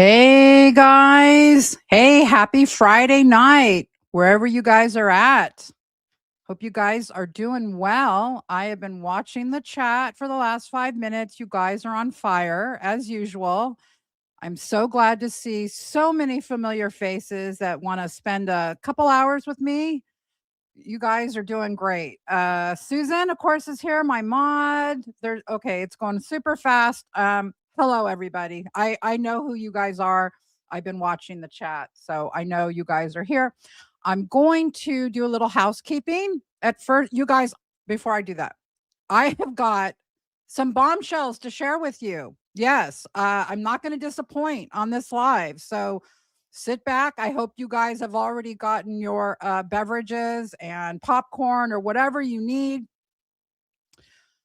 Hey guys. Hey, happy Friday night, wherever you guys are at. Hope you guys are doing well. I have been watching the chat for the last 5 minutes. You guys are on fire as usual. I'm so glad to see so many familiar faces that want to spend a couple hours with me. You guys are doing great. Susan, of course, is here, my mod. There's okay, it's going super fast. Hello everybody. I know who you guys are. I've been watching the chat, so I know you guys are here. I'm going to do a little housekeeping. At first, you guys, before I do that, I have got some bombshells to share with you. Yes, I'm not going to disappoint on this live. So sit back. I hope you guys have already gotten your beverages and popcorn or whatever you need.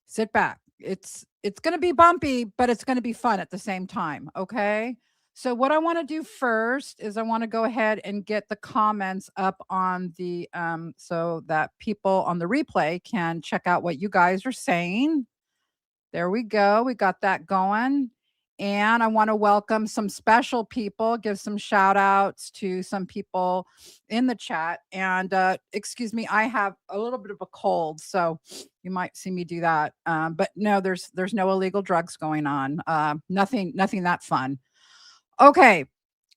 Sit back. It's going to be bumpy, but it's going to be fun at the same time. Okay. So what I want to do first is I want to go ahead and get the comments up on the so that people on the replay can check out what you guys are saying. There we go. We got that going. And I want to welcome some special people, give some shout outs to some people in the chat. And excuse me, I have a little bit of a cold, so you might see me do that. But no, there's no illegal drugs going on. Nothing that fun. Okay.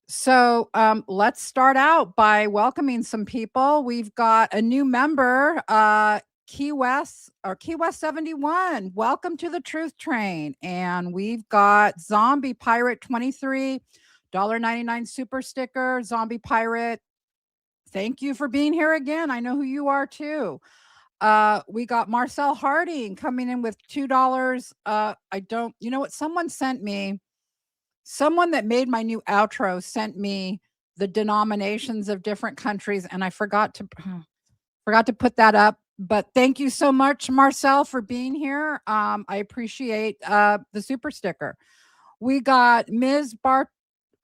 So let's start out by welcoming some people. We've got a new member, Key West 71. Welcome to the Truth Train. And we've got Zombie Pirate 23, $1.99 super sticker. Zombie Pirate, thank you for being here again. I know who you are too. We got Marcel Harding coming in with $2. You know what? Someone that made my new outro sent me the denominations of different countries, and I forgot to put that up. But thank you so much, Marcel, for being here. I appreciate the super sticker. We got Ms. Bartaneas,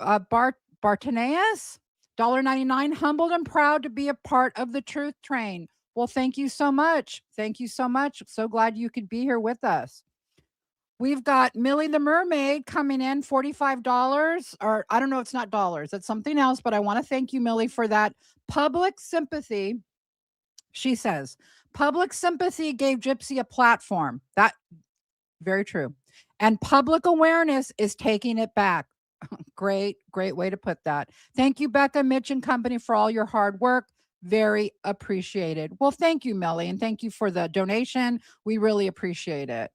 $1.99, humbled and proud to be a part of the Truth Train. Well, thank you so much. Thank you so much. So glad you could be here with us. We've got Millie the Mermaid coming in, $45, or I don't know, it's not dollars, it's something else, but I want to thank you, Millie, for that. Public sympathy, she says, public sympathy gave Gypsy a platform. That, very true. And public awareness is taking it back. Great way to put that. Thank you, Becca, Mitch, and company for all your hard work. Very appreciated. Well, thank you, Millie, and thank you for the donation. We really appreciate it.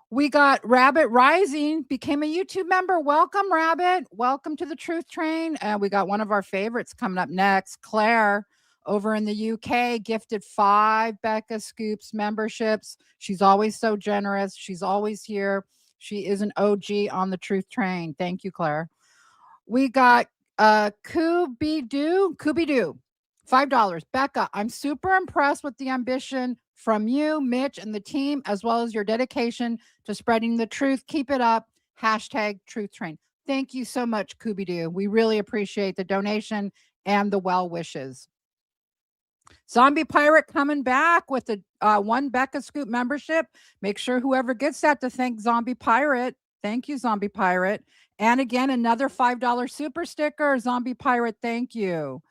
We got Rabbit Rising, became a YouTube member. Welcome, Rabbit. Welcome to the Truth Train. We got one of our favorites coming up next. Claire over in the UK gifted 5 Becca Scoops memberships. She's always so generous. She's always here. She is an OG on the Truth Train. Thank you, Claire. We got Kubi-Doo, $5. Becca, I'm super impressed with the ambition from you, Mitch, and the team, as well as your dedication to spreading the truth. Keep it up. Hashtag Truth Train. Thank you so much, Kubi-Doo. We really appreciate the donation and the well wishes. Zombie Pirate coming back with the 1 Becca Scoop membership. Make sure whoever gets that to thank Zombie Pirate. Thank you, Zombie Pirate. And again, another $5 super sticker. Zombie Pirate, thank you.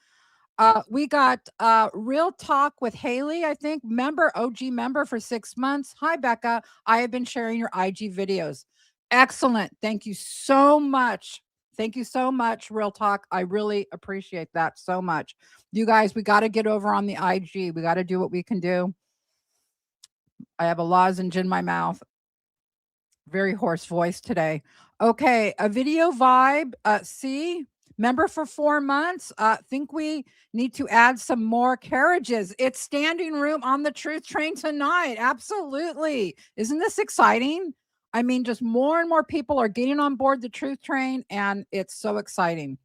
We got Real Talk with Haley, I think, OG member for 6 months. Hi, Becca. I have been sharing your IG videos. Excellent. Thank you so much. Thank you so much, Real Talk. I really appreciate that so much. You guys, we got to get over on the IG. We got to do what we can do. I have a lozenge in my mouth. Very hoarse voice today. Okay, a video vibe. C, member for 4 months. Think we need to add some more carriages. It's standing room on the Truth Train tonight. Absolutely. Isn't this exciting? I mean, just more and more people are getting on board the Truth Train, and it's so exciting.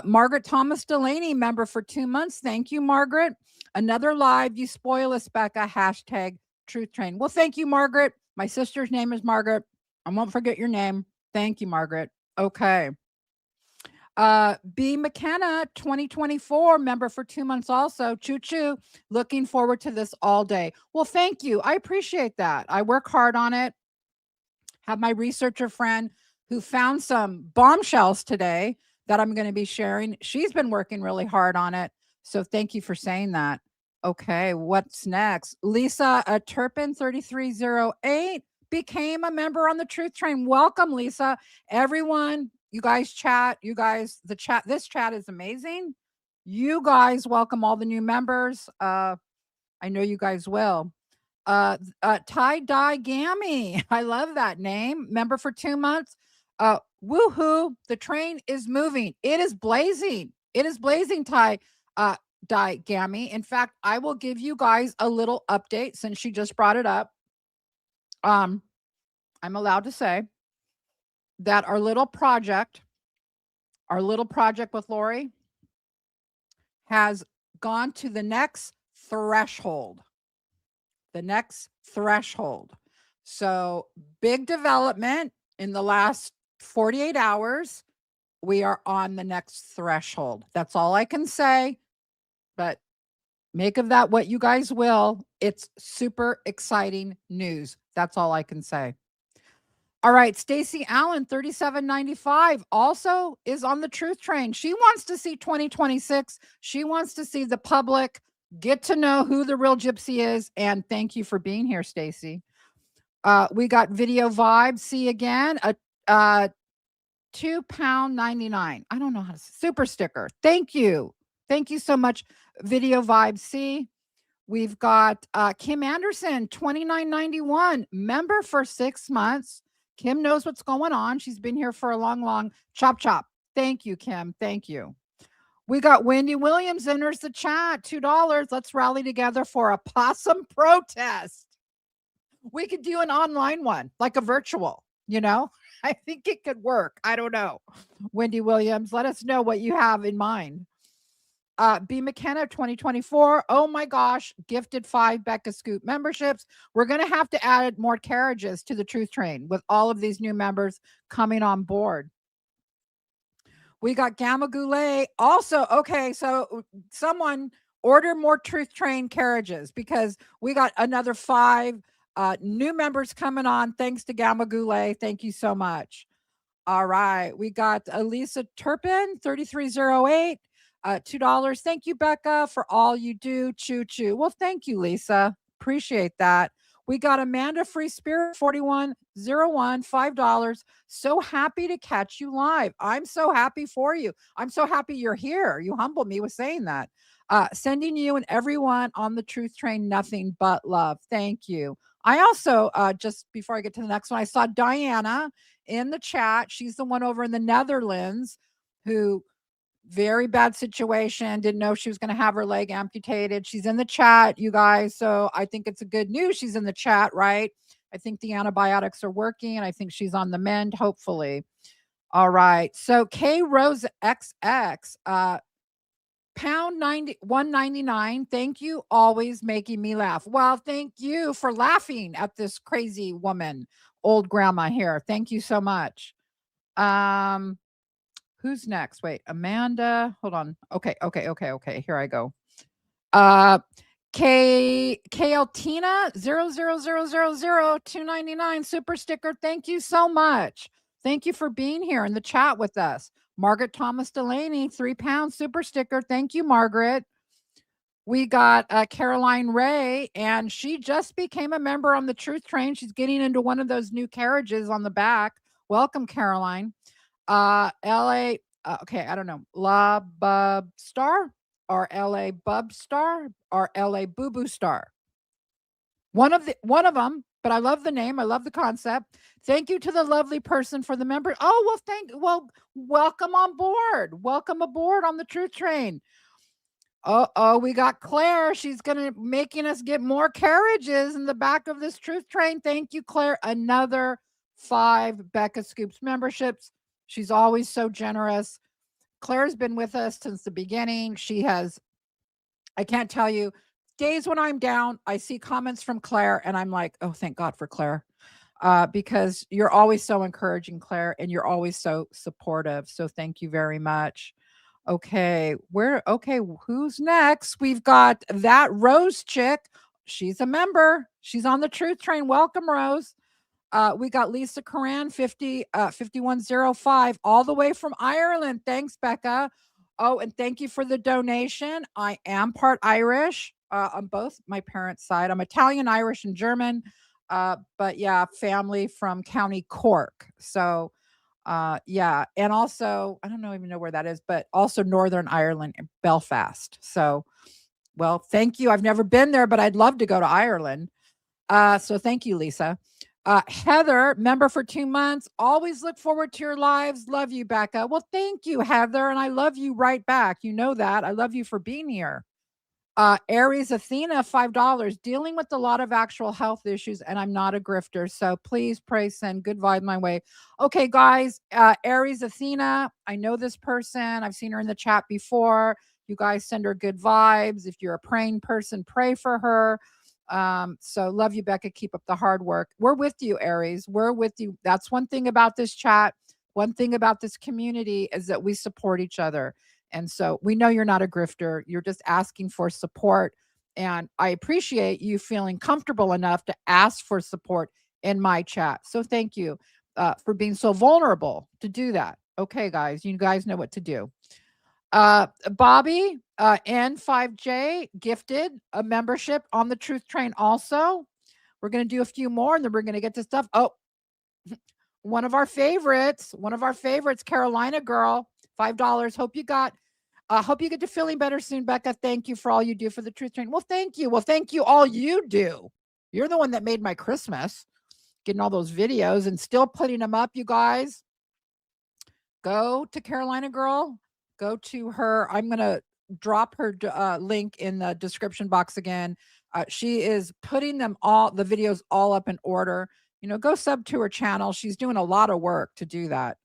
Margaret Thomas Delaney, member for 2 months. Thank you, Margaret. Another live. You spoil us, Becca. Hashtag Truth Train. Well, thank you, Margaret. My sister's name is Margaret. I won't forget your name. Thank you, Margaret. Okay. B. McKenna, 2024, member for 2 months also. Choo choo. Looking forward to this all day. Well, thank you. I appreciate that. I work hard on it. Have my researcher friend who found some bombshells today that I'm going to be sharing. She's been working really hard on it. So thank you for saying that. Okay, what's next? Lisa Turpin 3308 became a member on the Truth Train. Welcome, Lisa. Everyone, you guys chat. You guys, this chat is amazing. You guys welcome all the new members. I know you guys will. Tie Dye Gammy. I love that name. Member for 2 months. Woohoo. The train is moving. It is blazing. It is blazing, Tie Dye Gammy. In fact, I will give you guys a little update since she just brought it up. I'm allowed to say that our little project with Lori has gone to the next threshold. So big development in the last 48 hours. We are on the next threshold. That's all I can say, but make of that what you guys will. It's super exciting news. That's all I can say. All right, Stacy Allen 3795 also is on the Truth Train. She wants to see 2026. She wants to see the public get to know who the real Gypsy is. And thank you for being here, Stacy. We got Video Vibe. See again. A £2.99. I don't know how to super sticker. Thank you. Thank you so much, Video Vibe C. We've got Kim Anderson, $29.91, member for 6 months. Kim knows what's going on. She's been here for a long chop. Thank you, Kim. Thank you. We got Wendy Williams enters the chat, $2. Let's rally together for a possum protest. We could do an online one, like a virtual, you know? I think it could work. I don't know. Wendy Williams, let us know what you have in mind. B. McKenna 2024. Oh my gosh, gifted 5 Becca Scoop memberships. We're going to have to add more carriages to the Truth Train with all of these new members coming on board. We got Gamma Goulet also. Okay, so someone order more Truth Train carriages because we got another 5 new members coming on. Thanks to Gamma Goulet. Thank you so much. All right. We got Elisa Turpin 3308. $2. Thank you, Becca, for all you do. Choo choo. Well, thank you, Lisa. Appreciate that. We got Amanda Free Spirit 4101, $5. So happy to catch you live. I'm so happy for you. I'm so happy you're here. You humble me with saying that. Sending you and everyone on the Truth Train nothing but love. Thank you. I also, just before I get to the next one, I saw Diana in the chat. She's the one over in the Netherlands who very bad situation, didn't know she was going to have her leg amputated. She's in the chat, you guys. So I think it's a good news. She's in the chat, right? I think the antibiotics are working and I think she's on the mend, hopefully. All right. So K Rose XX, pound 199. Thank you. Always making me laugh. Well, thank you for laughing at this crazy woman, old grandma here. Thank you so much. Who's next? Wait, Amanda. Hold on. Okay. Here I go. KLTina 0000299 super sticker. Thank you so much. Thank you for being here in the chat with us. Margaret Thomas Delaney, £3 super sticker. Thank you, Margaret. We got Caroline Ray, and she just became a member on the Truth Train. She's getting into one of those new carriages on the back. Welcome, Caroline. LA, okay, I don't know, La Bub Star or LA Bub Star or LA Boo Boo Star. One of them, but I love the name. I love the concept. Thank you to the lovely person for the member. Oh, well, welcome on board. Welcome aboard on the Truth Train. Oh, we got Claire. She's making us get more carriages in the back of this Truth Train. Thank you, Claire. Another 5 Becca Scoops memberships. She's always so generous. Claire's been with us since the beginning. She has, I can't tell you, days when I'm down, I see comments from Claire and I'm like, oh, thank God for Claire. Because you're always so encouraging, Claire, and you're always so supportive. So thank you very much. Okay, who's next? We've got that Rose chick. She's a member. She's on the Truth Train. Welcome, Rose. We got Lisa Coran 5105 all the way from Ireland. Thanks, Becca. Oh, and thank you for the donation. I am part Irish on both my parents' side. I'm Italian, Irish, and German. But yeah, family from County Cork. So yeah, and also I don't know even know where that is, but also Northern Ireland, Belfast. So well, thank you. I've never been there, but I'd love to go to Ireland. So thank you, Lisa. Heather, member for 2 months. Always look forward to your lives. Love you, Becca. Well, thank you, Heather, and I love you right back. You know that. I love you for being here. Aries Athena, $5. Dealing with a lot of actual health issues, and I'm not a grifter. So please pray, send good vibe my way. Okay, guys. Aries Athena, I know this person. I've seen her in the chat before. You guys send her good vibes. If you're a praying person, pray for her. So love you, Becca. Keep up the hard work. We're with you, Aries. We're with you. That's one thing about this chat. One thing about this community is that we support each other. And so we know you're not a grifter. You're just asking for support. And I appreciate you feeling comfortable enough to ask for support in my chat. So thank you for being so vulnerable to do that. Okay, guys, you guys know what to do. Bobby, N5J gifted a membership on the Truth Train also. We're going to do a few more and then we're going to get to stuff. Oh, one of our favorites, Carolina girl, $5. Hope you get to feeling better soon, Becca. Thank you for all you do for the Truth Train. Well, thank you. Well, thank you all you do. You're the one that made my Christmas, getting all those videos and still putting them up, you guys. Go to Carolina girl. Go to her. I'm going to drop her link in the description box again. She is putting the videos all up in order. You know, go sub to her channel. She's doing a lot of work to do that.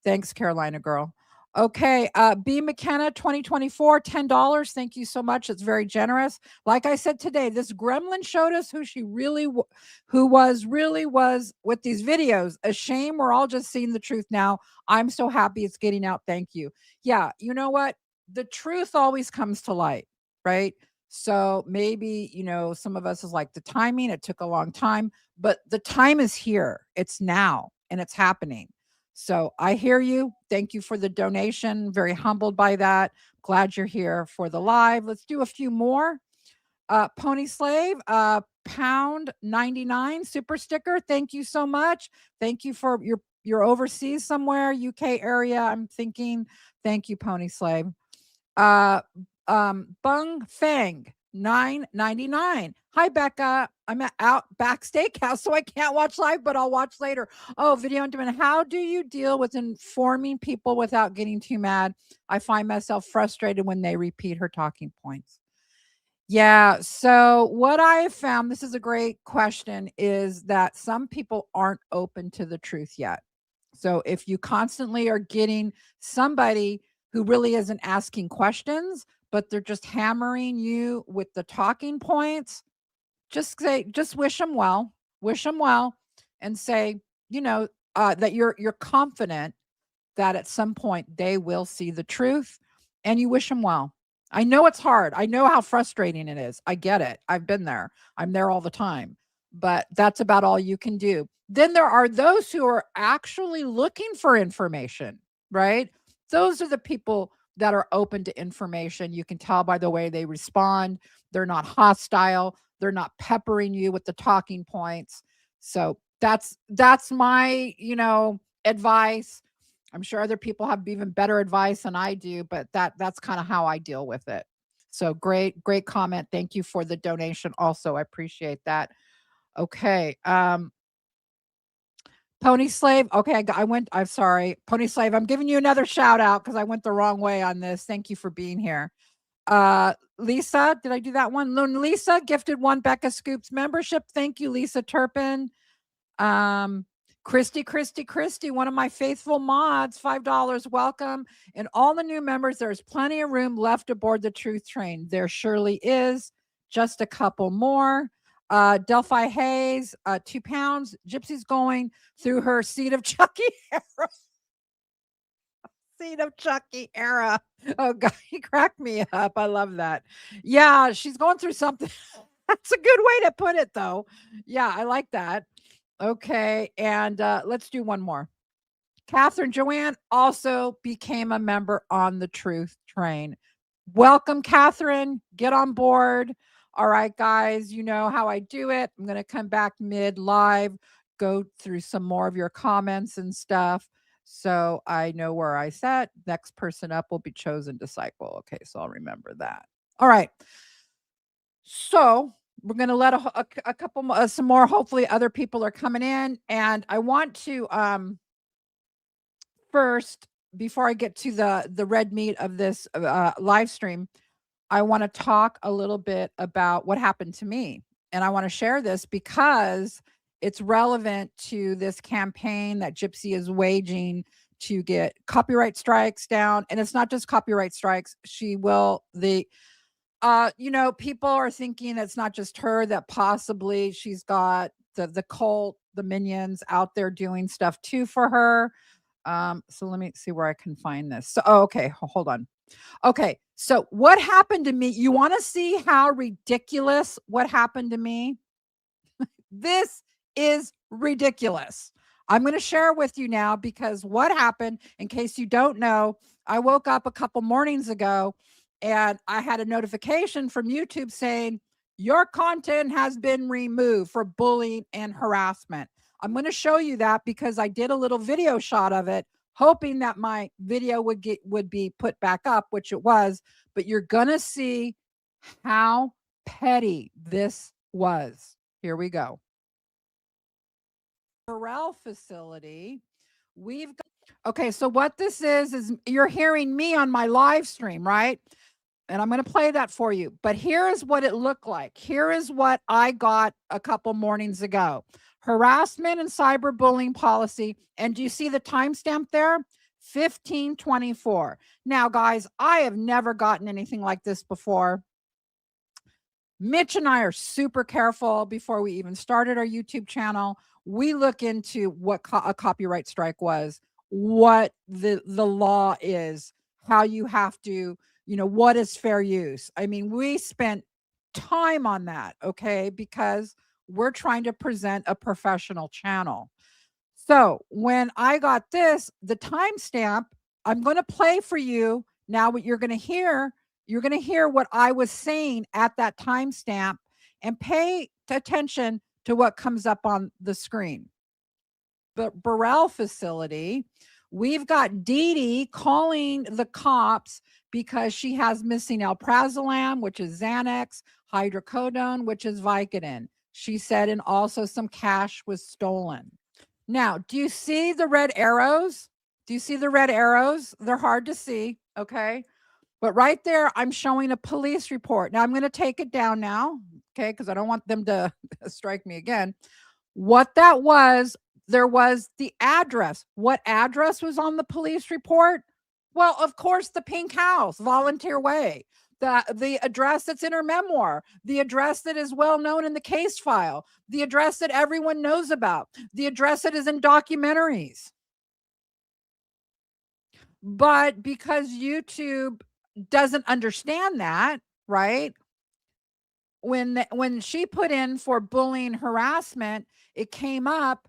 Thanks, Carolina girl. Okay, B McKenna 2024, $10. Thank you so much. It's very generous. Like I said today, this gremlin showed us who she really was with these videos. A shame we're all just seeing the truth now. I'm so happy it's getting out. Thank you. Yeah, you know what? The truth always comes to light, right? So maybe, you know, some of us is like the timing, it took a long time, but the time is here. It's now and it's happening. So I hear you. Thank you for the donation. Very humbled by that. Glad you're here for the live. Let's do a few more. Pony Slave, pound 99 super sticker. Thank you so much. Thank you for your overseas somewhere, UK area. I'm thinking. Thank you, Pony Slave. Bung Fang, $9.99. Hi, Becca. I'm at Outback Steakhouse, so I can't watch live, but I'll watch later. Oh, video on demand. How do you deal with informing people without getting too mad? I find myself frustrated when they repeat her talking points. Yeah. So what I have found, this is a great question, is that some people aren't open to the truth yet. So if you constantly are getting somebody who really isn't asking questions, but they're just hammering you with the talking points, just wish them well, and say, you know, that you're confident that at some point they will see the truth, and you wish them well. I know it's hard. I know how frustrating it is. I get it. I've been there. I'm there all the time. But that's about all you can do. Then there are those who are actually looking for information, right? Those are the people that are open to information. You can tell by the way they respond. They're not hostile. They're not peppering you with the talking points. So that's my, you know, advice. I'm sure other people have even better advice than I do, but that's kind of how I deal with it. So great comment. Thank you for the donation also. I appreciate that. Okay. Pony Slave. Okay, I'm sorry. Pony Slave, I'm giving you another shout out because I went the wrong way on this. Thank you for being here. Lisa, did I do that one? Lisa gifted one Becca Scoops membership. Thank you, Lisa Turpin. Christy, one of my faithful mods, $5. Welcome. And all the new members, there's plenty of room left aboard the Truth Train. There surely is. Just a couple more. Delphi Hayes, £2. Gypsy's going through her seed of Chucky era. Seed of Chucky era. Oh, God, he cracked me up. I love that. Yeah, she's going through something. That's a good way to put it, though. Yeah, I like that. Okay, and let's do one more. Catherine Joanne also became a member on the Truth Train. Welcome, Catherine. Get on board. All right, guys, you know how I do it. I'm going to come back mid live, go through some more of your comments and stuff. So I know where I sat. Next person up will be chosen disciple. Okay, so I'll remember that. All right. So we're going to let a couple some more. Hopefully, other people are coming in, and I want to first, before I get to the red meat of this live stream, I want to talk a little bit about what happened to me. And I want to share this because it's relevant to this campaign that Gypsy is waging to get copyright strikes down. And it's not just copyright strikes. She will, people are thinking it's not just her, that possibly she's got the cult, the minions out there doing stuff too for her. So let me see where I can find this. So, okay, hold on. Okay, so what happened to me? You want to see how ridiculous what happened to me? This is ridiculous. I'm going to share with you now because what happened, in case you don't know, I woke up a couple mornings ago and I had a notification from YouTube saying your content has been removed for bullying and harassment. I'm going to show you that because I did a little video shot of it, hoping that my video would be put back up, which it was, but you're going to see how petty this was. Here we go. Burrell facility. We've got, okay, so what this is you're hearing me on my live stream, right? And I'm going to play that for you. But here is what it looked like. Here is what I got a couple mornings ago. Harassment and cyberbullying policy. And do you see the timestamp there? 1524. Now, guys, I have never gotten anything like this before. Mitch and I are super careful before we even started our YouTube channel. We look into what a copyright strike was, what the law is, how you have to, what is fair use. I mean, we spent time on that, okay, because we're trying to present a professional channel. So when I got this, the timestamp, I'm going to play for you now. What you're going to hear what I was saying at that timestamp, and pay attention to what comes up on the screen. But Burrell facility, we've got Dee Dee calling the cops because she has missing alprazolam, which is Xanax, hydrocodone, which is Vicodin. She said, and also some cash was stolen. Now, do you see the red arrows? Do you see the red arrows? They're hard to see, okay? But right there, I'm showing a police report. Now, I'm going to take it down now, okay, because I don't want them to strike me again. What that was, there was the address. What address was on the police report? Well, of course, the Pink House, Volunteer Way. The address that's in her memoir, the address that is well known in the case file, the address that everyone knows about, the address that is in documentaries. But because YouTube doesn't understand that, right? When she put in for bullying harassment, it came up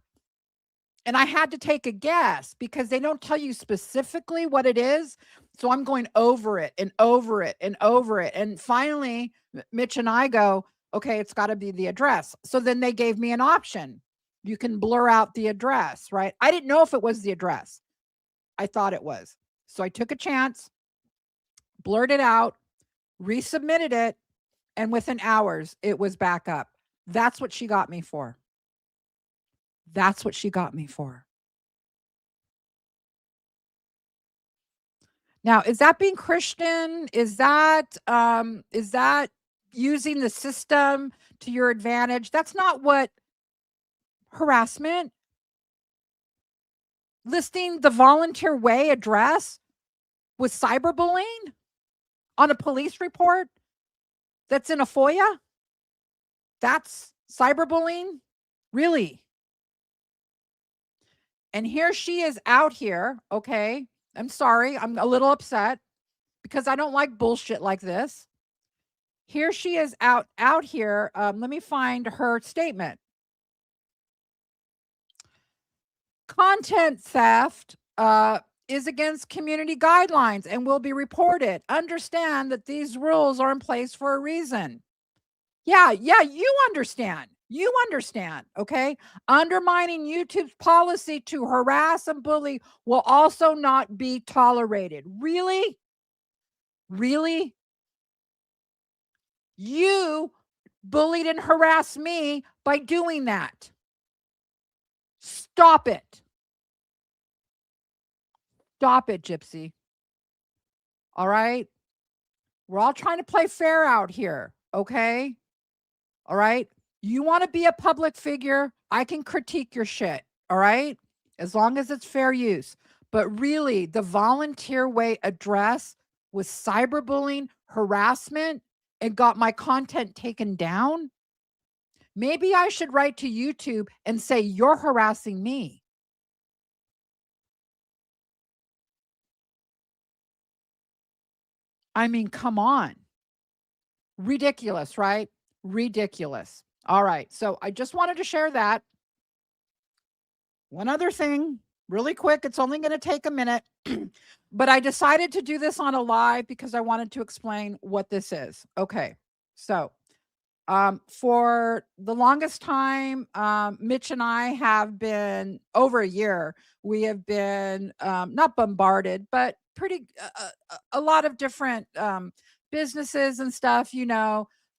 and I had to take a guess because they don't tell you specifically what it is. So I'm going over it and over it and over it. And finally, Mitch and I go, okay, it's got to be the address. So then they gave me an option. You can blur out the address, right? I didn't know if it was the address. I thought it was. So I took a chance, blurred it out, resubmitted it, and within hours, it was back up. That's what she got me for. That's what she got me for. Now, is that being Christian? Is that using the system to your advantage? That's not what harassment. Listing the Volunteer Way address with cyberbullying on a police report that's in a FOIA? That's cyberbullying? Really? And here she is out here, okay? I'm sorry, I'm a little upset because I don't like bullshit like this. Here she is out here. Let me find her statement. Content theft is against community guidelines and will be reported. Understand that these rules are in place for a reason. Yeah, you understand. You understand, okay? Undermining YouTube's policy to harass and bully will also not be tolerated. Really? Really? You bullied and harassed me by doing that. Stop it. Stop it, Gypsy. All right? We're all trying to play fair out here, okay? All right? You want to be a public figure, I can critique your shit, all right? As long as it's fair use. But really, the volunteer way address was cyberbullying, harassment, and got my content taken down. Maybe I should write to YouTube and say, you're harassing me. I mean, come on. Ridiculous, right? Ridiculous. All right. So I just wanted to share that. One other thing, really quick, it's only going to take a minute, but I decided to do this on a live because I wanted to explain what this is. Okay. So for the longest time, Mitch and I have been over a year. We have been not bombarded, but pretty a lot of different businesses and stuff,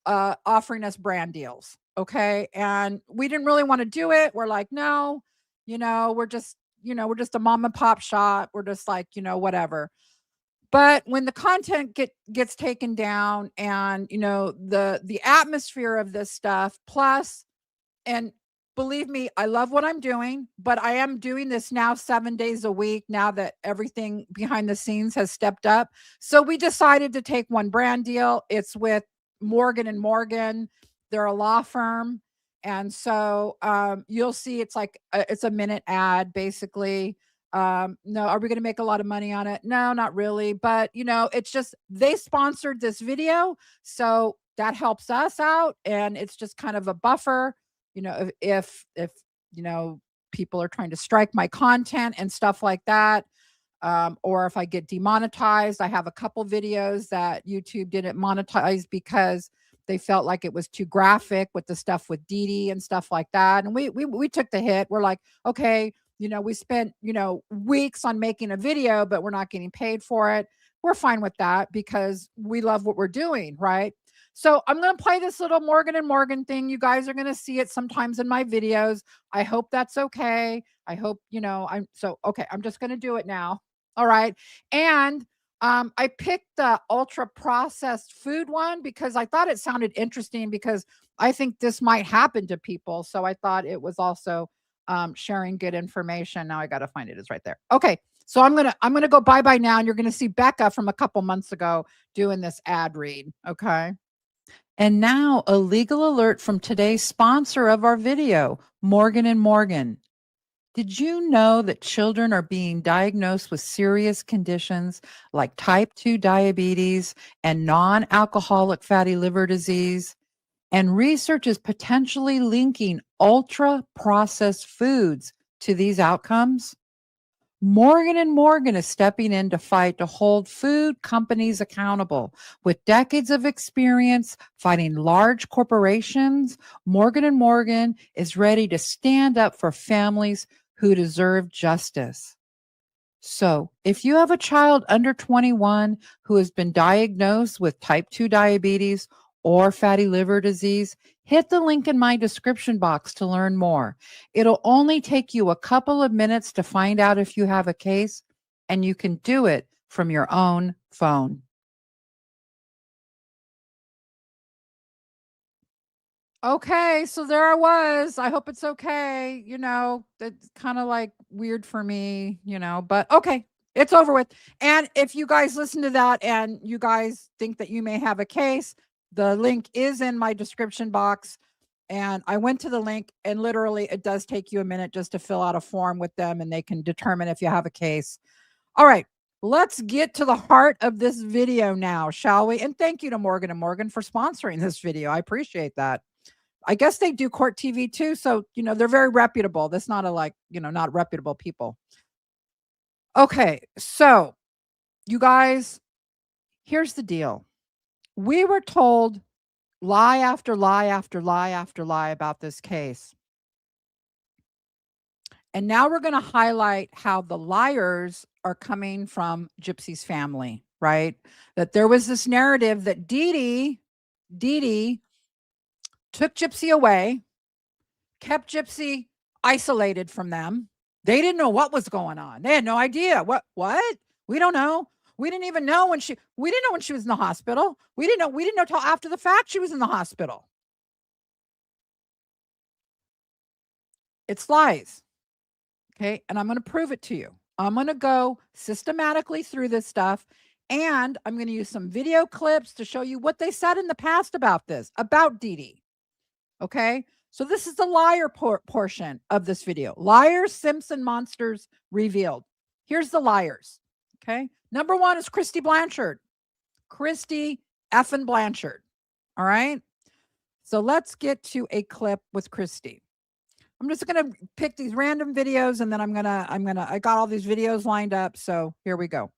offering us brand deals. Okay, and we didn't really want to do it. We're like, no, we're just a mom and pop shop. We're just like, whatever. But when the content gets taken down and the atmosphere of this stuff plus, and believe me, I love what I'm doing, but I am doing this now 7 days a week now that everything behind the scenes has stepped up. So we decided to take one brand deal. It's with Morgan and Morgan. They're a law firm. And so you'll see it's a minute ad basically. No, are we going to make a lot of money on it? No, not really. But it's just they sponsored this video. So that helps us out. And it's just kind of a buffer, if people are trying to strike my content and stuff like that, or if I get demonetized. I have a couple videos that YouTube didn't monetize because they felt like it was too graphic with the stuff with Dee Dee and stuff like that. And we took the hit. We're like, okay, we spent, weeks on making a video, but we're not getting paid for it. We're fine with that because we love what we're doing, right? So I'm going to play this little Morgan and Morgan thing. You guys are going to see it sometimes in my videos. I hope that's okay. I hope, okay, I'm just going to do it now. All right. And I picked the ultra processed food one because I thought it sounded interesting because I think this might happen to people. So I thought it was also sharing good information. Now I got to find it. It's right there. Okay. So I'm gonna go bye-bye now, and you're gonna see Becca from a couple months ago doing this ad read. Okay. And now a legal alert from today's sponsor of our video, Morgan and Morgan. Did you know that children are being diagnosed with serious conditions like type 2 diabetes and non-alcoholic fatty liver disease? And research is potentially linking ultra-processed foods to these outcomes? Morgan and Morgan is stepping in to fight to hold food companies accountable. With decades of experience fighting large corporations, Morgan and Morgan is ready to stand up for families who deserve justice. So, if you have a child under 21 who has been diagnosed with type 2 diabetes or fatty liver disease, hit the link in my description box to learn more. It'll only take you a couple of minutes to find out if you have a case, and you can do it from your own phone. Okay, so there I was. I hope it's okay. That's kind of like weird for me, but okay, it's over with. And if you guys listen to that and you guys think that you may have a case, the link is in my description box. And I went to the link, and literally it does take you a minute just to fill out a form with them, and they can determine if you have a case. All right, let's get to the heart of this video now, shall we? And thank you to Morgan and Morgan for sponsoring this video. I appreciate that. I guess they do court TV too. So, they're very reputable. That's not not reputable people. Okay. So you guys, here's the deal. We were told lie after lie after lie after lie about this case. And now we're going to highlight how the liars are coming from Gypsy's family, right? That there was this narrative that Dee Dee took Gypsy away, kept Gypsy isolated from them. They didn't know what was going on. They had no idea. What? We don't know. We didn't even know when she was in the hospital. We didn't know till after the fact she was in the hospital. It's lies. Okay. And I'm going to prove it to you. I'm going to go systematically through this stuff. And I'm going to use some video clips to show you what they said in the past about this, about Dee Dee. Okay. So this is the liar portion of this video. Liars, Simps, and monsters revealed. Here's the liars. Okay. Number one is Christy Blanchard. Christy effing Blanchard. All right. So let's get to a clip with Christy. I'm just going to pick these random videos and then I got all these videos lined up. So here we go.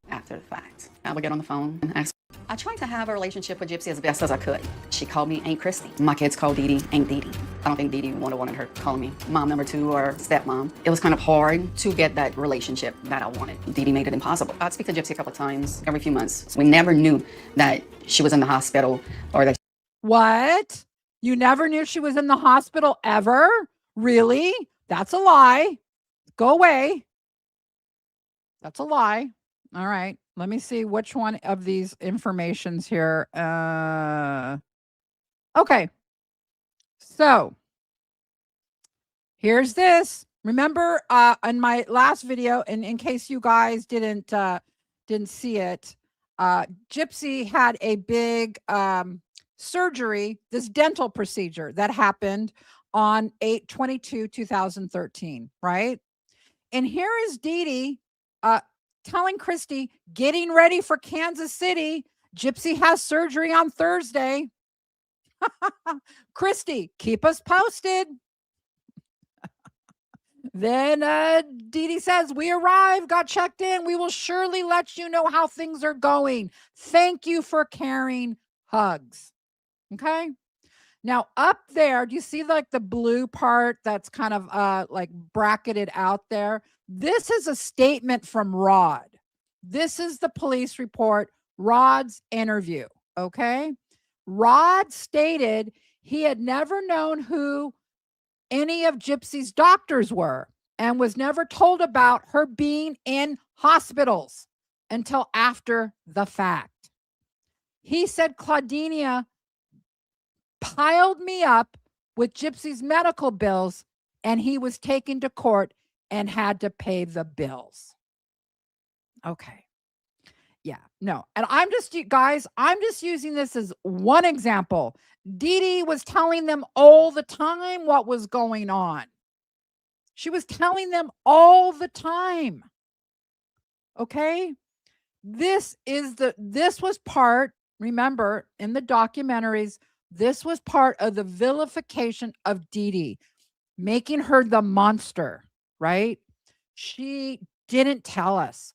After the fact, I would get on the phone and ask. I tried to have a relationship with Gypsy as best as I could. She called me Aunt Christy. My kids called Dee Dee Aunt Dee Dee. I don't think Dee Dee wanted her calling me mom number 2 or stepmom. It was kind of hard to get that relationship that I wanted. Dee Dee made it impossible. I'd speak to Gypsy a couple of times every few months. We never knew that she was in the hospital or that. What? You never knew she was in the hospital ever? Really? That's a lie. Go away. That's a lie. All right. Let me see which one of these informations here. Okay. So here's this. Remember in my last video, and in case you guys didn't see it, Gypsy had a big surgery, this dental procedure that happened on 8/22/2013, right? And here is Dee Dee telling Christy, getting ready for Kansas City. Gypsy has surgery on Thursday. Christy, keep us posted. Then Dee Dee says, we arrived, got checked in. We will surely let you know how things are going. Thank you for caring. Hugs. Okay. Now up there, do you see like the blue part that's kind of like bracketed out there? This is a statement from Rod. This is the police report, Rod's interview. Okay. Rod stated he had never known who any of Gypsy's doctors were and was never told about her being in hospitals until after the fact. He said Claudinia piled me up with Gypsy's medical bills and he was taken to court and had to pay the bills. Okay. Yeah, no. And I'm just using this as one example. Dee Dee was telling them all the time what was going on. She was telling them all the time. Okay. This was part, remember, in the documentaries, this was part of the vilification of Dee Dee, making her the monster, right? She didn't tell us.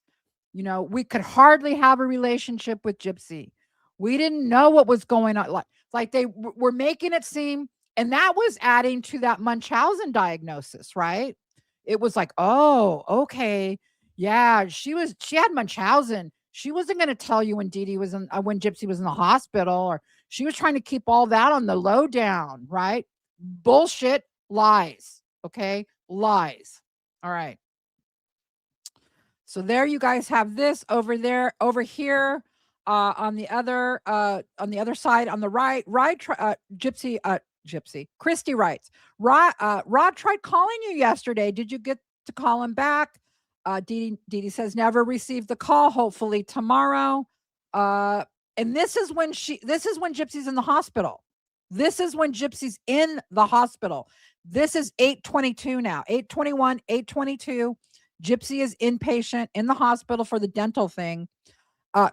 We could hardly have a relationship with Gypsy. We didn't know what was going on. Like they were making it seem, and that was adding to that Munchausen diagnosis, right? It was like, oh, okay. Yeah, she had Munchausen. She wasn't going to tell you when when Gypsy was in the hospital, or she was trying to keep all that on the lowdown, right? Bullshit, lies. Okay. Lies. All right. So there you guys have this over there, over here, on the other side, on the right, Gypsy, Christy writes, Rod tried calling you yesterday. Did you get to call him back? Dee Dee says, never received the call, hopefully tomorrow. And this is when Gypsy's in the hospital. This is when Gypsy's in the hospital. This is 8/22 now, 8/21, 8/22. Gypsy is inpatient in the hospital for the dental thing.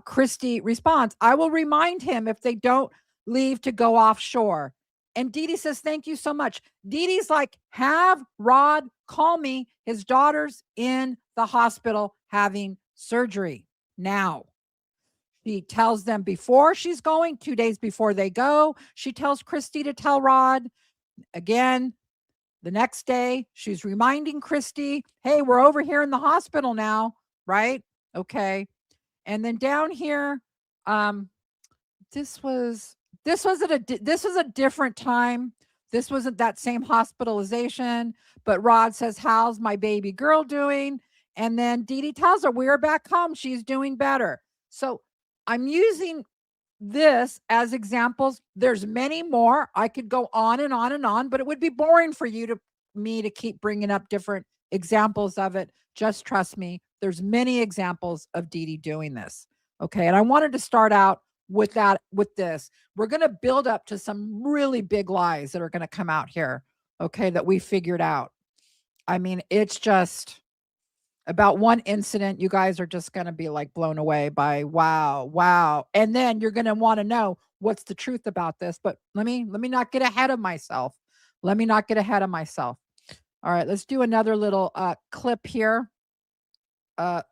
Christy responds, I will remind him if they don't leave to go offshore. And Dee Dee says, thank you so much. Dee Dee's like, have Rod call me. His daughter's in the hospital having surgery now. She tells them before she's going, 2 days before they go. She tells Christy to tell Rod. Again, the next day, she's reminding Christy, hey, we're over here in the hospital now, right? Okay. And then down here, this was a different time. This wasn't that same hospitalization, but Rod says, how's my baby girl doing? And then Dee Dee tells her, we're back home. She's doing better. So I'm using this as examples. There's many more. I could go on and on and on, but it would be boring for me to keep bringing up different examples of it. Just trust me. There's many examples of Dee Dee doing this. Okay. And I wanted to start out with this. We're going to build up to some really big lies that are going to come out here. Okay. That we figured out. I mean, it's just about one incident. You guys are just going to be like blown away by wow. And then you're going to want to know what's the truth about this. But let me not get ahead of myself. All right, let's do another little clip here.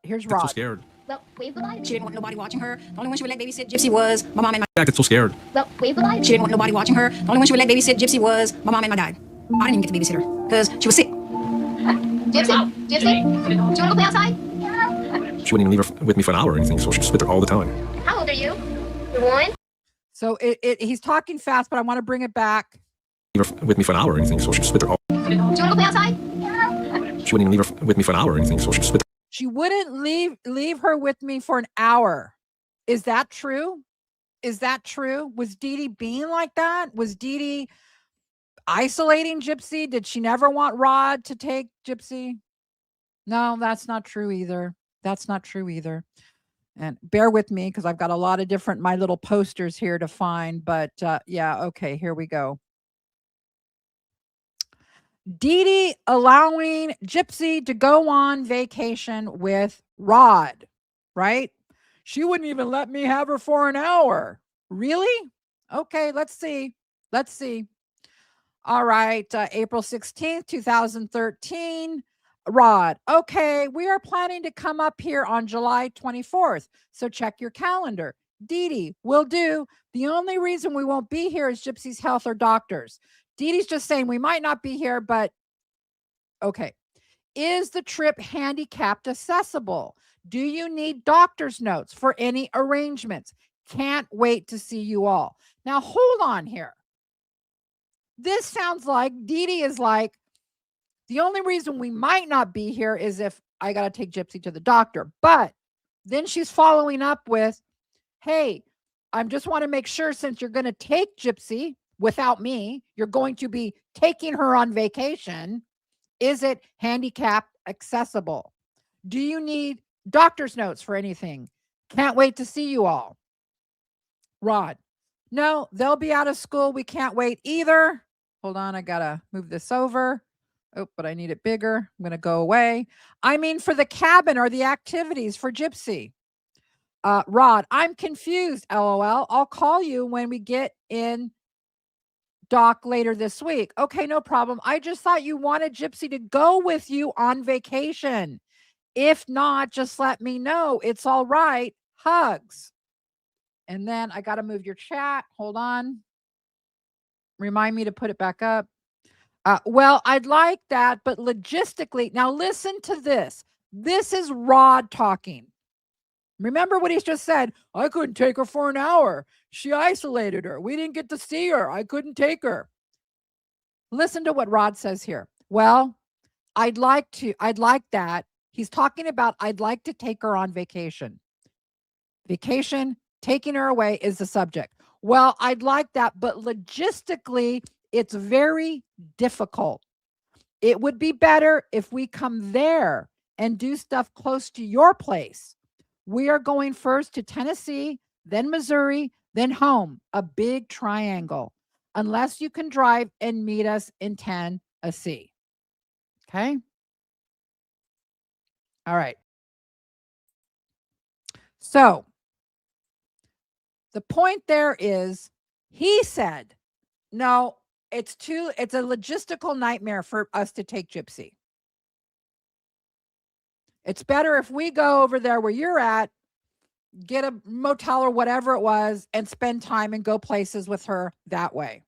Here's Rod. So scared. Well, wave goodbye. She didn't want nobody watching her. The only one she would let babysit Gypsy was my mom and my Back, it's so scared. Well, wave goodbye. She didn't want nobody watching her. The only one she would let babysit Gypsy was my mom and my dad. I didn't even get to babysit her because she was sick. Gypsy, do you want to go play outside? She wouldn't even leave her with me for an hour or anything, so she'd just sit there all the time. How old are you? You're 1? So he's talking fast, but I want to bring it back. Leave her with me for an hour or anything, so she'd just sit there all. Do you want to go play outside? She wouldn't even leave her with me for an hour or anything, so she'd just sit there. She wouldn't leave her with me for an hour. Is that true? Was Dee Dee being like that? Was Dee Dee isolating Gypsy? Did she never want Rod to take Gypsy? No, that's not true either. And bear with me because I've got a lot of my little posters here to find. But yeah, okay, here we go. Dee Dee allowing Gypsy to go on vacation with Rod, right? She wouldn't even let me have her for an hour. Really? Okay, let's see. All right, April 16th, 2013. Rod, okay, we are planning to come up here on July 24th, so check your calendar. Dee Dee, will do. The only reason we won't be here is Gypsy's health or doctors. Dee Dee's just saying we might not be here, but okay. Is the trip handicapped accessible? Do you need doctor's notes for any arrangements? Can't wait to see you all. Now, hold on here. This sounds like Dee Dee is like, the only reason we might not be here is if I got to take Gypsy to the doctor. But then she's following up with, hey, I just want to make sure since you're going to take Gypsy without me, you're going to be taking her on vacation. Is it handicap accessible? Do you need doctor's notes for anything? Can't wait to see you all. Rod, no, they'll be out of school. We can't wait either. Hold on, I got to move this over. Oh, but I need it bigger. I'm going to go away. I mean, for the cabin or the activities for Gypsy. Rod, I'm confused, LOL. I'll call you when we get in doc later this week. Okay, no problem. I just thought you wanted Gypsy to go with you on vacation. If not, just let me know. It's all right. Hugs. And then I got to move your chat. Hold on. Remind me to put it back up. Well, I'd like that, but logistically, now listen to this. This is Rod talking. Remember what he's just said. I couldn't take her for an hour. She isolated her. We didn't get to see her. I couldn't take her. Listen to what Rod says here. Well, I'd like that. He's talking about, I'd like to take her on vacation. Vacation, taking her away is the subject. Well, I'd like that, but logistically, it's very difficult. It would be better if we come there and do stuff close to your place. We are going first to Tennessee, then Missouri, then home, a big triangle, unless you can drive and meet us in Tennessee. Okay? All right. So the point there is, he said, no, it's a logistical nightmare for us to take Gypsy. It's better if we go over there where you're at, get a motel or whatever it was, and spend time and go places with her that way.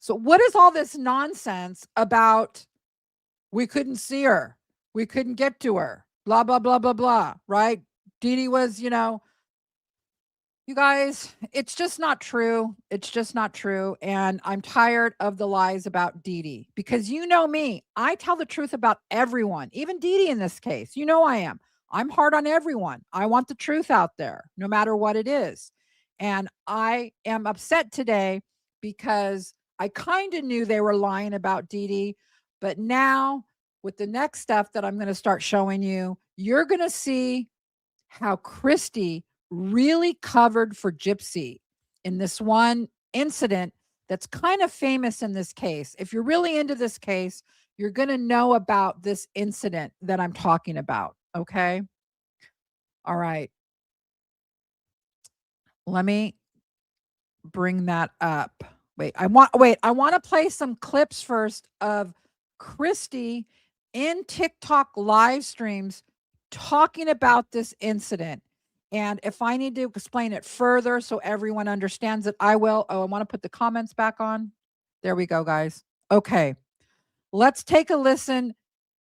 So what is all this nonsense about we couldn't see her, we couldn't get to her, blah, blah, blah, blah, blah, right? Dee Dee was, you guys, it's just not true. It's just not true. And I'm tired of the lies about Dee Dee because you know me, I tell the truth about everyone, even Dee Dee in this case. You know I am. I'm hard on everyone. I want the truth out there, no matter what it is. And I am upset today because I kind of knew they were lying about Dee Dee, but now with the next stuff that I'm going to start showing you, you're going to see how Christy really covered for Gypsy in this one incident that's kind of famous in this case. If you're really into this case, you're going to know about this incident that I'm talking about. Okay. All right. Let me bring that up. I want to play some clips first of Christy in TikTok live streams talking about this incident. And if I need to explain it further so everyone understands it, I will. Oh, I want to put the comments back on. There we go, guys. Okay. Let's take a listen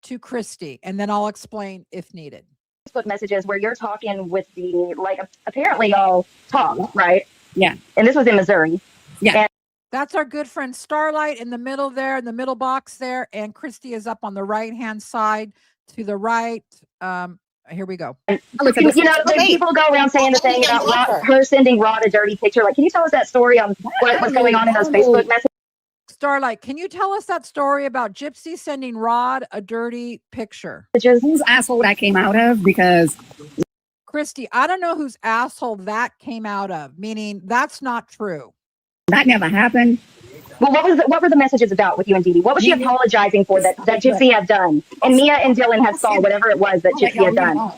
to Christy, and then I'll explain if needed. Facebook messages where you're talking with the, like, apparently y'all talk, right? Yeah. And this was in Missouri. Yeah. And that's our good friend Starlight in the middle there, in the middle box there. And Christy is up on the right-hand side to the right. Here we go. you know, when people go around saying the thing about her sending Rod a dirty picture, like, can you tell us that story on what was going on in those Facebook messages? Starlight, can you tell us that story about Gypsy sending Rod a dirty picture? Whose asshole that came out of? Because Christy, I don't know whose asshole that came out of, meaning that's not true. that never happened. Well, what were the messages about with you and Dee Dee? What was she apologizing for that Gypsy had done? And Mia and Dylan had saw whatever it was that Gypsy had done.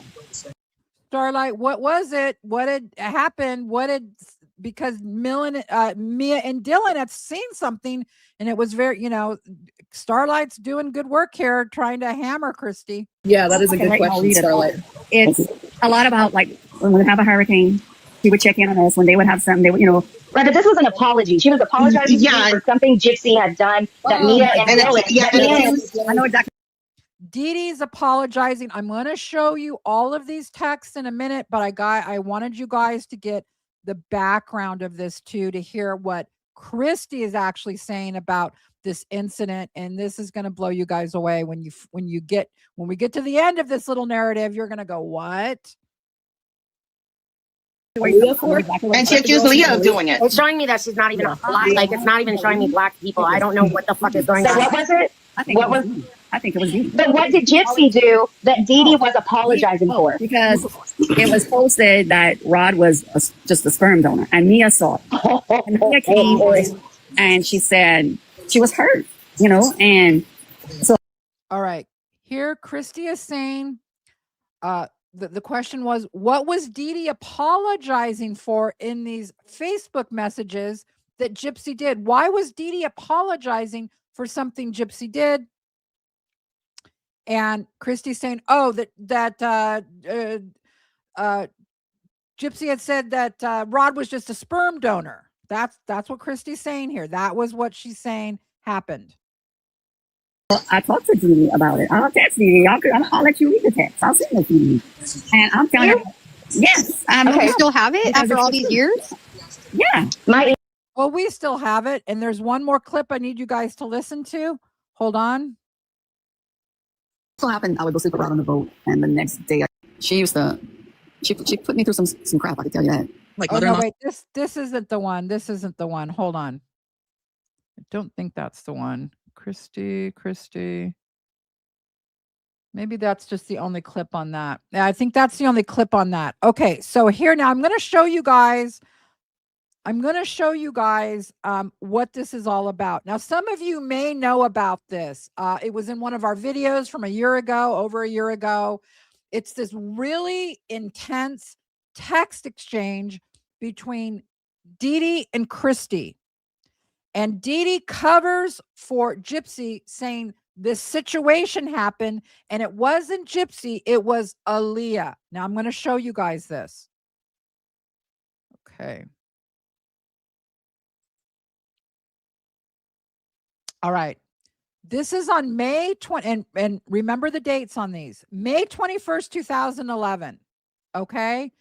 Starlight, what was it? What had happened? Because Mia and Dylan had seen something, and it was very, Starlight's doing good work here, trying to hammer Christy. Yeah, that is a good question, Starlight. It's a lot about, like, when we have a hurricane, she would check in on us. When they would have something, they would, Right, but this was an apology. She was apologizing for something Gypsy had done that Mia and Dylan. I know exactly. Dee Dee's apologizing. I'm going to show you all of these texts in a minute, but I wanted you guys to get the background of this too, to hear what Christy is actually saying about this incident. And this is going to blow you guys away when we get to the end of this little narrative. You're going to go, what? And she accused Leah of doing it. It's showing me that she's not even black. Like, it's not even showing me black people. I don't know what the fuck is going on. So what was it? I think it was you. But what did Gypsy do that Dee Dee was apologizing for? Because it was posted that Rod was just a sperm donor, and Mia saw it. And Mia came and she said she was hurt, and so. All right. Here, Christy is saying, the question was, what was Dee Dee apologizing for in these Facebook messages that Gypsy did? Why was Dee Dee apologizing for something Gypsy did? And Christy's saying, oh, that Gypsy had said that Rod was just a sperm donor. That's what Christy's saying here. That was what she's saying happened. I talked to Dee Dee about it. I'll text Dee Dee. I'll let you read the text. I'll send it to you. And I'm telling you, yes. You still have it after all these years? Yeah. Well, we still have it. And there's one more clip I need you guys to listen to. Hold on. So happened, I would go sleep around on the boat, and the next day, she put me through some crap. I can tell you that. Like, oh no, wait, this isn't the one. This isn't the one. Hold on. I don't think that's the one. Christy. Maybe that's just the only clip on that. Yeah, I think that's the only clip on that. Okay, so here now I'm going to show you guys. What this is all about. Now, some of you may know about this. It was in one of our videos from over a year ago. It's this really intense text exchange between Dee Dee and Christy. And Dee Dee covers for Gypsy, saying this situation happened and it wasn't Gypsy, it was Aaliyah. Now I'm going to show you guys this. Okay. All right. This is on May 20, and remember the dates on these. May 21st, 2011. Okay.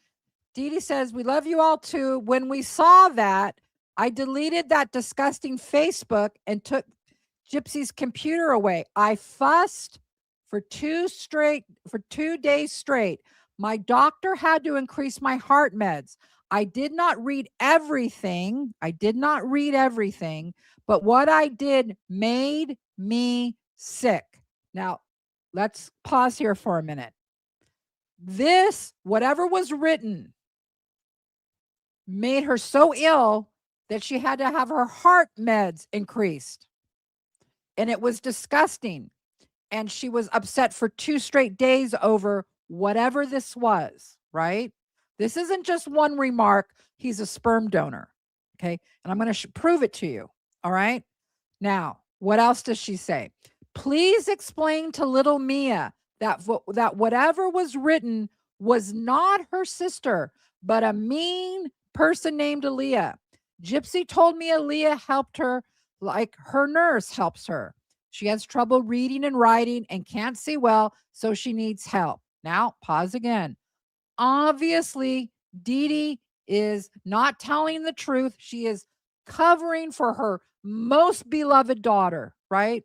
Dee Dee says, we love you all too. When we saw that, I deleted that disgusting Facebook and took Gypsy's computer away. I fussed for 2 days straight. My doctor had to increase my heart meds. I did not read everything. But what I did made me sick. Now, let's pause here for a minute. This, whatever was written, made her so ill that she had to have her heart meds increased. And it was disgusting. And she was upset for 2 straight days over whatever this was, right? This isn't just one remark. He's a sperm donor. Okay. And I'm going to prove it to you. All right. Now, what else does she say? Please explain to little Mia that whatever was written was not her sister, but a mean person named Aaliyah. Gypsy told me Aaliyah helped her like her nurse helps her. She has trouble reading and writing and can't see well, so she needs help. Now, pause again. Obviously, Dee Dee is not telling the truth. She is covering for her most beloved daughter, right?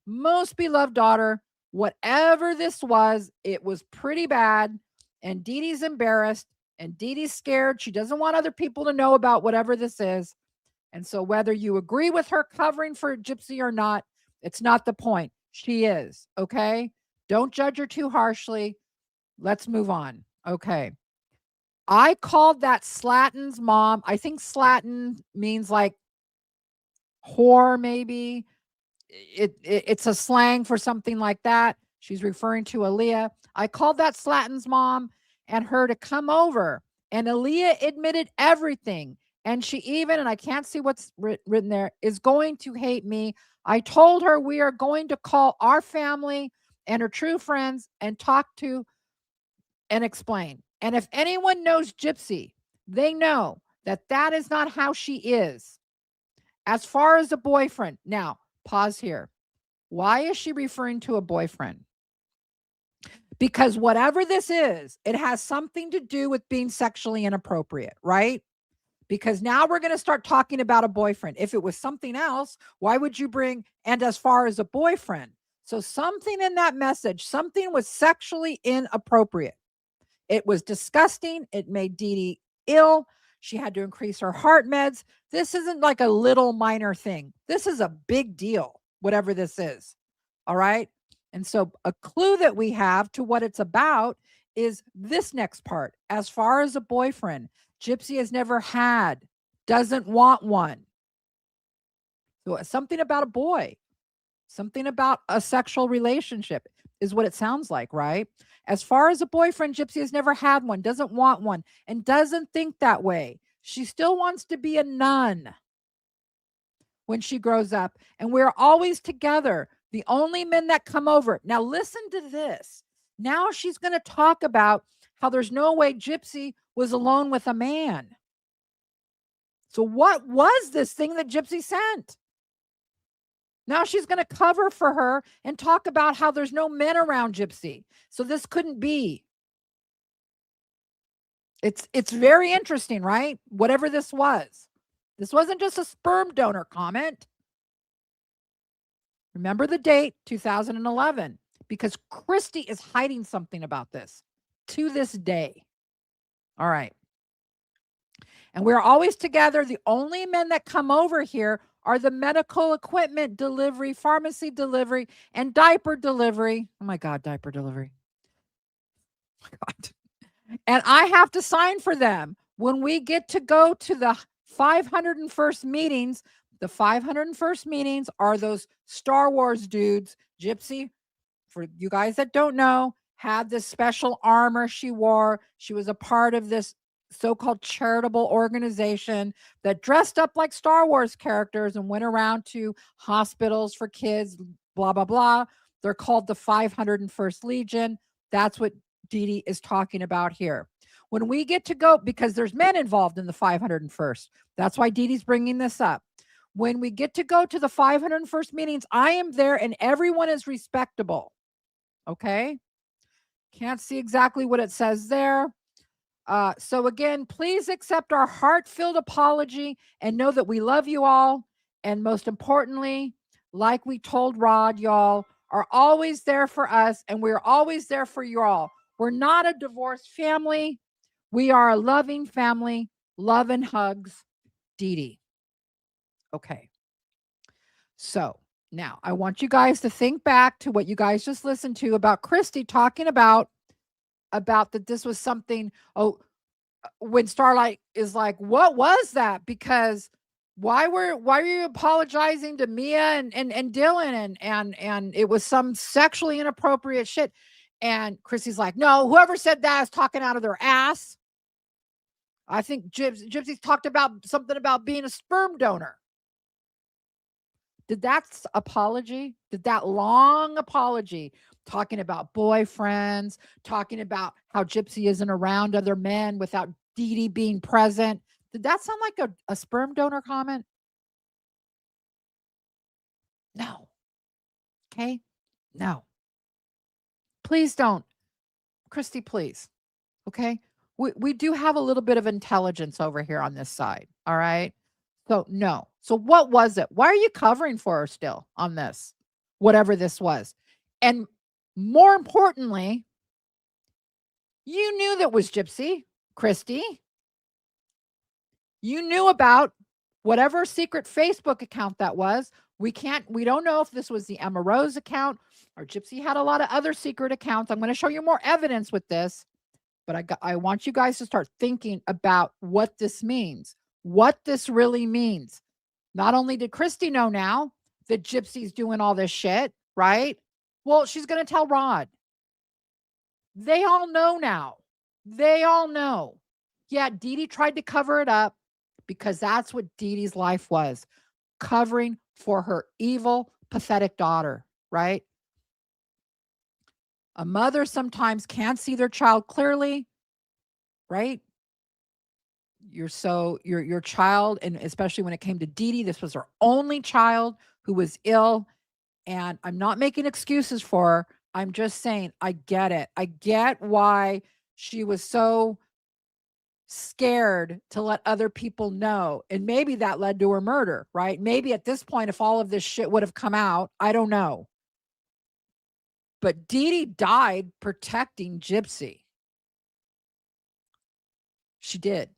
Most beloved daughter. Whatever this was, it was pretty bad. And Dee Dee's embarrassed and Dee Dee's scared. She doesn't want other people to know about whatever this is. And so whether you agree with her covering for Gypsy or not, it's not the point. She is, okay? Don't judge her too harshly. Let's move on. Okay. I called that Slatten's mom. I think Slatten means like whore, maybe. It's a slang for something like that. She's referring to Aaliyah. I called that Slatten's mom and her to come over. And Aaliyah admitted everything. And she even, and I can't see what's written there, is going to hate me. I told her we are going to call our family and her true friends and talk to and explain. And if anyone knows Gypsy, they know that that is not how she is. As far as a boyfriend, now, pause here. Why is she referring to a boyfriend? Because whatever this is, it has something to do with being sexually inappropriate, right? Because now we're going to start talking about a boyfriend. If it was something else, why would you bring, and as far as a boyfriend? So something in that message, something was sexually inappropriate. It was disgusting. It made Dee Dee ill. She had to increase her heart meds. This isn't like a little minor thing. This is a big deal, whatever this is. All right. And so a clue that we have to what it's about is this next part. As far as a boyfriend, Gypsy has never had, doesn't want one. So something about a boy, something about a sexual relationship is what it sounds like, right? As far as a boyfriend, Gypsy has never had one, doesn't want one, and doesn't think that way. She still wants to be a nun when she grows up. And we're always together. The only men that come over. Now listen to this. Now she's going to talk about how there's no way Gypsy was alone with a man. So what was this thing that Gypsy sent? Now she's going to cover for her and talk about how there's no men around Gypsy. So this couldn't be. It's very interesting, right? Whatever this was. This wasn't just a sperm donor comment. Remember the date, 2011, because Christy is hiding something about this to this day. All right. And we're always together. The only men that come over here are the medical equipment delivery, pharmacy delivery, and diaper delivery. Oh my God, diaper delivery. Oh my God. And I have to sign for them. When we get to go to the 501st meetings, the 501st meetings are those Star Wars dudes. Gypsy, for you guys that don't know, had this special armor she wore. She was a part of this so-called charitable organization that dressed up like Star Wars characters and went around to hospitals for kids, blah, blah, blah. They're called the 501st Legion. That's what Dee Dee is talking about here. When we get to go, because there's men involved in the 501st, that's why Dee Dee's bringing this up. When we get to go to the 501st meetings, I am there and everyone is respectable. Okay? Can't see exactly what it says there. So again, please accept our heart-filled apology and know that we love you all. And most importantly, like we told Rod, y'all are always there for us and we're always there for you all. We're not a divorced family. We are a loving family. Love and hugs, Dee Dee. Okay. So now I want you guys to think back to what you guys just listened to about Christy talking about that this was something, when Starlight is like, what was that? Because why are you apologizing to Mia and Dylan and it was some sexually inappropriate shit. And Chrissy's like, no, whoever said that is talking out of their ass. I think Gypsy's talked about something about being a sperm donor. Did that apology, did that long apology talking about boyfriends, talking about how Gypsy isn't around other men without Dee Dee being present, did that sound like a sperm donor comment? No. Okay? No. Please don't. Christy, please. Okay? We do have a little bit of intelligence over here on this side. All right? So no. So what was it? Why are you covering for her still on this? Whatever this was. And more importantly, you knew that was Gypsy, Christy. You knew about whatever secret Facebook account that was. We don't know if this was the Emma Rose account or Gypsy had a lot of other secret accounts. I'm going to show you more evidence with this, but I want you guys to start thinking about what this means, what this really means. Not only did Christy know now that Gypsy's doing all this shit, right? Well, she's going to tell Rod. They all know now. They all know. Yeah, Dee Dee tried to cover it up because that's what Dee Dee's life was, covering for her evil, pathetic daughter, right? A mother sometimes can't see their child clearly, right? Your child, and especially when it came to Dee Dee, this was her only child who was ill. And I'm not making excuses for her. I'm just saying, I get it. I get why she was so scared to let other people know. And maybe that led to her murder, right? Maybe at this point, if all of this shit would have come out, I don't know. But Dee Dee died protecting Gypsy. She did.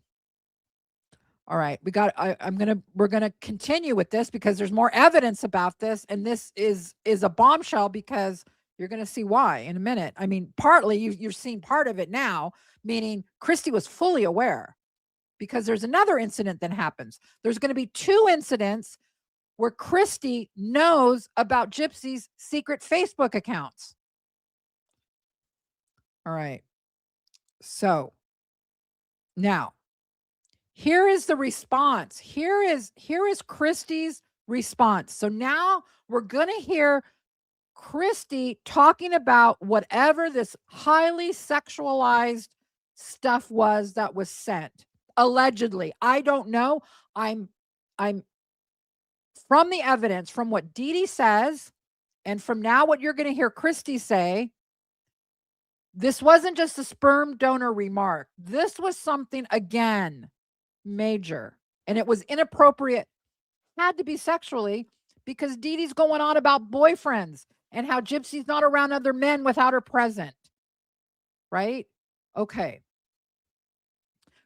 All right, we're gonna continue with this because there's more evidence about this, and this is a bombshell because you're gonna see why in a minute. I mean, partly you've seen part of it now, meaning Christy was fully aware, because there's another incident that happens. There's going to be two incidents where Christy knows about Gypsy's secret Facebook accounts. All right, so now. Here is the response. Here is Christy's response. So now we're going to hear Christy talking about whatever this highly sexualized stuff was that was sent. Allegedly. I don't know. I'm from the evidence, from what Dee Dee says, and from now what you're going to hear Christy say, this wasn't just a sperm donor remark. This was something, again, major, and it was inappropriate, had to be sexually, because Dee Dee's going on about boyfriends and how Gypsy's not around other men without her present, right? Okay.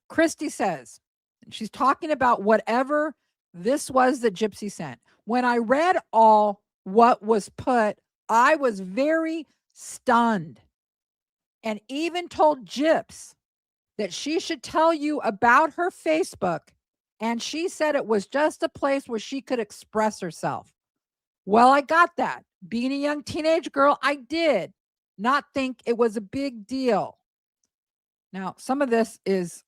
Christy says, she's talking about whatever this was that Gypsy sent. When I read all what was put, I was very stunned and even told Gyps that she should tell you about her Facebook, and she said it was just a place where she could express herself. Well, I got that. Being a young teenage girl, I did not think it was a big deal. Now, some of this is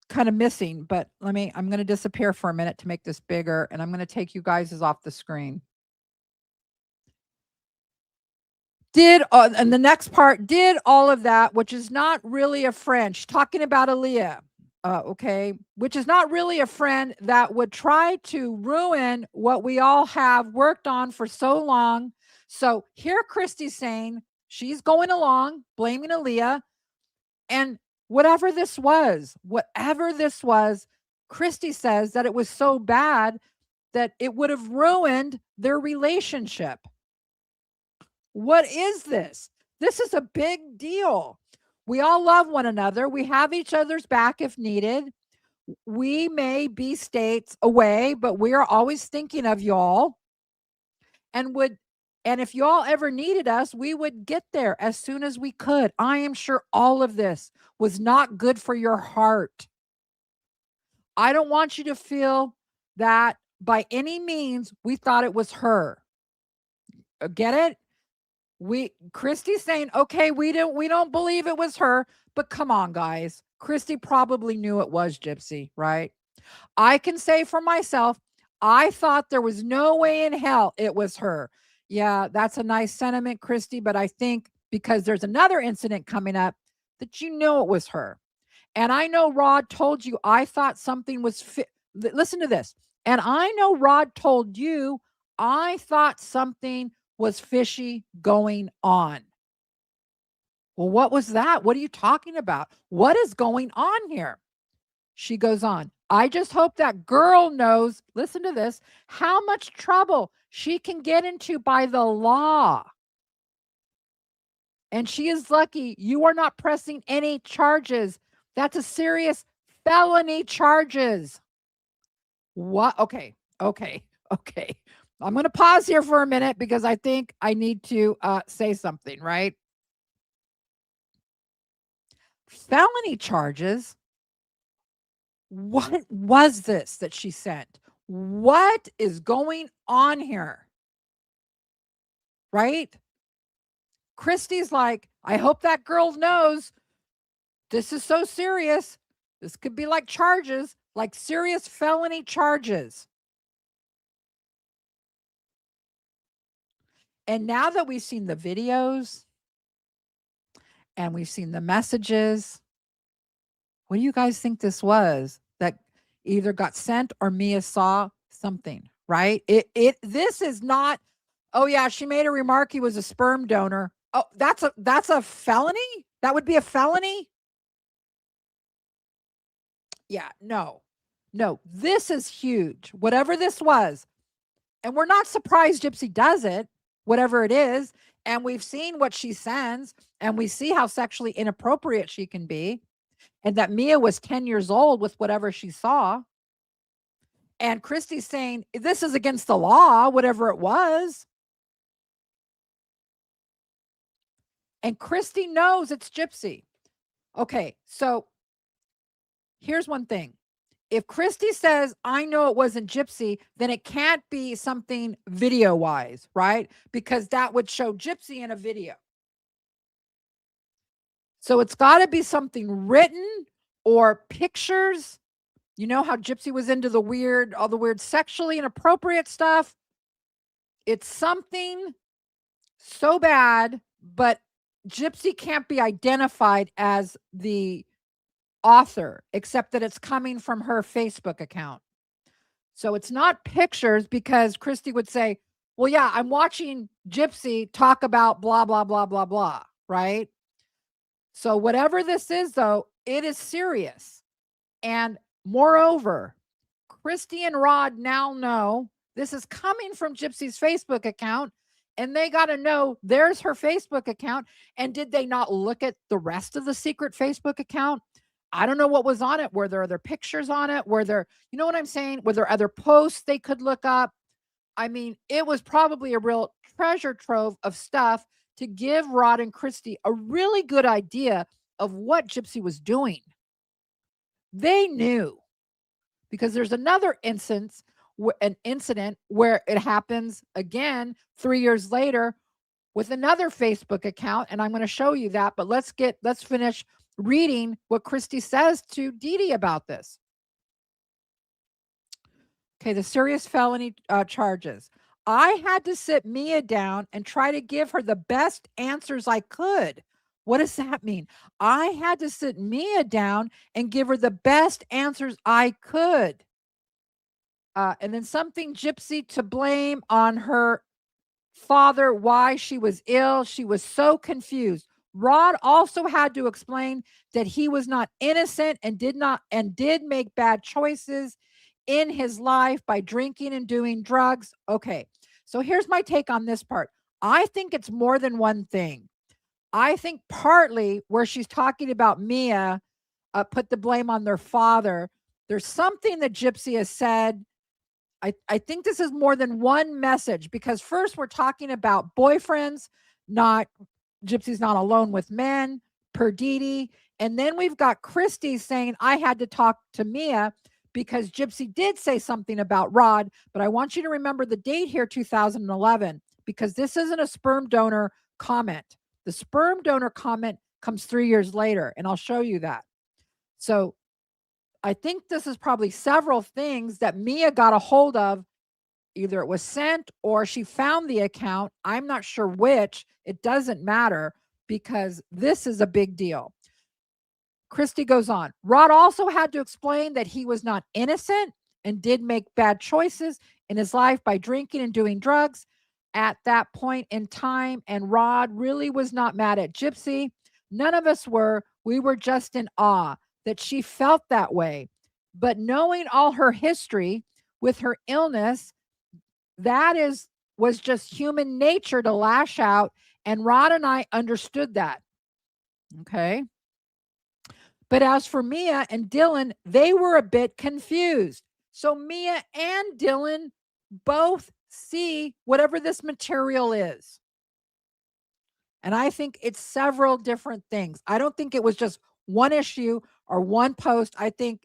kind of missing, but I'm going to disappear for a minute to make this bigger, and I'm going to take you guys off the screen. And the next part, did all of that, which is not really a friend. She's talking about Aaliyah, okay, which is not really a friend that would try to ruin what we all have worked on for so long. So here Christy's saying she's going along, blaming Aaliyah, and whatever this was, Christy says that it was so bad that it would have ruined their relationship. What is this? This is a big deal. We all love one another. We have each other's back if needed. We may be states away, but we are always thinking of y'all. And if y'all ever needed us, we would get there as soon as we could. I am sure all of this was not good for your heart. I don't want you to feel that by any means we thought it was her. Get it? Christy's saying, okay, we don't believe it was her, but come on, guys. Christy probably knew it was Gypsy, right? I can say for myself, I thought there was no way in hell it was her. Yeah, that's a nice sentiment, Christy, but I think because there's another incident coming up that you know it was her. And I know Rod told you, I thought something was listen to this. And I know Rod told you, I thought something was fishy going on. Well, what was that? What are you talking about? What is going on here? She goes on, I just hope that girl knows, listen to this, how much trouble she can get into by the law. And she is lucky you are not pressing any charges. That's a serious felony charges. What? Okay. I'm going to pause here for a minute because I think I need to say something, right? Felony charges. What was this that she sent? What is going on here? Right? Christy's like, I hope that girl knows this is so serious. This could be like charges, like serious felony charges. And now that we've seen the videos and we've seen the messages, what do you guys think this was that either got sent or Mia saw something, right? This is not, oh yeah, she made a remark he was a sperm donor. Oh, that's a felony? That would be a felony? Yeah, no, this is huge. Whatever this was. And we're not surprised Gypsy does it, whatever it is. And we've seen what she sends, and we see how sexually inappropriate she can be. And that Mia was 10 years old with whatever she saw. And Christy's saying, this is against the law, whatever it was. And Christy knows it's Gypsy. Okay, so here's one thing. If Christy says, I know it wasn't Gypsy, then it can't be something video-wise, right? Because that would show Gypsy in a video. So it's got to be something written or pictures. You know how Gypsy was into all the weird sexually inappropriate stuff? It's something so bad, but Gypsy can't be identified as the author, except that it's coming from her Facebook account. So it's not pictures, because Christy would say, well, yeah, I'm watching Gypsy talk about blah, blah, blah, blah, blah, right? So whatever this is, though, it is serious. And moreover, Christy and Rod now know this is coming from Gypsy's Facebook account, and they got to know there's her Facebook account. And did they not look at the rest of the secret Facebook account? I don't know what was on it. Were there other pictures on it? Were there, you know what I'm saying? Were there other posts they could look up? I mean, it was probably a real treasure trove of stuff to give Rod and Christy a really good idea of what Gypsy was doing. They knew, because there's another an incident where it happens again 3 years later with another Facebook account. And I'm going to show you that, but let's finish reading what Christy says to Dee Dee about this. Okay, the serious felony charges. I had to sit Mia down and try to give her the best answers I could. What does that mean? I had to sit Mia down and give her the best answers I could. And then something Gypsy to blame on her father, why she was ill. She was so confused. Rod also had to explain that he was not innocent and did make bad choices in his life by drinking and doing drugs. Okay, so here's my take on this part. I think it's more than one thing. I think partly where she's talking about Mia, put the blame on their father. There's something that Gypsy has said. I think this is more than one message, because first we're talking about boyfriends, not Gypsy's not alone with men, per Dee Dee. And then we've got Christy saying, I had to talk to Mia because Gypsy did say something about Rod. But I want you to remember the date here, 2011, because this isn't a sperm donor comment. The sperm donor comment comes 3 years later, and I'll show you that. So I think this is probably several things that Mia got a hold of. Either it was sent or she found the account. I'm not sure which. It doesn't matter, because this is a big deal. Christy goes on. Rod also had to explain that he was not innocent and did make bad choices in his life by drinking and doing drugs at that point in time. And Rod really was not mad at Gypsy. None of us were. We were just in awe that she felt that way. But knowing all her history with her illness, was just human nature to lash out. And Rod and I understood that. Okay. But as for Mia and Dylan, they were a bit confused. So Mia and Dylan both see whatever this material is. And I think it's several different things. I don't think it was just one issue or one post. I think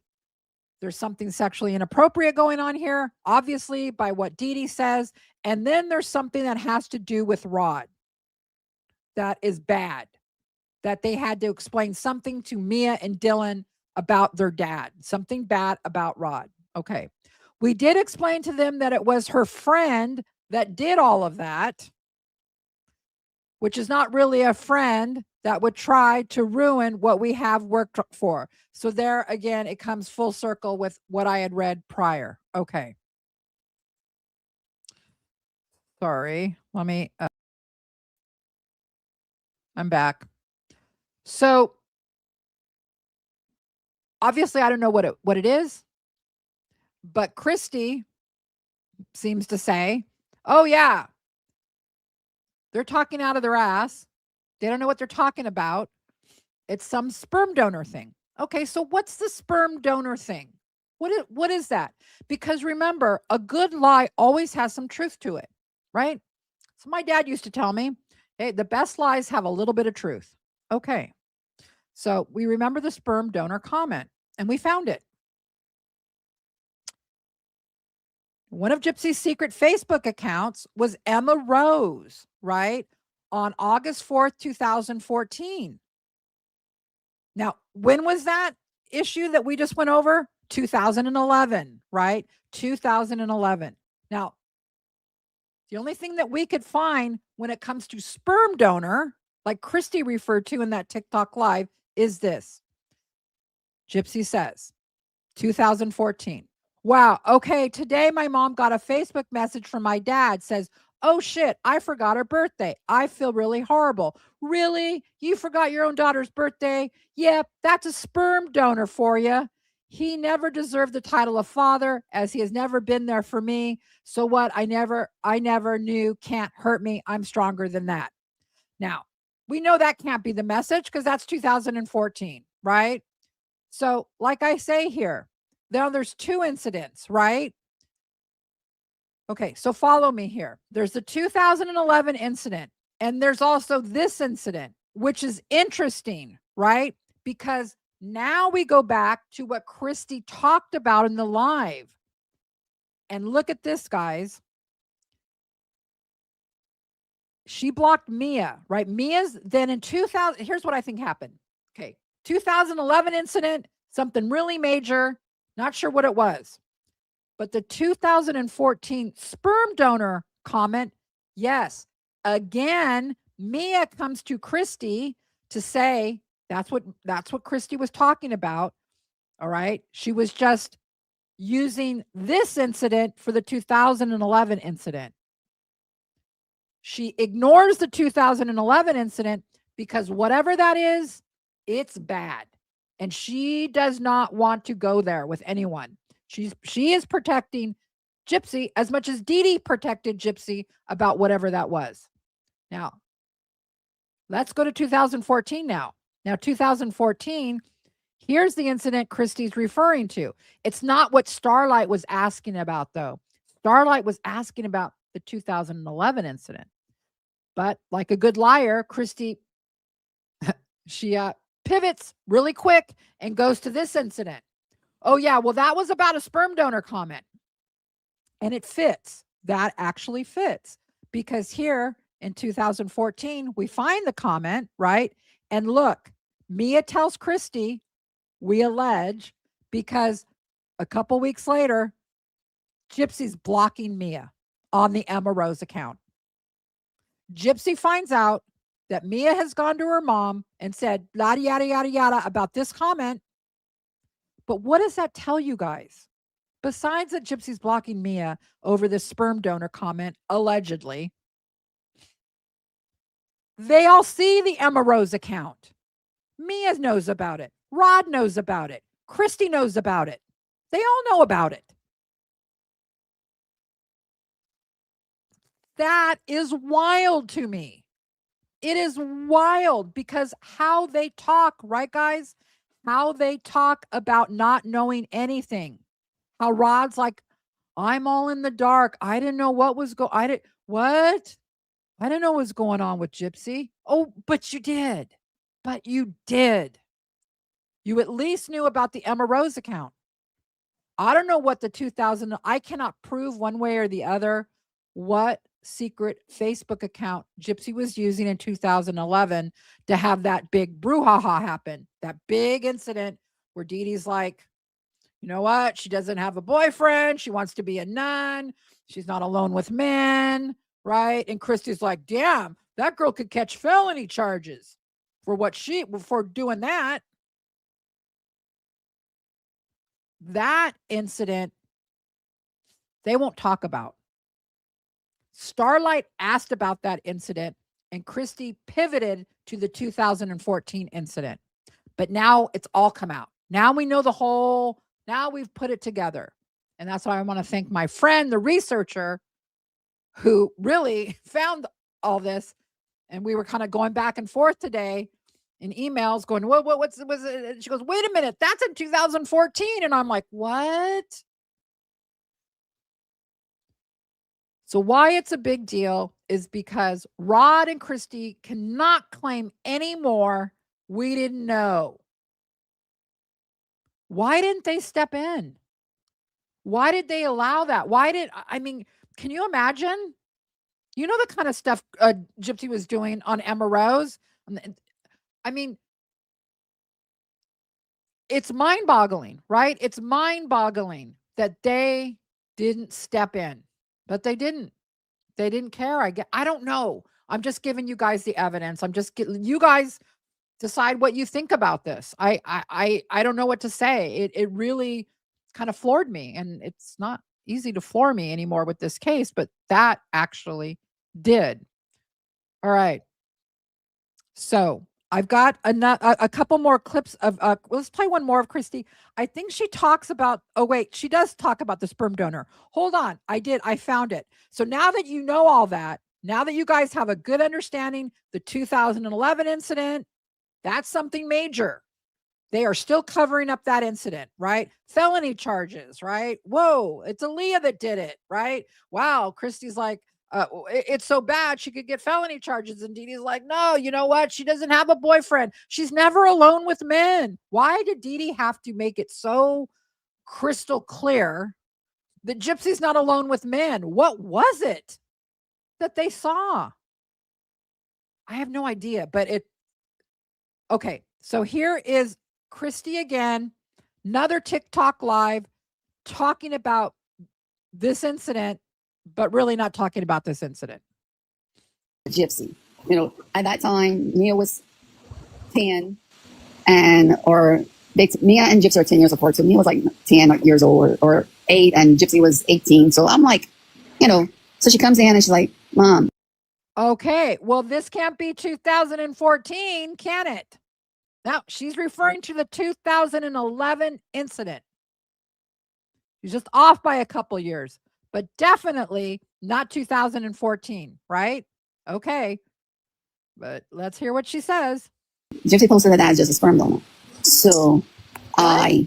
there's something sexually inappropriate going on here, obviously, by what Dee Dee says. And then there's something that has to do with Rod that is bad, that they had to explain something to Mia and Dylan about their dad, something bad about Rod. Okay. We did explain to them that it was her friend that did all of that, which is not really a friend that would try to ruin what we have worked for. So there again, it comes full circle with what I had read prior. Okay. Sorry. Let me, I'm back. So obviously I don't know what it is, but Christy seems to say, oh yeah, they're talking out of their ass. They don't know what they're talking about. It's some sperm donor thing. Okay, so what's the sperm donor thing? What is that? Because remember, a good lie always has some truth to it, right? So my dad used to tell me, hey, the best lies have a little bit of truth. Okay, so we remember the sperm donor comment, and we found it. One of Gypsy's secret Facebook accounts was Emma Rose, right? On August 4th, 2014. Now, when was that issue that we just went over? 2011, right? 2011. Now, the only thing that we could find when it comes to sperm donor, like Christy referred to in that TikTok live, is this. Gypsy says, 2014. Wow. Okay. Today, my mom got a Facebook message from my dad. Says, oh shit, I forgot her birthday. I feel really horrible. Really? You forgot your own daughter's birthday? Yep. That's a sperm donor for you. He never deserved the title of father, as he has never been there for me. So what? I never knew can't hurt me. I'm stronger than that. Now, we know that can't be the message, because that's 2014, right? So like I say here, now there's two incidents, right? Okay, so follow me here. There's the 2011 incident, and there's also this incident, which is interesting, right? Because now we go back to what Christy talked about in the live. And look at this, guys. She blocked Mia, right? Mia's then in 2000. Here's what I think happened. Okay, 2011 incident, something really major. Not sure what it was. But the 2014 sperm donor comment, yes. Again, Mia comes to Christy to say that's what Christy was talking about. All right. She was just using this incident for the 2011 incident. She ignores the 2011 incident because whatever that is, it's bad. And she does not want to go there with anyone. She is protecting Gypsy as much as Dee Dee protected Gypsy about whatever that was. Now, let's go to 2014 now. Now, 2014, here's the incident Christy's referring to. It's not what Starlight was asking about, though. Starlight was asking about the 2011 incident. But like a good liar, Christy, she pivots really quick and goes to this incident. Oh, yeah, well, that was about a sperm donor comment. And it fits. That actually fits. Because here in 2014, we find the comment, right? And look, Mia tells Christy, we allege, because a couple weeks later, Gypsy's blocking Mia on the Emma Rose account. Gypsy finds out that Mia has gone to her mom and said, yada, yada, yada, yada, about this comment. But what does that tell you guys? Besides that Gypsy's blocking Mia over this sperm donor comment, allegedly, they all see the Emma Rose account. Mia knows about it. Rod knows about it. Christy knows about it. They all know about it. That is wild to me. It is wild because how they talk, right, guys? How they talk about not knowing anything. How Rod's like, I'm all in the dark. I didn't know what was going. What? I didn't know what was going on with Gypsy. Oh, but you did. But you did. You at least knew about the Emma Rose account. I don't know what the 2000. I cannot prove one way or the other what secret Facebook account Gypsy was using in 2011 to have that big brouhaha happen. That big incident where Dee Dee's like, you know what? She doesn't have a boyfriend. She wants to be a nun. She's not alone with men, right? And Christy's like, damn, that girl could catch felony charges for doing that. That incident, they won't talk about. Starlight asked about that incident, and Christy pivoted to the 2014 incident. But now it's all come out. Now we know now we've put it together. And that's why I want to thank my friend, the researcher, who really found all this. And we were kind of going back and forth today in emails going, what's it? She goes, wait a minute, that's in 2014. And I'm like, what? So why it's a big deal is because Rod and Christy cannot claim anymore we didn't know. Why didn't they step in? Why did they allow that? Can you imagine? You know the kind of stuff Gypsy was doing on Emma Rose? I mean, it's mind-boggling, right? It's mind-boggling that they didn't step in. But they didn't. They didn't care. I don't know. I'm just giving you guys the evidence. I'm just getting you guys decide what you think about this. I don't know what to say. It really kind of floored me, and it's not easy to floor me anymore with this case, but that actually did. All right. So I've got a couple more clips of, let's play one more of Christy. I think she talks about, she does talk about the sperm donor. Hold on. I found it. So now that you know all that, now that you guys have a good understanding, the 2011 incident, that's something major. They are still covering up that incident, right? Felony charges, right? Whoa, it's Aaliyah that did it, right? Wow, Christy's like, it's so bad she could get felony charges. And Dee Dee's like, no, you know what? She doesn't have a boyfriend. She's never alone with men. Why did Dee Dee have to make it so crystal clear that Gypsy's not alone with men? What was it that they saw? I have no idea, but okay. So here is Christy again, another TikTok live talking about this incident, but really not talking about this incident. Gypsy. You know, at that time, Mia was 10 and, or Mia and Gypsy are 10 years apart. So Mia was like 10 years old or 8 and Gypsy was 18. So I'm like, you know, so she comes in and she's like, Mom. Okay, well, this can't be 2014, can it? Now, she's referring to the 2011 incident. She's just off by a couple years, but definitely not 2014, right? Okay, but let's hear what she says. Gypsy posted that as just a sperm donor. So okay,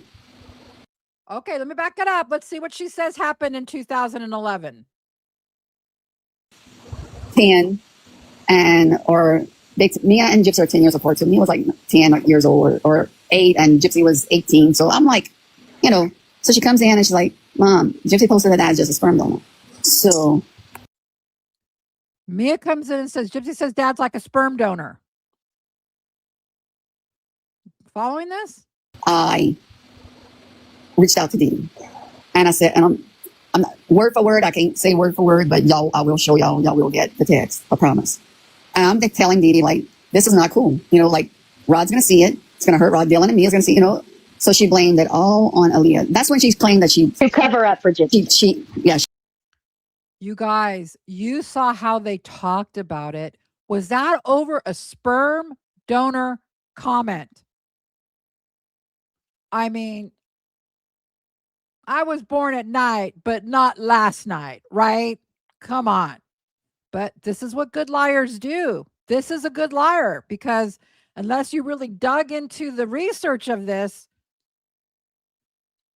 let me back it up. Let's see what she says happened in 2011. 10 and, or Mia and Gypsy are 10 years apart. So Mia was like 10 years old or 8 and Gypsy was 18. So I'm like, you know, so she comes in and she's like, Mom, Gypsy posted that as just a sperm donor. So Mia comes in and says, Gypsy says Dad's like a sperm donor. Following this? I reached out to Dee and I said, and I'm not, word for word, I can't say word for word, but I will show y'all will get the text, I promise. And I'm telling Dee like, this is not cool. You know, like Rod's going to see it. It's going to hurt Rod. Dylan and Mia's going to see, you know. So she blamed it all on Aaliyah. That's when she's claimed that to cover up for Gypsy. You guys, you saw how they talked about it. Was that over a sperm donor comment? I mean, I was born at night, but not last night, right? Come on. But this is what good liars do. This is a good liar because unless you really dug into the research of this,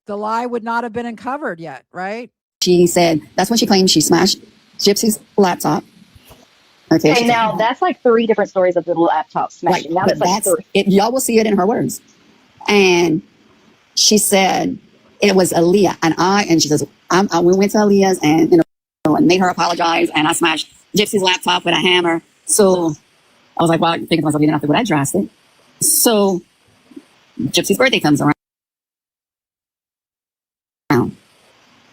the lie would not have been uncovered yet, right? She said that's when she claimed she smashed Gypsy's laptop. Okay. And now that's like 3 different stories of the laptop smashing. Now that's like 3. Y'all will see it in her words. And she said it was Aaliyah. And she says, we went to Aaliyah's and, you know, and made her apologize. And I smashed Gypsy's laptop with a hammer. So I was like, well, I think to myself, you didn't have to go that drastic. So Gypsy's birthday comes around.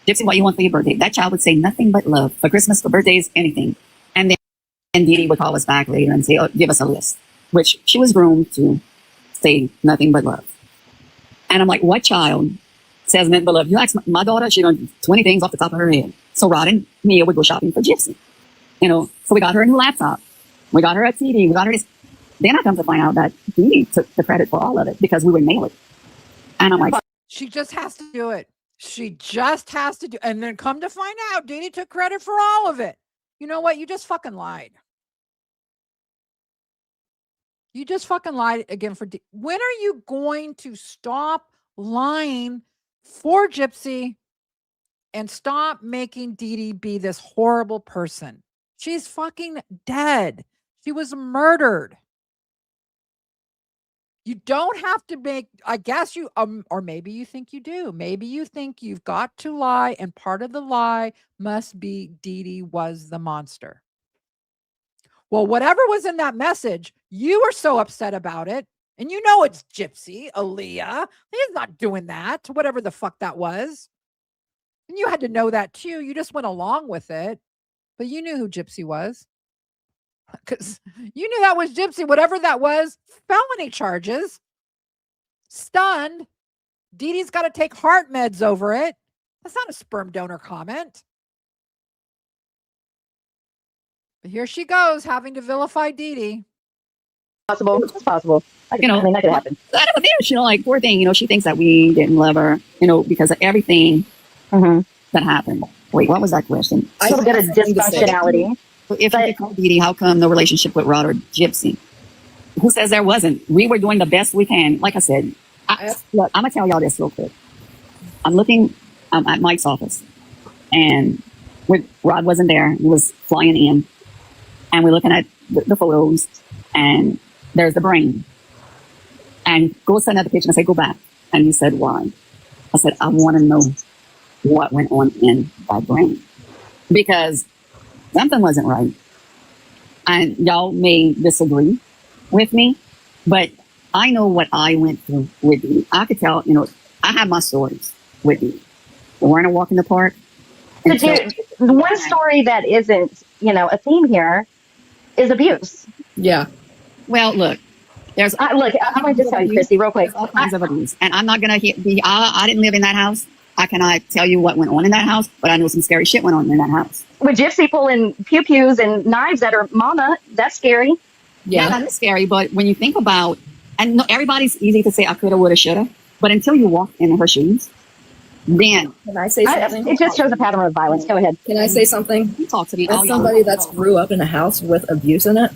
Gypsy, what you want for your birthday? That child would say nothing but love. For Christmas, for birthdays, anything. And then Dee Dee would call us back later and say, oh, give us a list. Which she was groomed to say nothing but love. And I'm like, what child says nothing but love? You ask my daughter, she done 20 things off the top of her head. So Rod and Mia would go shopping for Gypsy. You know, so we got her a new laptop. We got her a TV. We got her this. Then I come to find out that Dee Dee took the credit for all of it because we would mail it. And I'm like, she just has to do it. She just has to do, and then come to find out, Dee Dee took credit for all of it. You know what? You just fucking lied. You just fucking lied again for when are you going to stop lying for Gypsy and stop making Dee Dee be this horrible person? She's fucking dead. She was murdered. You don't have to make, I guess you, or maybe you think you do. Maybe you think you've got to lie, and part of the lie must be Dee Dee was the monster. Well, whatever was in that message, you were so upset about it. And you know it's Gypsy, Aaliyah. He's not doing that, whatever the fuck that was. And you had to know that too. You just went along with it. But you knew who Gypsy was. Because you knew that was Gypsy, whatever that was, felony charges, stunned. Dee Dee's got to take heart meds over it. That's not a sperm donor comment. But here she goes, having to vilify Dee Dee. Possible. It's possible. You know, I mean, that could happen. Out of there, you know, like, poor thing, you know, she thinks that we didn't love her, you know, because of everything that happened. Wait, what was that question? A little bit of dysfunctionality. If you call Dee Dee, how come no relationship with Rod or Gypsy? Who says there wasn't? We were doing the best we can. Like I said, look, I'm going to tell y'all this real quick. I'm looking at Mike's office, and Rod wasn't there. He was flying in, and we're looking at the photos, and there's the brain. And goes to another picture and I say, go back. And he said, why? I said, I want to know what went on in that brain. Because something wasn't right. And y'all may disagree with me, but I know what I went through with you. I could tell, I have my stories with you. We're in a walk in the park. But dude, one story that isn't, a theme here is abuse. Yeah. Well, look, there's I'm going to just tell you, Christy, real quick. all kinds of abuse, and I'm not gonna be. I didn't live in that house. I cannot tell you what went on in that house, but I know some scary shit went on in that house. With Gypsy pulling pew-pews and knives at her mama, that's scary. Yeah, that is scary. But when you think about, and no, everybody's easy to say I coulda, woulda, shoulda, but until you walk in her shoes, then Can I say something? It just shows a pattern of violence. Go ahead. Can I say something? you talk to me. As somebody that's grew up in a house with abuse in it,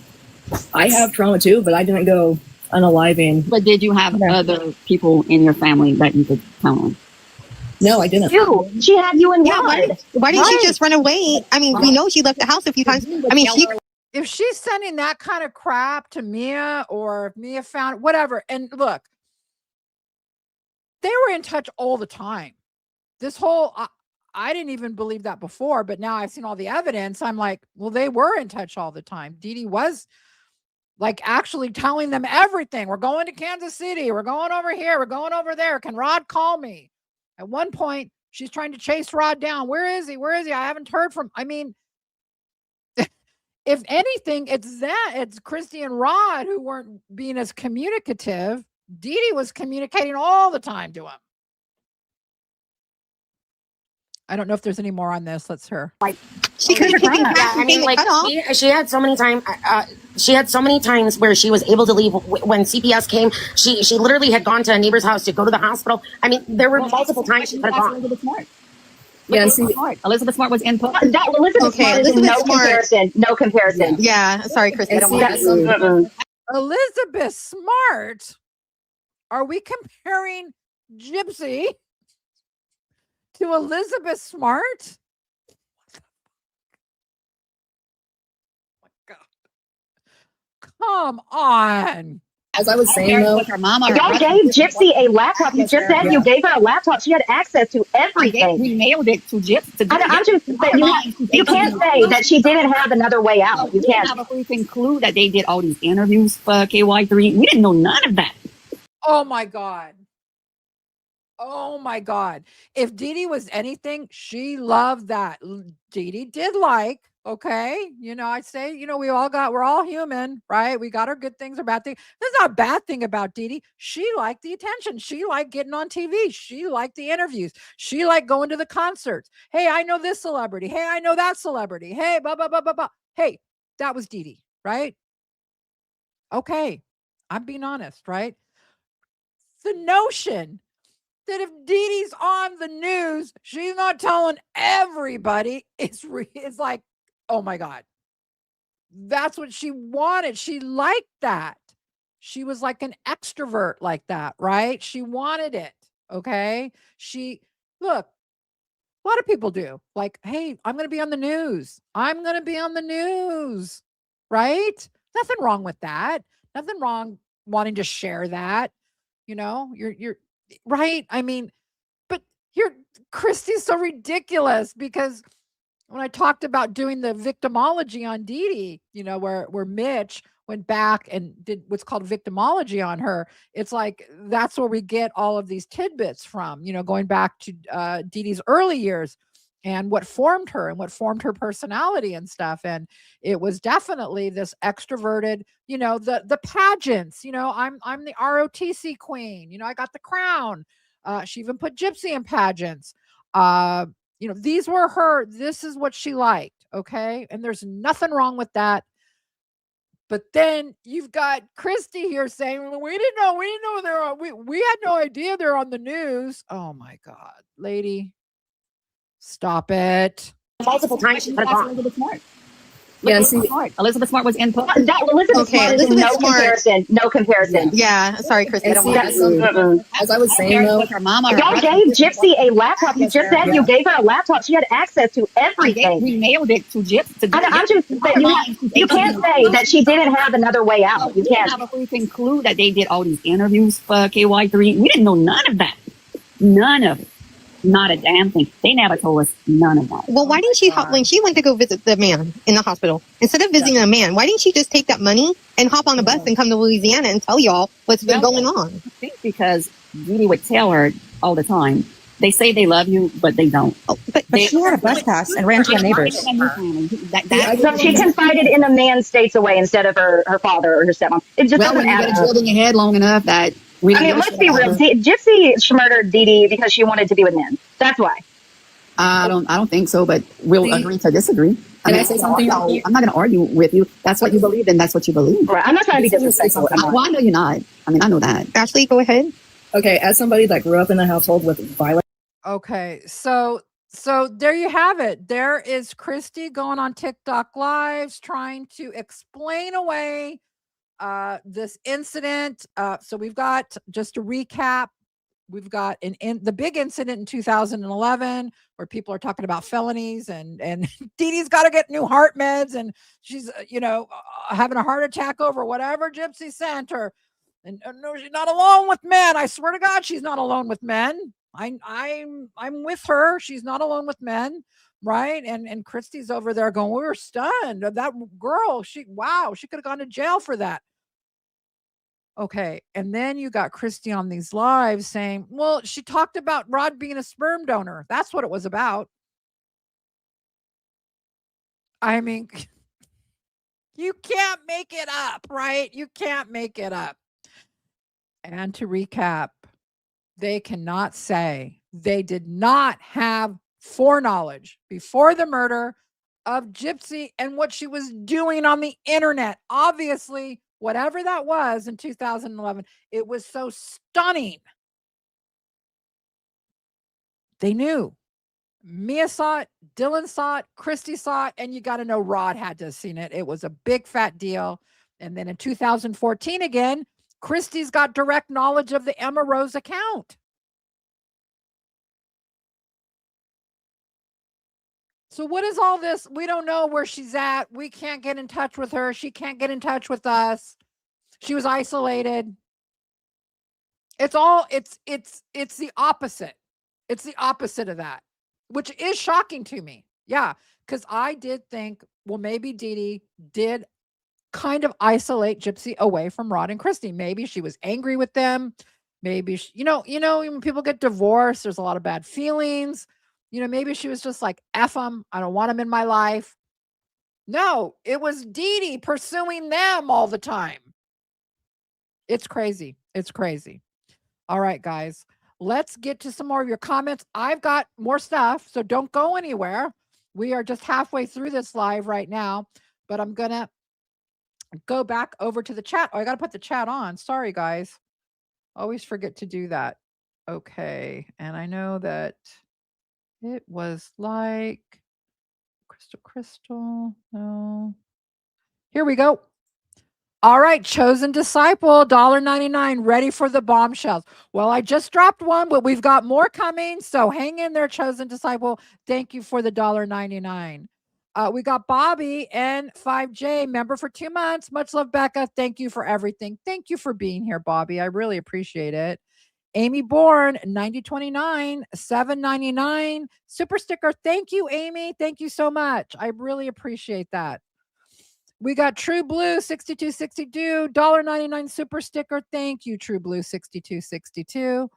I have trauma too, but I didn't go unaliving. But did you have other people in your family that you could count on? No, I didn't. She had you in Yeah, Rod. why didn't she just run away? I mean, we know she left the house a few times. I mean, If she's sending that kind of crap to Mia, or if Mia found whatever, and look, they were in touch all the time. This whole, I didn't even believe that before, but now I've seen all the evidence. I'm like, well, they were in touch all the time. Dee Dee was like actually telling them everything. We're going to Kansas City. We're going over here. We're going over there. Can Rod call me? At one point, she's trying to chase Rod down. Where is he? Where is he? I haven't heard from. I mean, if anything, it's Christy and Rod who weren't being as communicative. Dee Dee was communicating all the time to him. I don't know if there's any more on this. Let's hear. she could have taken Yeah, I mean, like she had so many times. She had so many times where she was able to leave when CPS came. She literally had gone to a neighbor's house to go to the hospital. I mean, there were multiple times she could have gone. Elizabeth Smart. Yeah, see, Elizabeth Smart was input. Elizabeth Smart is Elizabeth no Smart. comparison. No comparison. Yeah, sorry, Christy. I don't want Mm-mm. Elizabeth Smart. Are we comparing Gypsy to Elizabeth Smart? Oh my God. Come on. as I was saying though, With her mama. Y'all gave Gypsy a laptop. You just said you gave her a laptop. She had access to everything. We mailed it to Gypsy. I'm just, but you can't say that she didn't have another way out. You We didn't can't. have a freaking clue that they did all these interviews for KY3. We didn't know none of that. Oh my God. Oh my God. If Dee Dee was anything, she loved that. Dee Dee did like, okay. I'd say, we're all human, right? We got our good things or bad things. There's not a bad thing about Dee Dee. She liked the attention. She liked getting on TV. She liked the interviews. She liked going to the concerts. Hey, I know this celebrity. Hey, I know that celebrity. Hey, blah, blah, blah, blah, blah. Hey, that was Dee Dee, right? Okay. I'm being honest, right? The notion that if Dee Dee's on the news, she's not telling everybody, it's like, oh my God. That's what she wanted. She liked that. She was like an extrovert like that, right? She wanted it. Okay. Look, a lot of people do. Like, hey, I'm going to be on the news. I'm going to be on the news, right? Nothing wrong with that. Nothing wrong wanting to share that. You're right. I mean, but Christy's so ridiculous because when I talked about doing the victimology on Dee Dee, where Mitch went back and did what's called victimology on her, it's like that's where we get all of these tidbits from, going back to Dee Dee's early years and what formed her and what formed her personality and stuff. And it was definitely this extroverted, the pageants, I'm the ROTC queen, I got the crown. She even put Gypsy in pageants. These were this is what she liked. Okay. And there's nothing wrong with that. But then you've got Christy here saying, well, we didn't know they're on, we had no idea they're on the news. Oh my God, lady. Stop it. Multiple times she could have gone. Elizabeth Smart. yeah, see, Elizabeth Smart was input. Elizabeth Smart is Elizabeth no Smart. comparison. No comparison. Yeah, sorry, Christy. I and don't see, want as I was saying though, With her mama. Y'all gave Gypsy a laptop. You just said you gave her a laptop. She had access to everything. We mailed it to Gypsy. I'm just, but you can't say that she didn't have another way out. You We didn't can't. have a freaking clue that they did all these interviews for KY3. We didn't know none of that. None of it. Not a damn thing. They never told us none of that. Well, why didn't she hop when she went to go visit the man in the hospital? Instead of visiting a man, why didn't she just take that money and hop on a bus and come to Louisiana and tell y'all what's been going on? I think because Didi would tell her all the time, they say they love you, but they don't. Oh, but she had a bus pass and ran to her neighbors. So she confided in a man states away instead of her father or her stepmom. It just doesn't when you add get it up. drilled in your head long enough that we. I mean, let's be real. Gypsy murdered Dee Dee because she wanted to be with men. That's why. I don't think so, but we'll agree to disagree. Can I say something? I'm not going to argue with you. That's what you believe, and that's what you believe. Right. I'm not trying to be disrespectful. Well, I know you're not. I mean, I know that. Ashley, go ahead. Okay, as somebody that grew up in a household with violence. Okay, so there you have it. There is Christy going on TikTok lives trying to explain away this incident. So we've got, just to recap, we've got the big incident in 2011 where people are talking about felonies and Dee Dee's got to get new heart meds and she's having a heart attack over whatever Gypsy sent her. And no, she's not alone with men. I swear to God, she's not alone with men. I'm with her. She's not alone with men, right? And Christy's over there going, we were stunned. That girl, she could have gone to jail for that. Okay, and then you got Christy on these lives saying, well, she talked about Rod being a sperm donor. That's what it was about. I mean, you can't make it up, right? You can't make it up. And to recap, they cannot say they did not have foreknowledge before the murder of Gypsy and what she was doing on the internet. Obviously, whatever that was in 2011, it was so stunning. They knew. Mia saw it, Dylan saw it, Christy saw it, and you got to know Rod had to have seen it. It was a big fat deal. And then in 2014 again, Christy's got direct knowledge of the Emma Rose account. So what is all this? We don't know where she's at. We can't get in touch with her. She can't get in touch with us. She was isolated. It's the opposite. It's the opposite of that, which is shocking to me. Yeah, because I did think, well, maybe Dee Dee did kind of isolate Gypsy away from Rod and Christy. Maybe she was angry with them. Maybe when people get divorced, there's a lot of bad feelings. Maybe she was just like, F them. I don't want them in my life. No, it was Dee Dee pursuing them all the time. It's crazy. It's crazy. All right, guys, let's get to some more of your comments. I've got more stuff, so don't go anywhere. We are just halfway through this live right now, but I'm going to go back over to the chat. Oh, I got to put the chat on. Sorry, guys. Always forget to do that. Okay. And I know that it was like Crystal. No. Here we go. All right. Chosen Disciple, $1.99, ready for the bombshells. Well, I just dropped one, but we've got more coming. So hang in there, Chosen Disciple. Thank you for the $1.99. We got Bobby and 5J, member for 2 months. Much love, Becca. Thank you for everything. Thank you for being here, Bobby. I really appreciate it. Amy Bourne, 9029, $7.99. Super sticker. Thank you, Amy. Thank you so much. I really appreciate that. We got True Blue, 6262, $1.99 super sticker. Thank you, True Blue, 6262.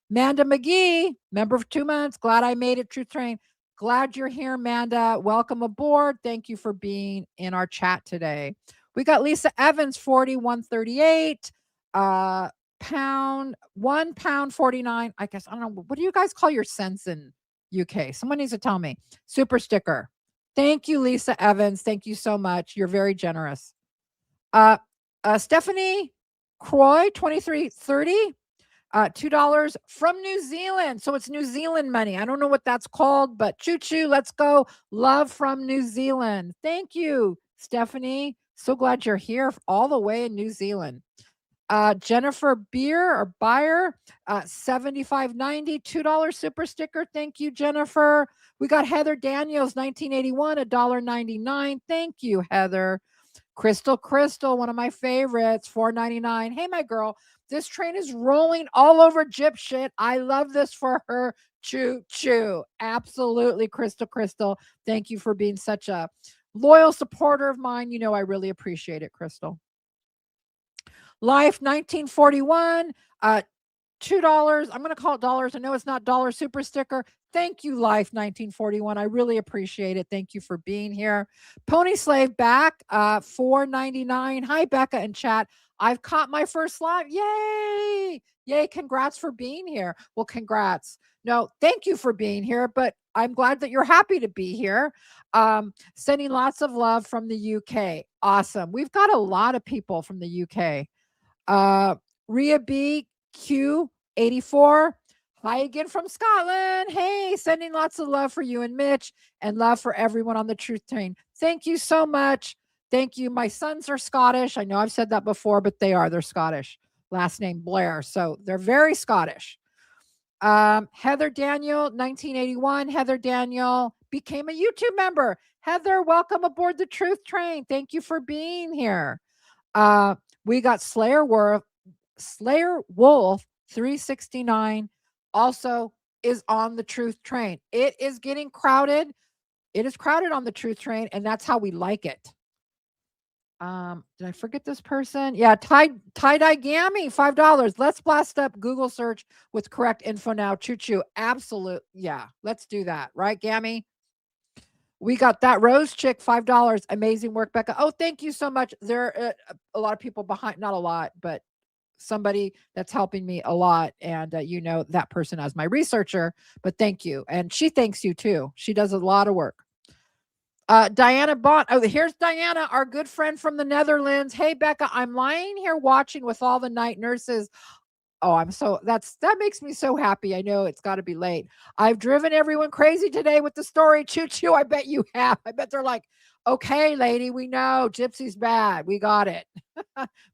Manda McGee, member for 2 months. Glad I made it, Truth Train. Glad you're here, Manda. Welcome aboard. Thank you for being in our chat today. We got Lisa Evans, 4138. £1.49. I guess, I don't know. What do you guys call your cents in UK? Someone needs to tell me. Super sticker. Thank you, Lisa Evans. Thank you so much. You're very generous. Stephanie Croy, 2330. $2 from New Zealand. So it's New Zealand money. I don't know what that's called, but choo-choo, let's go. Love from New Zealand. Thank you, Stephanie. So glad you're here all the way in New Zealand. Jennifer Buyer, $75.90, $2 super sticker. Thank you, Jennifer. We got Heather Daniels, 1981, $1.99. Thank you, Heather. Crystal, one of my favorites, $4.99. Hey, my girl, This train is rolling all over Gyp shit. I love this for her. Choo choo. Absolutely, Crystal. Thank you for being such a loyal supporter of mine. You know, I really appreciate it, Crystal. Life 1941. $2. I'm going to call it dollars. I know it's not dollar super sticker. Thank you, Life 1941. I really appreciate it. Thank you for being here. Pony Slave back, $4.99. Hi, Becca and chat. I've caught my first live. Yay! Yay! Congrats for being here. Well, congrats. No, thank you for being here, but I'm glad that you're happy to be here. Sending lots of love from the UK. Awesome. We've got a lot of people from the UK. Ria B. Q84. Hi again from Scotland. Hey, sending lots of love for you and Mitch and love for everyone on the Truth Train. Thank you so much. Thank you. My sons are Scottish. I know I've said that before, but they're Scottish. Last name Blair. So they're very Scottish. Heather Daniel, 1981. Heather Daniel became a YouTube member. Heather, welcome aboard the Truth Train. Thank you for being here. We got Slayer Wolf 369 also is on the Truth Train. It is getting crowded. It is crowded on the Truth Train, and that's how we like it. Did I forget this person? Yeah, tie-dye Gammy, $5. Let's blast up Google search with correct info now. Choo-choo. Absolute. Yeah, let's do that. Right, Gammy? We got that Rose Chick, $5. Amazing work, Becca. Oh, thank you so much. There are a lot of people behind, not a lot, but somebody that's helping me a lot. And you know that person as my researcher, but thank you. And she thanks you too. She does a lot of work. Diana Bond. Oh, here's Diana, our good friend from the Netherlands. Hey, Becca, I'm lying here watching with all the night nurses. Oh, that makes me so happy. I know it's got to be late. I've driven everyone crazy today with the story. Choo choo. I bet you have. I bet they're like, okay, lady, we know Gypsy's bad. We got it.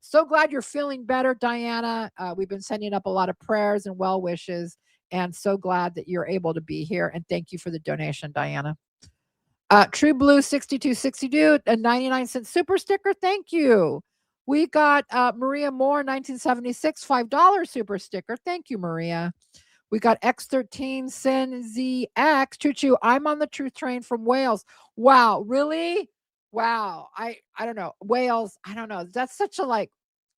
So glad you're feeling better, Diana. We've been sending up a lot of prayers and well wishes, and so glad that you're able to be here. And thank you for the donation, Diana. True Blue 6262, a 99-cent super sticker. Thank you. We got Maria Moore, 1976, $5 super sticker. Thank you, Maria. We got X13 Sin ZX. Choo choo. I'm on the Truth Train from Wales. Wow, really? Wow. I don't know. Wales, I don't know. That's such a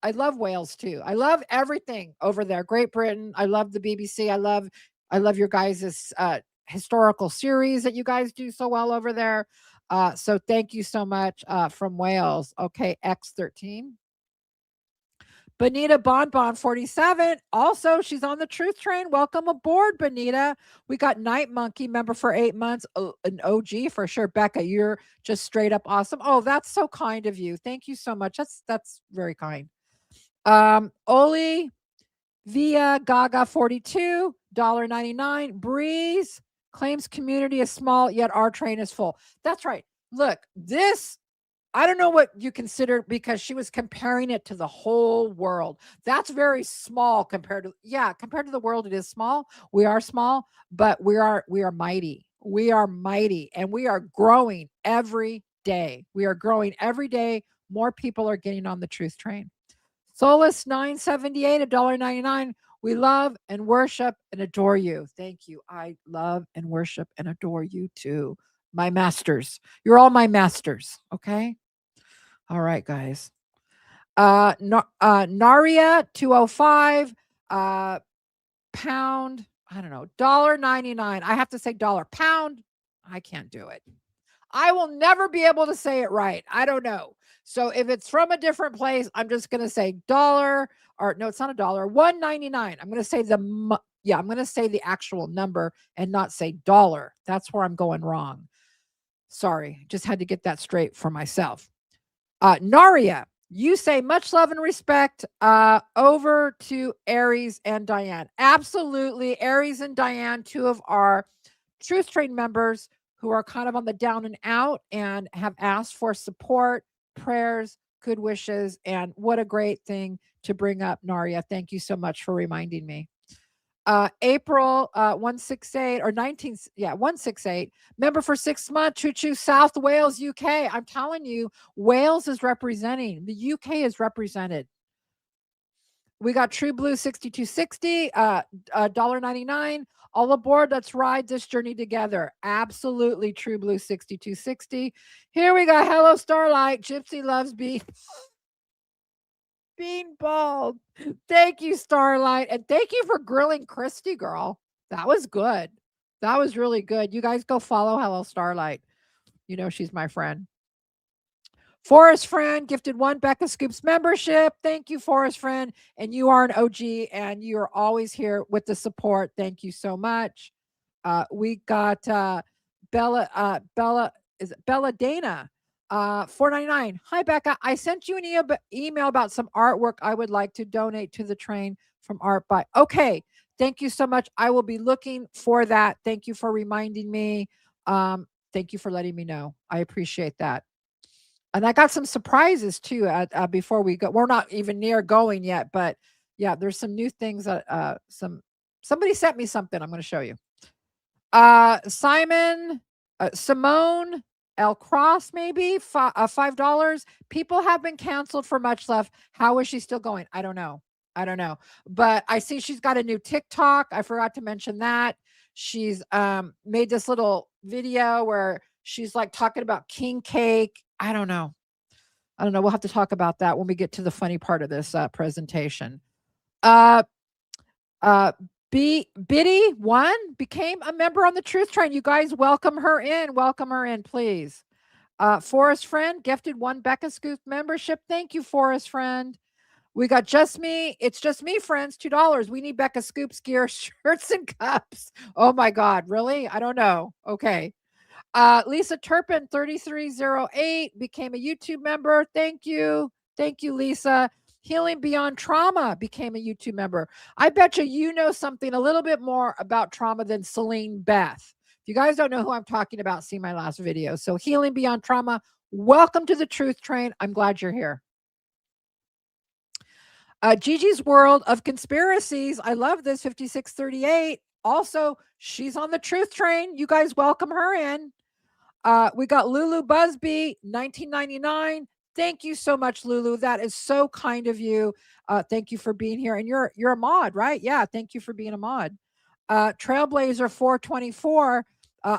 I love Wales too. I love everything over there. Great Britain. I love the BBC. I love your guys' historical series that you guys do so well over there. So thank you so much from Wales. Okay, X13. Bonita Bonbon 47. Also, she's on the Truth Train. Welcome aboard, Bonita. We got Night Monkey, member for 8 months, an OG for sure. Becca, you're just straight up awesome. Oh, that's so kind of you. Thank you so much. That's very kind. Oli Via Gaga 42, $1.99. Breeze claims community is small, yet our train is full. That's right. Look, this, I don't know what you consider, because she was comparing it to the whole world. That's very small compared to the world. It is small. We are small, but we are mighty. We are mighty, and we are growing every day. We are growing every day. More people are getting on the Truth Train. Solus 978, $1.99. We love and worship and adore you. Thank you. I love and worship and adore you too. My masters. You're all my masters. Okay. All right, guys. Naria 205, pound. I don't know. $1.99. I have to say pound. I can't do it. I will never be able to say it right. I don't know. So if it's from a different place, I'm just going to say dollar, or no, it's not $1, $1.99. I'm going to say I'm going to say the actual number and not say dollar. That's where I'm going wrong. Sorry. Just had to get that straight for myself. Naria, you say much love and respect over to Aries and Diane. Absolutely. Aries and Diane, two of our Truth Train members who are kind of on the down and out and have asked for support, prayers, good wishes, and what a great thing to bring up, Naria. Thank you so much for reminding me. April 168 or 168, member for 6 months, Choo Choo, South Wales, UK. I'm telling you, Wales is representing. The UK is represented. We got True Blue 6260, $1.99. All aboard. Let's ride this journey together. Absolutely, True Blue 6260. Here we go. Hello, Starlight. Gypsy loves being bald. Thank you, Starlight. And thank you for grilling Christy, girl. That was good. That was really good. You guys go follow Hello, Starlight. You know she's my friend. Forest Friend gifted 1 Becca Scoops membership. Thank you, Forest Friend. And you are an OG and you're always here with the support. Thank you so much. We got Bella Dana, $4.99. Hi, Becca. I sent you an email about some artwork I would like to donate to the train from Art By. Okay. Thank you so much. I will be looking for that. Thank you for reminding me. Thank you for letting me know. I appreciate that. And I got some surprises too before we go. We're not even near going yet, but yeah, there's some new things that somebody sent me something. I'm going to show you. Simone L. Cross, maybe $5. People have been canceled for much left. How is she still going? I don't know. But I see she's got a new TikTok. I forgot to mention that. She's made this little video where she's like talking about king cake. I don't know. We'll have to talk about that when we get to the funny part of this presentation. Biddy 1 became a member on the Truth Train. You guys welcome her in, please. Forest Friend gifted 1 Becca Scoops membership. Thank you, Forest Friend. We got Just Me. It's Just Me, friends, $2. We need Becca Scoops gear, shirts, and cups. Oh my God, really? I don't know. Okay. Lisa Turpin, 3308, became a YouTube member. Thank you, Lisa. Healing Beyond Trauma became a YouTube member. I bet you know something a little bit more about trauma than Celine Beth. If you guys don't know who I'm talking about, see my last video. So Healing Beyond Trauma, welcome to the Truth Train. I'm glad you're here. Gigi's World of Conspiracies. I love this, 5638. Also, she's on the Truth Train. You guys welcome her in. We got Lulu Busby, $19.99. Thank you so much, Lulu. That is so kind of you. Thank you for being here. And you're a mod, right? Yeah, thank you for being a mod. Trailblazer 424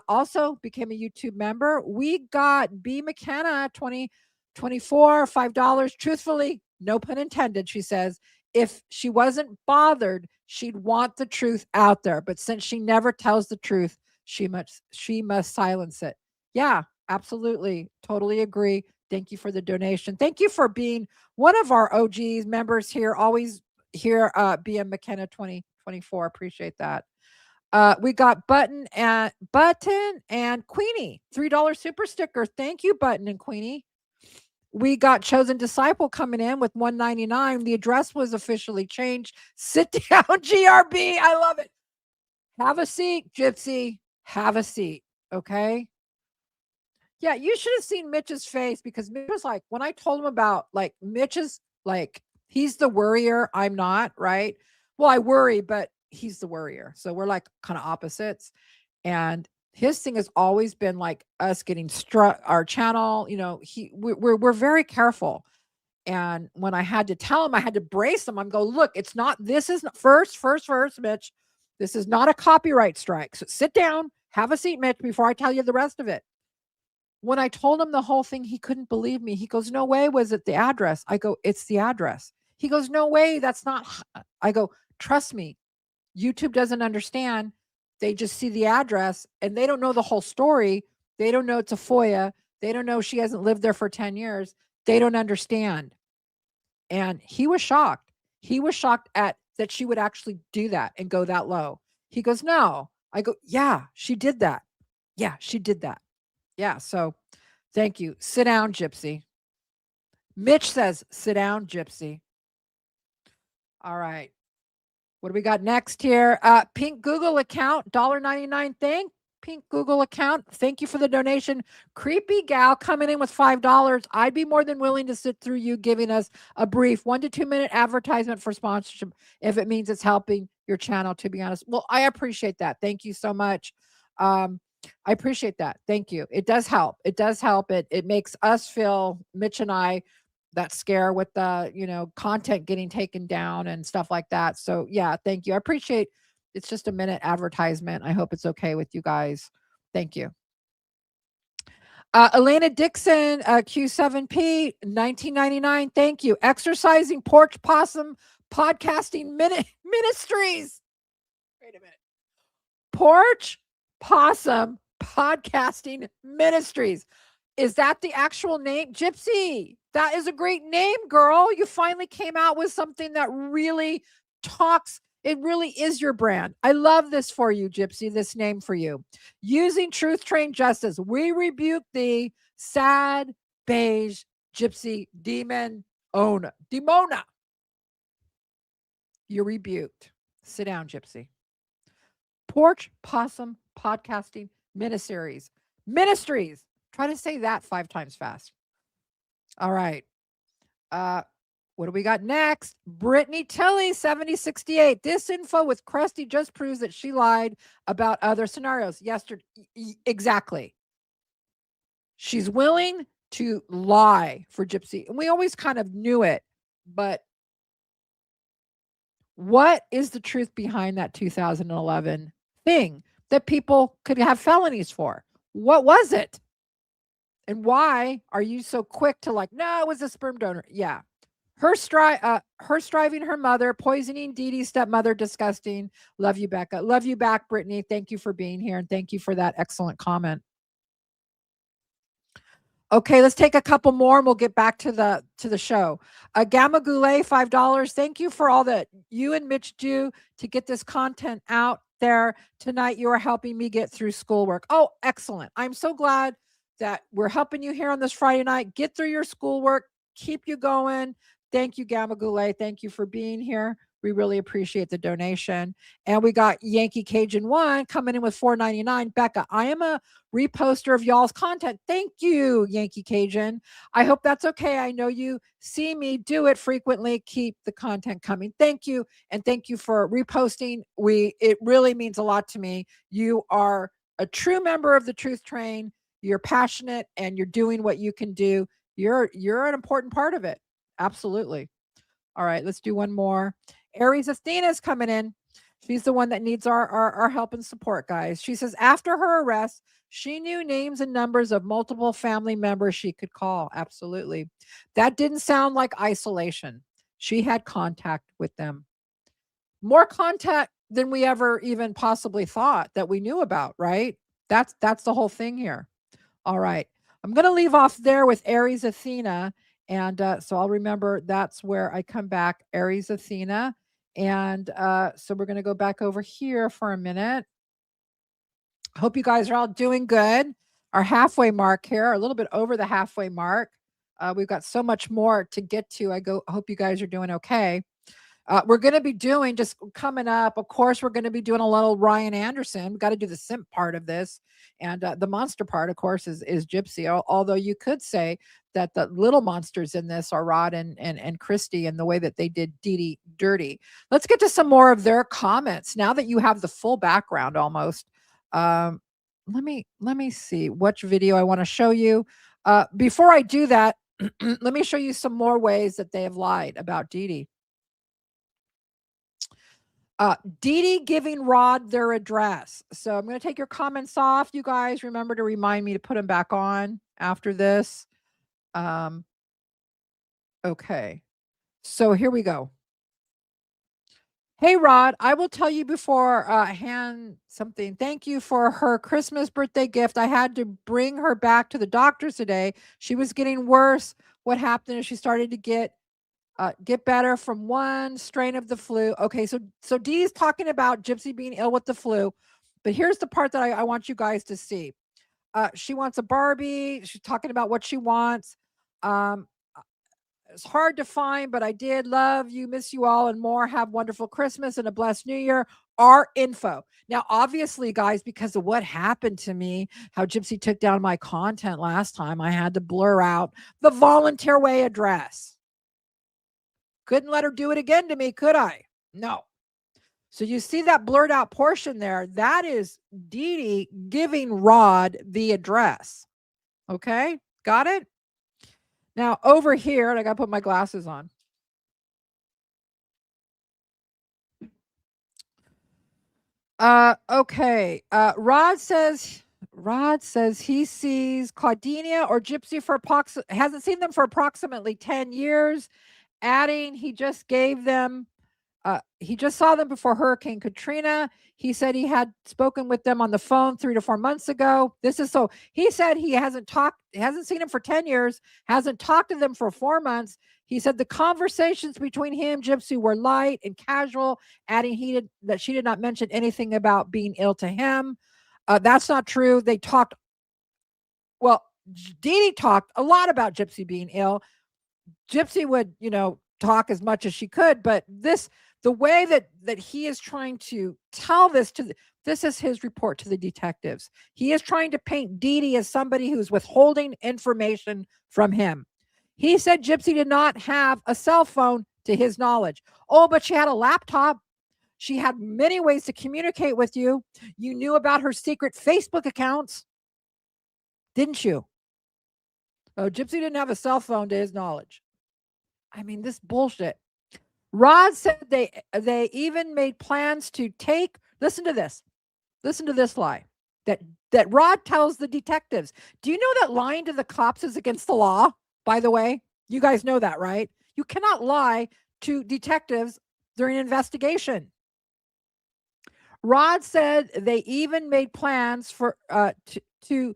also became a YouTube member. We got B McKenna 2024, $5. Truthfully, no pun intended, she says, if she wasn't bothered, she'd want the truth out there. But since she never tells the truth, she must silence it. Yeah, absolutely. Totally agree. Thank you for the donation. Thank you for being one of our OGs members here. Always here, BM McKenna 2024. Appreciate that. We got Button and Queenie, $3 super sticker. Thank you, Button and Queenie. We got Chosen Disciple coming in with $1.99. The address was officially changed. Sit down, GRB. I love it. Have a seat, Gypsy. Have a seat. Okay. Yeah, you should have seen Mitch's face, because Mitch was like, when I told him about, like, Mitch is like, he's the worrier. I'm not, right? Well, I worry, but he's the worrier. So we're like kind of opposites. And his thing has always been like us getting struck, our channel, you know, we're very careful. And when I had to tell him, I had to brace him. I'm go, look, it's not, this is first, Mitch, this is not a copyright strike. So sit down, have a seat, Mitch, before I tell you the rest of it. When I told him the whole thing, he couldn't believe me. He goes, no way was it the address. I go, it's the address. He goes, no way, that's not. I go, trust me, YouTube doesn't understand. They just see the address and they don't know the whole story. They don't know it's a FOIA. They don't know she hasn't lived there for 10 years. They don't understand. And he was shocked. He was shocked at that she would actually do that and go that low. He goes, no. I go, yeah, she did that. Yeah, she did that. Yeah, so thank you. Sit down, Gypsy. Mitch says, sit down, Gypsy. All right. What do we got next here? Pink Google account, $1.99 thing. Pink Google account. Thank you for the donation. Creepy gal coming in with $5. I'd be more than willing to sit through you giving us a brief 1 to 2 minute advertisement for sponsorship if it means it's helping your channel, to be honest. Well, I appreciate that. Thank you so much. I appreciate that. Thank you. It does help. It does help. It makes us feel, Mitch and I, that scare with the, content getting taken down and stuff like that. So yeah, thank you. I appreciate it's just a minute advertisement. I hope it's okay with you guys. Thank you. Elena Dixon, Q7P, 1999. Thank you. Exercising Porch Possum Podcasting Ministries. Wait a minute. Porch Possum Podcasting Ministries. Is that the actual name? Gypsy, that is a great name, girl. You finally came out with something that really talks. It really is your brand. I love this for you, Gypsy, this name for you. Using truth, train, justice. We rebuke the sad, beige, gypsy, demona. You're rebuked. Sit down, Gypsy. Porch Possum Podcasting Ministries. Try to say that 5 times fast. All right. What do we got next? Brittany Tilley, 7068. This info with Krusty just proves that she lied about other scenarios. Yesterday, exactly. She's willing to lie for Gypsy. And we always kind of knew it, but what is the truth behind that 2011 thing that people could have felonies for? What was it? And why are you so quick to like, no, it was a sperm donor? Yeah. Her striving her mother, poisoning Dee Dee's stepmother, disgusting. Love you, Becca. Love you back, Brittany. Thank you for being here. And thank you for that excellent comment. Okay, let's take a couple more and we'll get back to the show. Gamma Goulet, $5. Thank you for all that you and Mitch do to get this content out there. Tonight, you are helping me get through schoolwork. Oh, excellent. I'm so glad that we're helping you here on this Friday night. Get through your schoolwork. Keep you going. Thank you, Gamma Goulet. Thank you for being here. We really appreciate the donation. And we got Yankee Cajun 1 coming in with $4.99. Becca, I am a reposter of y'all's content. Thank you, Yankee Cajun. I hope that's okay. I know you see me do it frequently. Keep the content coming. Thank you. And thank you for reposting. It really means a lot to me. You are a true member of the Truth Train. You're passionate and you're doing what you can do. You're an important part of it. Absolutely. All right, let's do one more. Aries Athena's coming in. She's the one that needs our help and support, guys. She says, after her arrest, she knew names and numbers of multiple family members she could call. Absolutely. That didn't sound like isolation. She had contact with them. More contact than we ever even possibly thought that we knew about, right? That's the whole thing here. All right. I'm going to leave off there with Aries Athena. And so I'll remember that's where I come back, Aries Athena. And so we're going to go back over here for a minute. Hope you guys are all doing good. Our halfway mark here, a little bit over the halfway mark. We've got so much more to get to. I hope you guys are doing okay. We're going to be doing, just coming up, of course, we're going to be doing a little Ryan Anderson. We've got to do the simp part of this. And the monster part, of course, is Gypsy. Although you could say that the little monsters in this are Rod and Christy and the way that they did Dee Dee dirty. Let's get to some more of their comments now that you have the full background almost. Let me see which video I want to show you. Before I do that, let me show you some more ways that they have lied about Dee Dee. Dee Dee giving Rod their address. So I'm going to take your comments off. You guys remember to remind me to put them back on after this. Okay. So here we go. Hey, Rod, I will tell you before hand something. Thank you for her Christmas birthday gift. I had to bring her back to the doctors today. She was getting worse. What happened is she started to get better from one strain of the flu. Okay, so Dee's talking about Gypsy being ill with the flu, but here's the part that I want you guys to see. She wants a Barbie. She's talking about what she wants. It's hard to find, but I did. Love you, miss you all, and more. Have wonderful Christmas and a blessed New Year. Our info. Now, obviously, guys, because of what happened to me, how Gypsy took down my content last time, I had to blur out the volunteer way address. Couldn't let her do it again to me, could I? No. So you see that blurred out portion there? That is Dee Dee giving Rod the address. Okay, got it? Now over here, and I got to put my glasses on. Okay. Rod says he sees Claudinia or Gypsy for hasn't seen them for approximately 10 years, adding he just gave them he just saw them before Hurricane Katrina. He said he had spoken with them on the phone 3 to 4 months ago. He said he hasn't seen them for 10 years, hasn't talked to them for 4 months. He said the conversations between him, Gypsy, were light and casual, adding that she did not mention anything about being ill to him. That's not true. They talked, well, Dee Dee talked a lot about Gypsy being ill. Gypsy would, talk as much as she could, but the way that he is trying to tell this this is his report to the detectives. He is trying to paint Dee Dee as somebody who's withholding information from him. He said Gypsy did not have a cell phone to his knowledge. Oh, but she had a laptop. She had many ways to communicate with you. You knew about her secret Facebook accounts, didn't you? Oh, Gypsy didn't have a cell phone to his knowledge. I mean, this bullshit. Rod said they even made plans to listen to this lie that Rod tells the detectives. Do you know that lying to the cops is against the law, by the way? You guys know that, right? You cannot lie to detectives during an investigation. Rod said they even made plans for to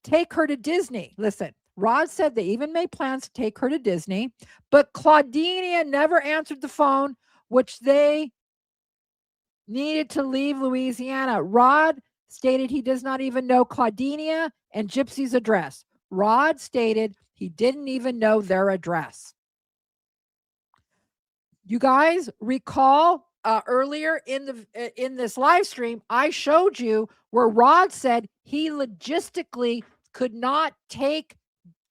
take her to Disney. Listen, Rod said they even made plans to take her to Disney, but Claudinia never answered the phone, which they needed to leave Louisiana. Rod stated he does not even know Claudinia and Gypsy's address. Rod stated he didn't even know their address. You guys recall earlier in this live stream, I showed you where Rod said he logistically could not take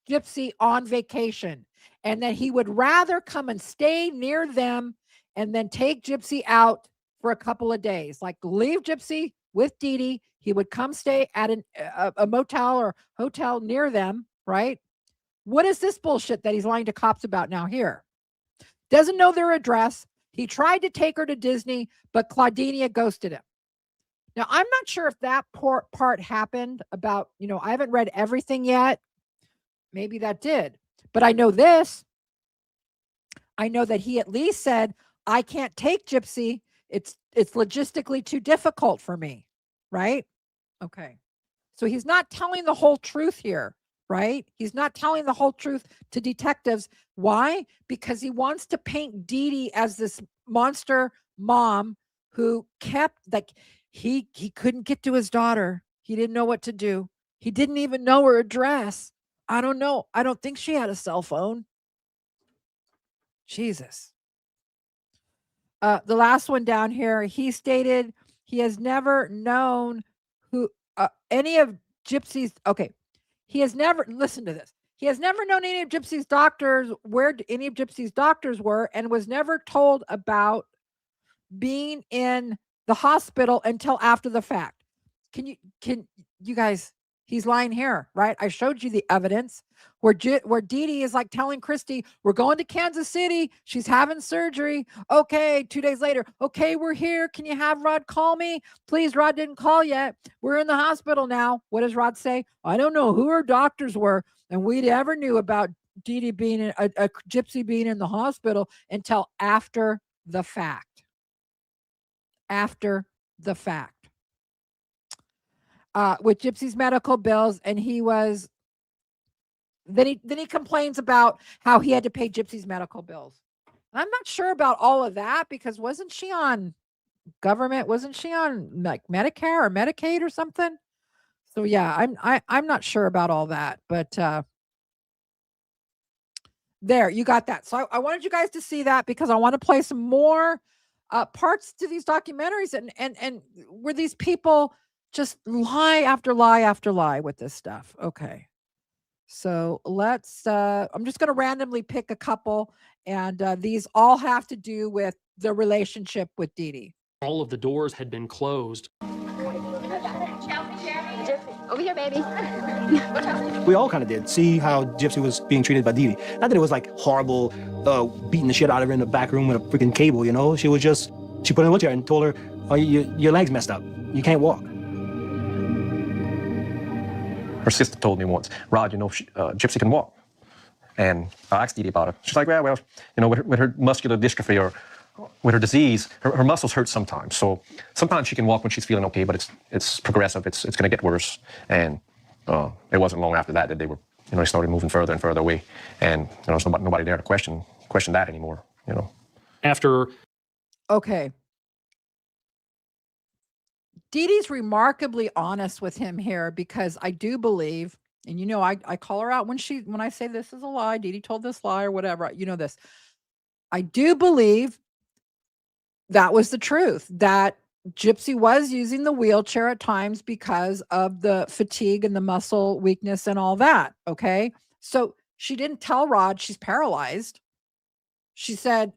Gypsy on vacation, and that he would rather come and stay near them and then take Gypsy out for a couple of days, like leave Gypsy with Dee Dee. He would come stay at a motel or hotel near them, right? What is this bullshit that he's lying to cops about now here? Doesn't know their address. He tried to take her to Disney, but Claudinia ghosted him. Now, I'm not sure if that part happened about, I haven't read everything yet. Maybe that did. But I know this. I know that he at least said, I can't take Gypsy. It's logistically too difficult for me. Right? Okay. So he's not telling the whole truth here. Right? He's not telling the whole truth to detectives. Why? Because he wants to paint Dee Dee as this monster mom who kept, he couldn't get to his daughter. He didn't know what to do. He didn't even know her address. I don't know. I don't think she had a cell phone. Jesus. The last one down here, he stated he has never known who any of Gypsy's, okay. He has never, listen to this. He has never known any of Gypsy's doctors, where any of Gypsy's doctors were, and was never told about being in the hospital until after the fact. Can you guys, he's lying here, right? I showed you the evidence where Dee Dee is like telling Christy, we're going to Kansas City. She's having surgery. Okay, 2 days later. Okay, we're here. Can you have Rod call me? Please, Rod didn't call yet. We're in the hospital now. What does Rod say? I don't know who her doctors were, and we ever knew about Dee Dee being a Gypsy being in the hospital until after the fact. After the fact. With Gypsy's medical bills, and he was then he complains about how he had to pay Gypsy's medical bills. I'm not sure about all of that, because wasn't she on government? Wasn't she on like Medicare or Medicaid or something? So yeah, I'm not sure about all that, but there, you got that. So I wanted you guys to see that, because I want to play some more parts to these documentaries, and where these people just lie after lie after lie with this stuff. Okay. So let's, I'm just going to randomly pick a couple, and these all have to do with the relationship with Dee Dee. All of the doors had been closed. Over here. here, baby. We all kind of did see how Gypsy was being treated by Dee Dee. Not that it was like horrible, beating the shit out of her in the back room with a freaking cable, you know? She was just, she put her in a wheelchair and told her, oh, your leg's messed up. You can't walk. Her sister told me once, Rod, you know, Gypsy can walk. And I asked Dee Dee about it. She's like, well, you know, with her muscular dystrophy or with her disease, her muscles hurt sometimes. So sometimes she can walk when she's feeling okay, but it's progressive. It's going to get worse. And it wasn't long after that they were, you know, they started moving further and further away. And, you know, there's nobody there to question that anymore, you know. After... Okay. Dee Dee's remarkably honest with him here, because I do believe, and you know, I call her out when I say this is a lie, Dee Dee told this lie or whatever, you know this. I do believe that was the truth, that Gypsy was using the wheelchair at times because of the fatigue and the muscle weakness and all that. Okay. So she didn't tell Rod she's paralyzed. She said,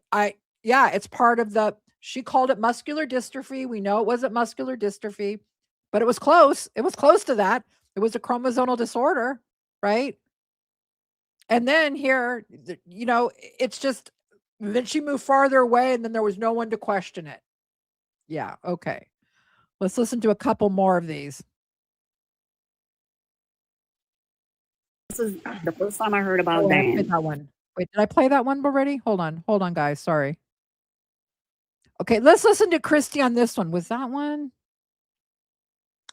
yeah, it's part of she called it muscular dystrophy. We know it wasn't muscular dystrophy, but it was close. It was close to that. It was a chromosomal disorder, right? And then here, you know, it's just, then she moved farther away and then there was no one to question it. Yeah, okay. Let's listen to a couple more of these. This is the first time I heard about I played that one. Wait, did I play that one already? Hold on, guys. Sorry. Okay, let's listen to Christy on this one. Was that one?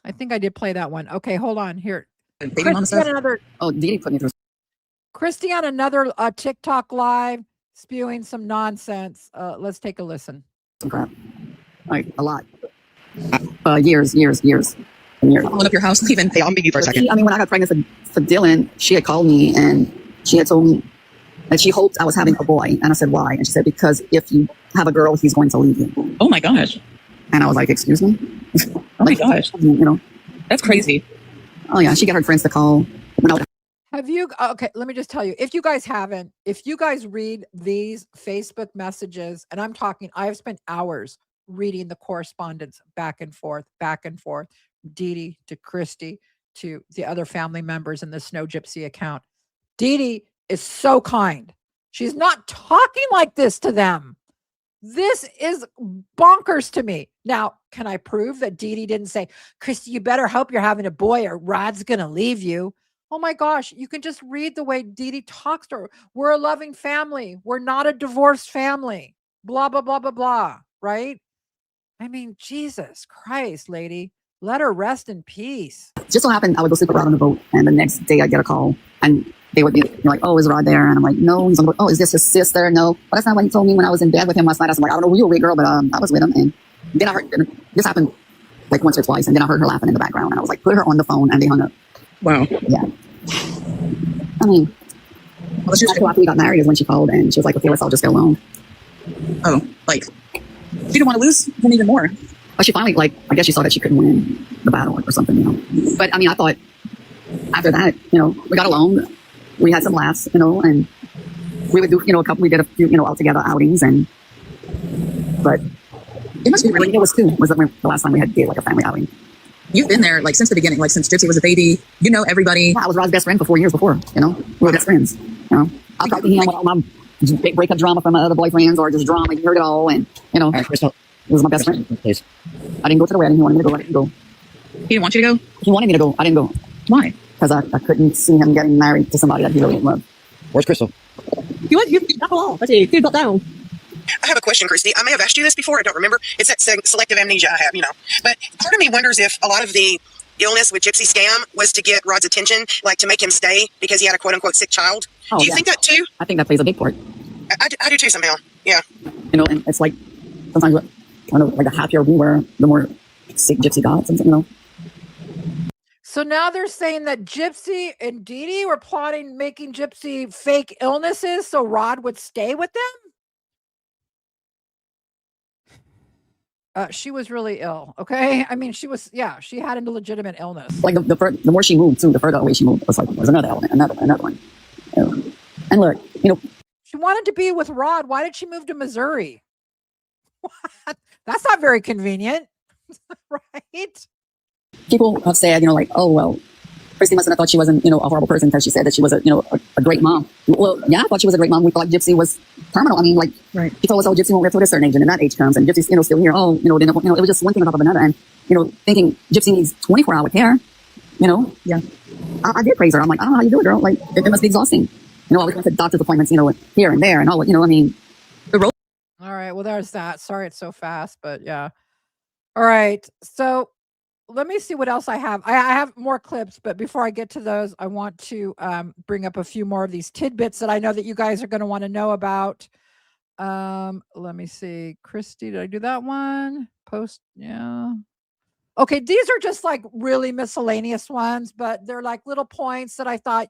I think I did play that one. Okay, hold on here. Christy on another. Oh, Dee Dee put me through. Christy on another TikTok live spewing some nonsense. Let's take a listen. Some crap, like a lot. Years. Pulling up your house, leaving. Hey, I'm being you for a second. I mean, when I got pregnant for Dylan, she had called me and she had told me that she hoped I was having a boy. And I said, why? And she said, because if you have a girl, he's going to leave you. Oh my gosh. And I was like, excuse me? Oh my gosh. You know, that's crazy. Oh yeah, she got her friends to call. Have you, okay, let me just tell you, if you guys haven't, if you guys read these Facebook messages, and I'm talking, I've spent hours reading the correspondence back and forth, Dee Dee to Christy to the other family members in the Snow Gypsy account. Dee Dee is so kind. She's not talking like this to them. This is bonkers to me. Now, can I prove that Dee Dee didn't say, Christy, you better hope you're having a boy or Rod's going to leave you? Oh my gosh, you can just read the way Dee Dee talks to her. We're a loving family. We're not a divorced family. Blah, blah, blah, blah, blah. Right? I mean, Jesus Christ, lady. Let her rest in peace. Just so happened I would go sleep with Rod on the boat, and the next day I'd get a call, and they would be like, oh, is Rod there? And I'm like, no, he's on the boat. Oh, is this his sister? No. But that's not what he told me when I was in bed with him last night. I was like, I don't know who you were, girl, but I was with him. And then I heard, this happened like once or twice, and then I heard her laughing in the background, and I was like, put her on the phone, and they hung up. Wow. Yeah. I mean, after we got married is when she called, and she was like, okay, let's all just get along. Oh, like, she didn't want to lose him even more. But she finally, like, I guess she saw that she couldn't win the battle or something, you know. But I mean, I thought after that, you know, we got along, we had some laughs, you know, and we would do, you know, we did a few, you know, all together outings, and but it must be really. It was the last time we had did like a family outing. You've been there like since the beginning, like since Gypsy was a baby. You know everybody. Yeah, I was Rod's best friend for 4 years before, you know. We were best friends, you know. I'll talk to him with all my big breakup drama from my other boyfriends or just drama. You heard it all, and you know. He was my best friend. Please. I didn't go to the wedding. He wanted me to go. I didn't go. He didn't want you to go? He wanted me to go. I didn't go. Why? Because I couldn't see him getting married to somebody that he really didn't love. Where's Crystal? You got off. You got down. I have a question, Christy. I may have asked you this before. I don't remember. It's that selective amnesia I have, you know. But part of me wonders if a lot of the illness with Gypsy scam was to get Rod's attention, like to make him stay because he had a quote-unquote sick child. Oh, do you think that too? I think that plays a big part. I do too somehow. Yeah. You know, and it's like sometimes kind of like the happier we were, the more sick Gypsy got, something, you know. So now they're saying that Gypsy and Dee Dee were plotting making Gypsy fake illnesses so Rod would stay with them? She was really ill, okay? I mean, she had a legitimate illness. Like the more she moved, too, the further away she moved, it was like, there's another element, another one. You know? And look, you know. She wanted to be with Rod. Why did she move to Missouri? What? That's not very convenient, right? People have said, you know, like, oh, well, Christy must have thought she wasn't, a horrible person because she said that she was a great mom. Well, yeah, I thought she was a great mom. We thought Gypsy was terminal. I mean, like, she told us, oh, Gypsy won't live to a certain age, and then that age comes, and Gypsy's, still here. Oh, then, it was just one thing on top of another, and, thinking Gypsy needs 24-hour care, Yeah. I did praise her. I'm like, I don't know how you do it, girl. Like, it must be exhausting. I was going to doctor's appointments, here and there, and all, I mean, the road. All right. Well, there's that. Sorry it's so fast, but yeah. All right. So let me see what else I have. I have more clips, but before I get to those, I want to bring up a few more of these tidbits that I know that you guys are going to want to know about. Let me see. Christy, did I do that one? Post, yeah. Okay, these are just like really miscellaneous ones, but they're like little points that I thought,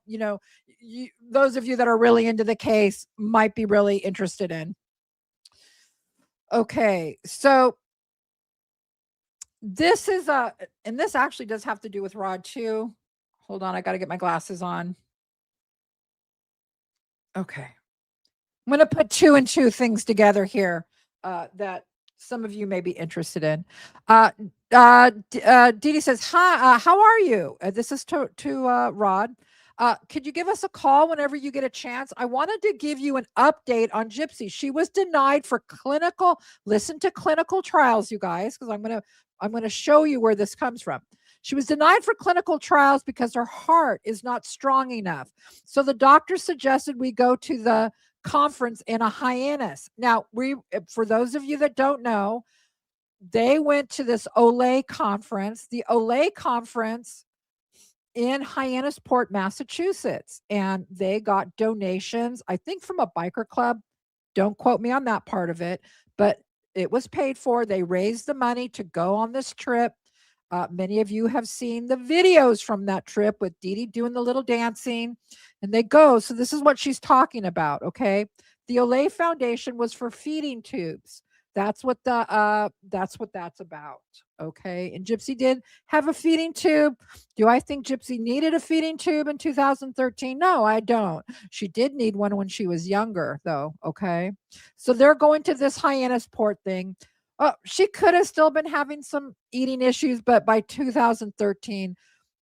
those of you that are really into the case might be really interested in. Okay, so this is and this actually does have to do with Rod too. Hold on, I got to get my glasses on. Okay. I'm going to put 2 and 2 things together here that some of you may be interested in. Dee Dee says, hi, how are you? This is to Rod. Could you give us a call whenever you get a chance? I wanted to give you an update on Gypsy. She was denied for clinical, listen to clinical trials, you guys, because I'm going to show you where this comes from. She was denied for clinical trials because her heart is not strong enough. So the doctor suggested we go to the conference in a Hyannis. Now, for those of you that don't know, they went to this Olay conference, the Olay conference in Hyannisport, Massachusetts, and they got donations, I think from a biker club. Don't quote me on that part of it, but it was paid for. They raised the money to go on this trip. Many of you have seen the videos from that trip with Dee Dee doing the little dancing, and they go. So this is what she's talking about. Okay. The Olay Foundation was for feeding tubes. That's what that's about. Okay. And Gypsy did have a feeding tube. Do I think Gypsy needed a feeding tube in 2013? No, I don't. She did need one when she was younger though. Okay. So they're going to this Hyannisport thing. She could have still been having some eating issues, but by 2013,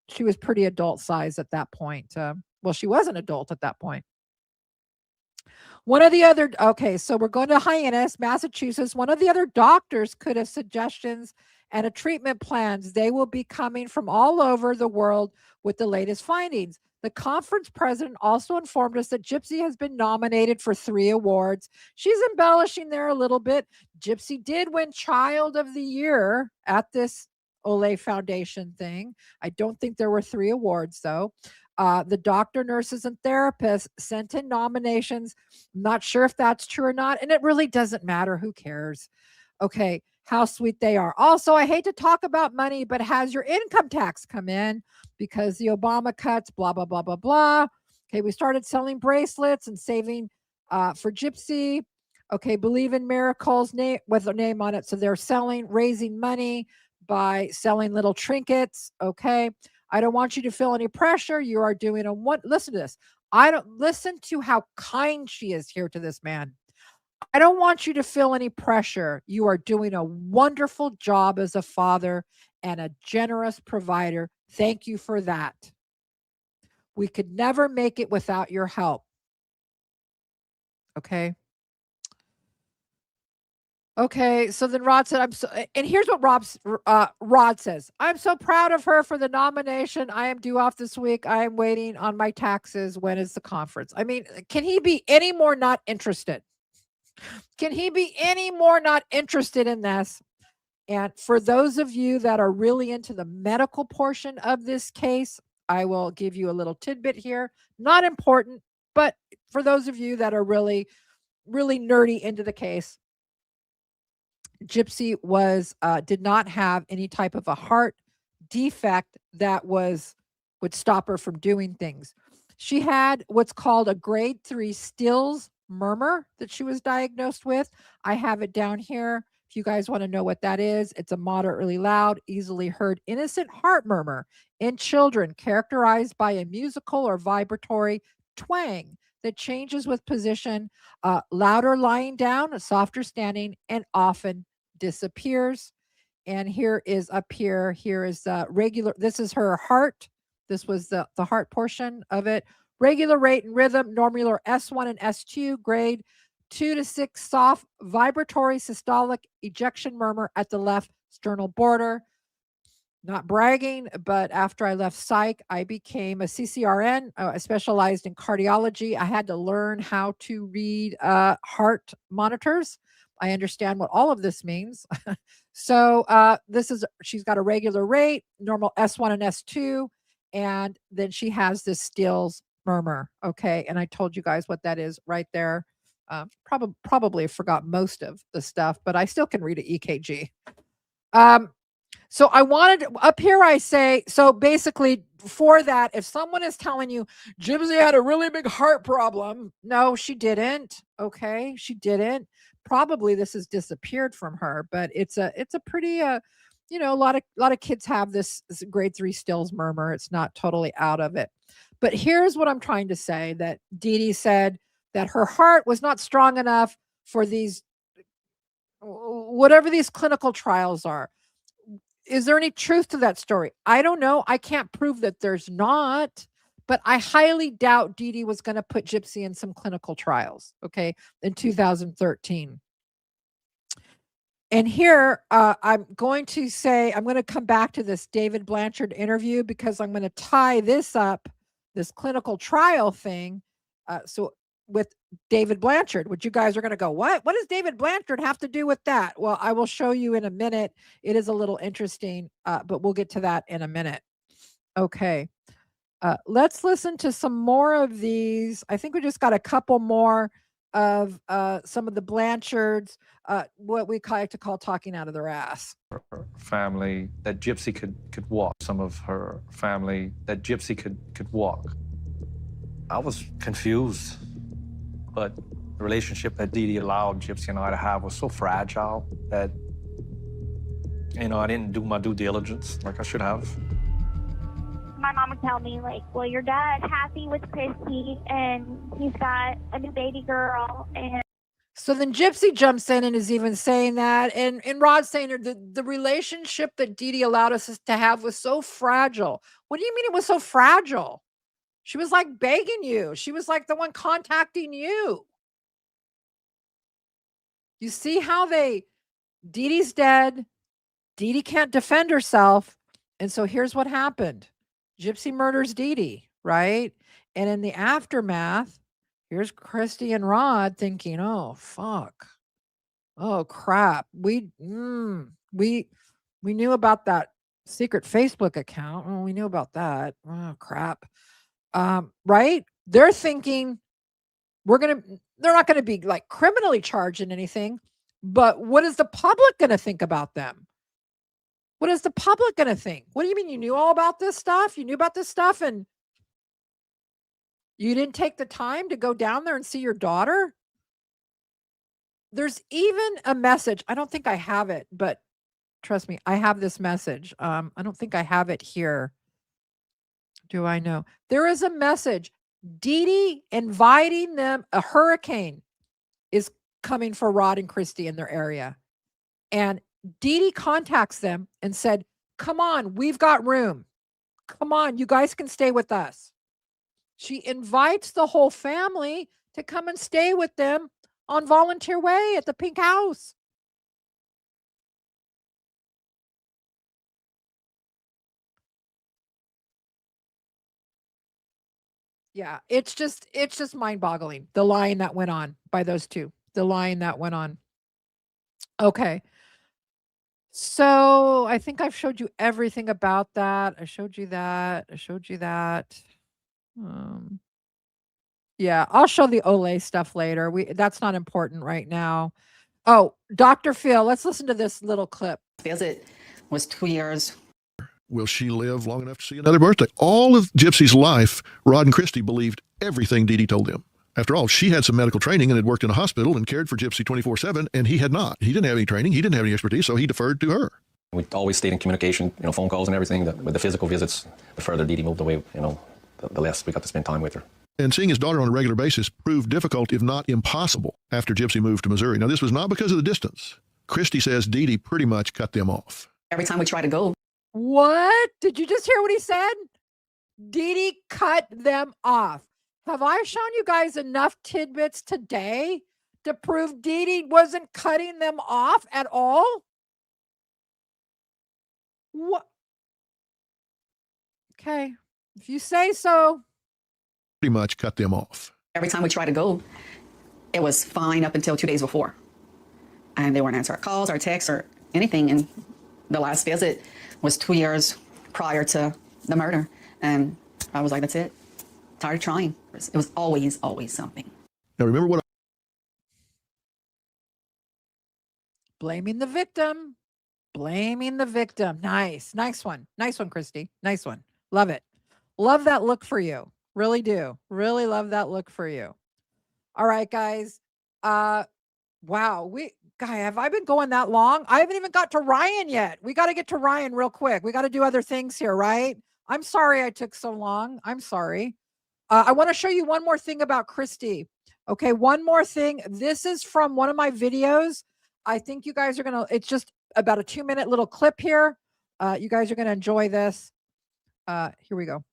she was pretty adult size at that point. Well, she was an adult at that point. Okay, so we're going to Hyannis, Massachusetts. One of the other doctors could have suggestions and a treatment plans. They will be coming from all over the world with the latest findings. The conference president also informed us that Gypsy has been nominated for 3 awards. She's embellishing there a little bit. Gypsy did win Child of the Year at this Olay Foundation thing. I don't think there were 3 awards, though. The doctor, nurses, and therapists sent in nominations. I'm not sure if that's true or not, and it really doesn't matter. Who cares? Okay, how sweet they are. Also, I hate to talk about money, but has your income tax come in? Because the Obama cuts, blah, blah, blah, blah, blah. Okay, we started selling bracelets and saving for Gypsy. Okay, believe in miracles with a name on it. So they're raising money by selling little trinkets. Okay. I don't want you to feel any pressure. You are doing listen to this. Listen to how kind she is here to this man. I don't want you to feel any pressure. You are doing a wonderful job as a father and a generous provider. Thank you for that. We could never make it without your help. Okay. Okay, so then Rod said, and here's what Rod says. I'm so proud of her for the nomination. I am due off this week. I am waiting on my taxes. When is the conference? I mean, can he be any more not interested? Can he be any more not interested in this? And for those of you that are really into the medical portion of this case, I will give you a little tidbit here. Not important, but for those of you that are really, really nerdy into the case, Gypsy did not have any type of a heart defect that would stop her from doing things. She had what's called a grade 3 Stills murmur that she was diagnosed with. I have it down here. If you guys want to know what that is, it's a moderately loud, easily heard, innocent heart murmur in children characterized by a musical or vibratory twang that changes with position, louder lying down, softer standing, and often disappears. And here is up here is regular. This is her heart This was the heart portion of it. Regular rate and rhythm, normal S1 and S2, grade 2 to 6, soft, vibratory systolic ejection murmur at the left sternal border. Not bragging, but after I left psych, I became a CCRN. I specialized in cardiology. I had to learn how to read heart monitors. I understand what all of this means. So she's got a regular rate, normal S1 and S2, and then she has this Stills murmur. Okay, and I told you guys what that is right there. Probably forgot most of the stuff, but I still can read an EKG. So I wanted up here, I say, so basically for that, if someone is telling you Gypsy had a really big heart problem, no, she didn't. Okay. She didn't. Probably this has disappeared from her, but it's a pretty, a lot of kids have this grade 3 Stills murmur. It's not totally out of it. But here's what I'm trying to say, that Dee Dee said that her heart was not strong enough for these, whatever these clinical trials are. Is there any truth to that story? I don't know. I can't prove that there's not, but I highly doubt Dee Dee was going to put Gypsy in some clinical trials, okay, in 2013. And here, I'm going to come back to this David Blanchard interview because I'm going to tie this up, this clinical trial thing, with David Blanchard, which you guys are going to go, what does David Blanchard have to do with that? Well, I will show you in a minute. It is a little interesting, but we'll get to that in a minute. Okay. Let's listen to some more of these. I think we just got a couple more of some of the Blanchards, what we like to call talking out of their ass. Her family, that Gypsy could walk. Some of her family, that Gypsy could walk. I was confused. But the relationship that Dee Dee allowed Gypsy and I to have was so fragile that, I didn't do my due diligence like I should have. My mom would tell me, like, well, your dad's happy with Christy, and he's got a new baby girl. And so then Gypsy jumps in and is even saying that. And Rod's saying the relationship that Dee Dee allowed us to have was so fragile. What do you mean it was so fragile? She was like begging you. She was like the one contacting you. You see how Dee Dee's dead. Dee Dee can't defend herself. And so here's what happened. Gypsy murders Dee Dee, right? And in the aftermath, here's Christy and Rod thinking, oh, fuck. Oh, crap. We knew about that secret Facebook account. Oh, we knew about that. Oh, crap. Right? They're thinking they're not going to be like criminally charged in anything, but what is the public going to think about them? What is the public going to think? What do you mean you knew all about this stuff? You knew about this stuff and you didn't take the time to go down there and see your daughter? There's even a message. I don't think I have it, but trust me, I have this message. I don't think I have it here. Do I know? There is a message. Dee Dee inviting them. A hurricane is coming for Rod and Christy in their area. And Dee Dee contacts them and said, come on, we've got room. Come on, you guys can stay with us. She invites the whole family to come and stay with them on Volunteer Way at the Pink House. Yeah, it's just mind-boggling, the lying that went on by those two. The lying that went on. Okay. So I think I've showed you everything about that. I showed you that. Yeah, I'll show the Olay stuff later. That's not important right now. Oh, Dr. Phil, let's listen to this little clip. Visit was 2 years. Will she live long enough to see another birthday? All of Gypsy's life, Rod and Christy believed everything Dee Dee told them. After all, she had some medical training and had worked in a hospital and cared for Gypsy 24/7, and he had not. He didn't have any training. He didn't have any expertise, so he deferred to her. We always stayed in communication, phone calls and everything. With the physical visits, the further Dee Dee moved away, the less we got to spend time with her. And seeing his daughter on a regular basis proved difficult, if not impossible, after Gypsy moved to Missouri. Now, this was not because of the distance. Christy says Dee Dee pretty much cut them off. Every time we try to go. What? Did you just hear what he said? Dee Dee cut them off. Have I shown you guys enough tidbits today to prove Dee Dee wasn't cutting them off at all? What? Okay, if you say so. Pretty much cut them off. Every time we tried to go, it was fine up until 2 days before. And they weren't answering our calls, our texts, or anything. And the last visit was 2 years prior to the murder. And I was like, that's it. Tired of trying. It was always, always something. Now, remember what Blaming the victim. Blaming the victim. Nice. Nice one. Nice one, Christy. Nice one. Love it. Love that look for you. Really do. Really love that look for you. All right, guys. Wow. Have I been going that long? I haven't even got to Ryan yet. We got to get to Ryan real quick. We got to do other things here, right? I'm sorry I took so long. I'm sorry. I want to show you one more thing about Christy. Okay, one more thing. This is from one of my videos. I think you guys are going to, it's just about a 2-minute little clip here. You guys are going to enjoy this. Here we go.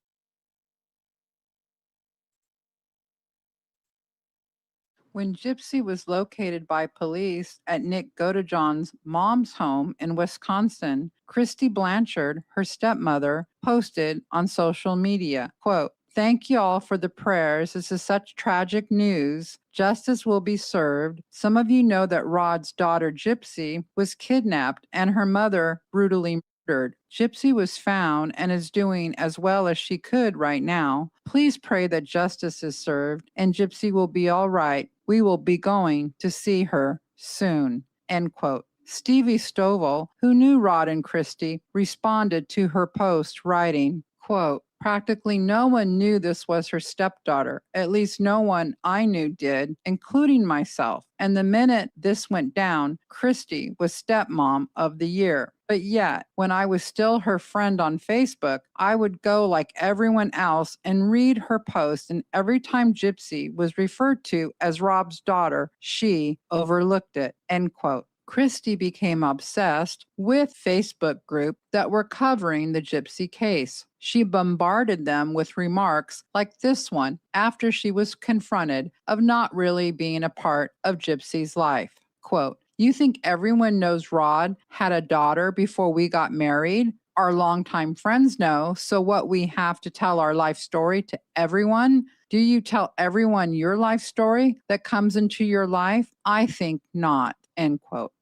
When Gypsy was located by police at Nick Godejohn's mom's home in Wisconsin, Christy Blanchard, her stepmother, posted on social media, quote, "Thank you all for the prayers. This is such tragic news. Justice will be served. Some of you know that Rod's daughter, Gypsy, was kidnapped and her mother brutally murdered. Gypsy was found and is doing as well as she could right now. Please pray that justice is served and Gypsy will be all right. We will be going to see her soon." End quote. Stevie Stovall, who knew Rod and Christy, responded to her post writing, quote, "Practically no one knew this was her stepdaughter. At least no one I knew did, including myself. And the minute this went down, Christy was stepmom of the year. But yet, when I was still her friend on Facebook, I would go like everyone else and read her posts, and every time Gypsy was referred to as Rob's daughter, she overlooked it." End quote. Christy became obsessed with Facebook group that were covering the Gypsy case. She bombarded them with remarks like this one after she was confronted of not really being a part of Gypsy's life. Quote, "You think everyone knows Rod had a daughter before we got married? Our longtime friends know, so what, we have to tell our life story to everyone? Do you tell everyone your life story that comes into your life? I think not." End quote.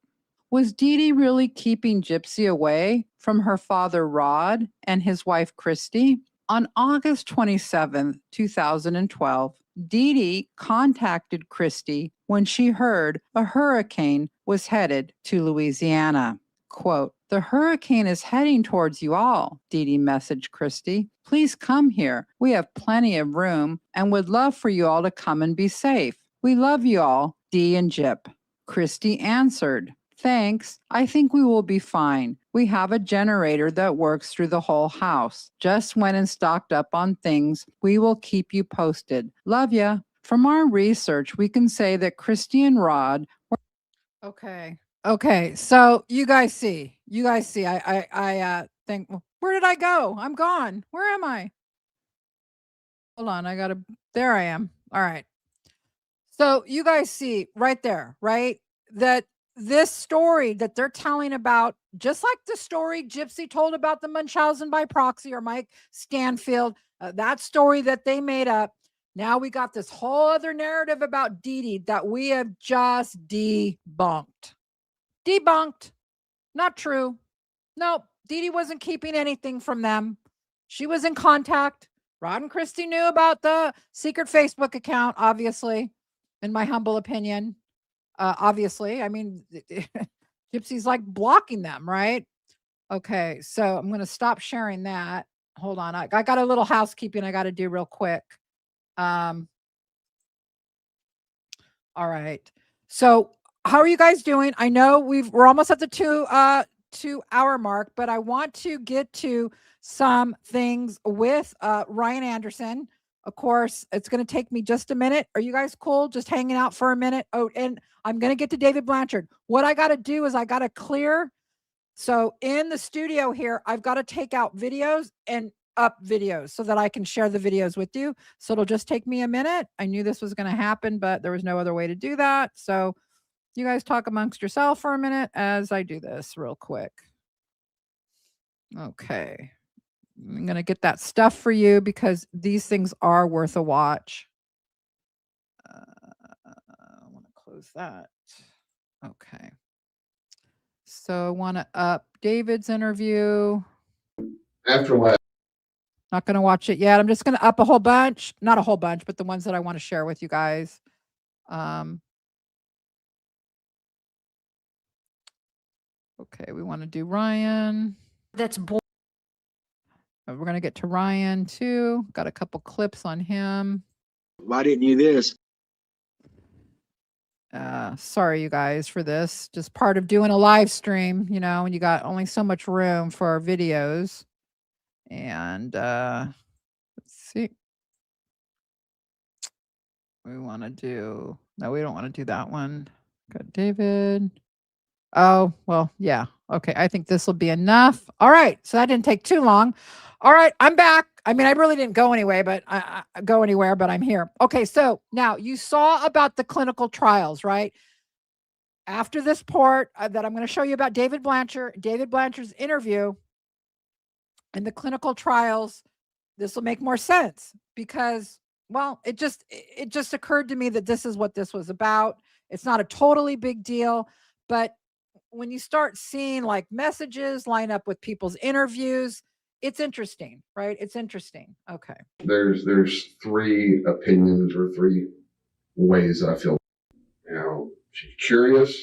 Was Dee Dee really keeping Gypsy away from her father Rod and his wife Christy? On August 27, 2012, Dee Dee contacted Christy when she heard a hurricane was headed to Louisiana. Quote, "The hurricane is heading towards you all," Dee Dee messaged Christy. "Please come here. We have plenty of room and would love for you all to come and be safe. We love you all, Dee and Gyp." Christy answered, "Thanks. I think we will be fine. We have a generator that works through the whole house. Just went and stocked up on things. We will keep you posted. Love ya." From our research, we can say that Christy and Rod were... Okay. So you guys see, I think, where did I go? I'm gone. Where am I? Hold on. There I am. All right. So you guys see right there, right? That this story that they're telling about, just like the story Gypsy told about the Munchausen by proxy, or Mike Stanfield, that story that they made up. Now we got this whole other narrative about Dee Dee that we have just debunked. Not true. Nope. Dee Dee wasn't keeping anything from them. She was in contact. Rod and Christy knew about the secret Facebook account, obviously, in my humble opinion. Obviously, I mean, Gypsy's like blocking them, right? Okay, so I'm going to stop sharing that. Hold on. I got a little housekeeping I got to do real quick. All right. So how are you guys doing? I know we're almost at the 2-hour mark, but I want to get to some things with Ryan Anderson. Of course, it's going to take me just a minute. Are you guys cool? Just hanging out for a minute? Oh, and I'm going to get to David Blanchard. What I got to do is I got to clear. So in the studio here, I've got to take out videos and up videos so that I can share the videos with you. So it'll just take me a minute. I knew this was going to happen, but there was no other way to do that. So you guys talk amongst yourself for a minute as I do this real quick. Okay. I'm going to get that stuff for you because these things are worth a watch. I want to close that. Okay. So I want to up David's interview. After what? Not going to watch it yet. I'm just going to up a whole bunch. Not a whole bunch, but the ones that I want to share with you guys. Okay, we want to do Ryan. That's We're going to get to Ryan too. Got a couple clips on him. Why didn't you this? Sorry, you guys, for this. Just part of doing a live stream, you know, and you got only so much room for our videos. And let's see. We want to do, no, we don't want to do that one. Got David. Oh, well, yeah. Okay, I think this will be enough. All right, so that didn't take too long. All right, I'm back. I mean, I really didn't go anyway, but I go anywhere, but I'm here. Okay, so now you saw about the clinical trials, right? After this part that I'm going to show you about David Blanchard's interview and the clinical trials, this will make more sense because, well, it just occurred to me that this is what this was about. It's not a totally big deal, but when you start seeing like messages line up with people's interviews, it's interesting, right? It's interesting. Okay. There's three opinions or three ways that I feel. You know, she's curious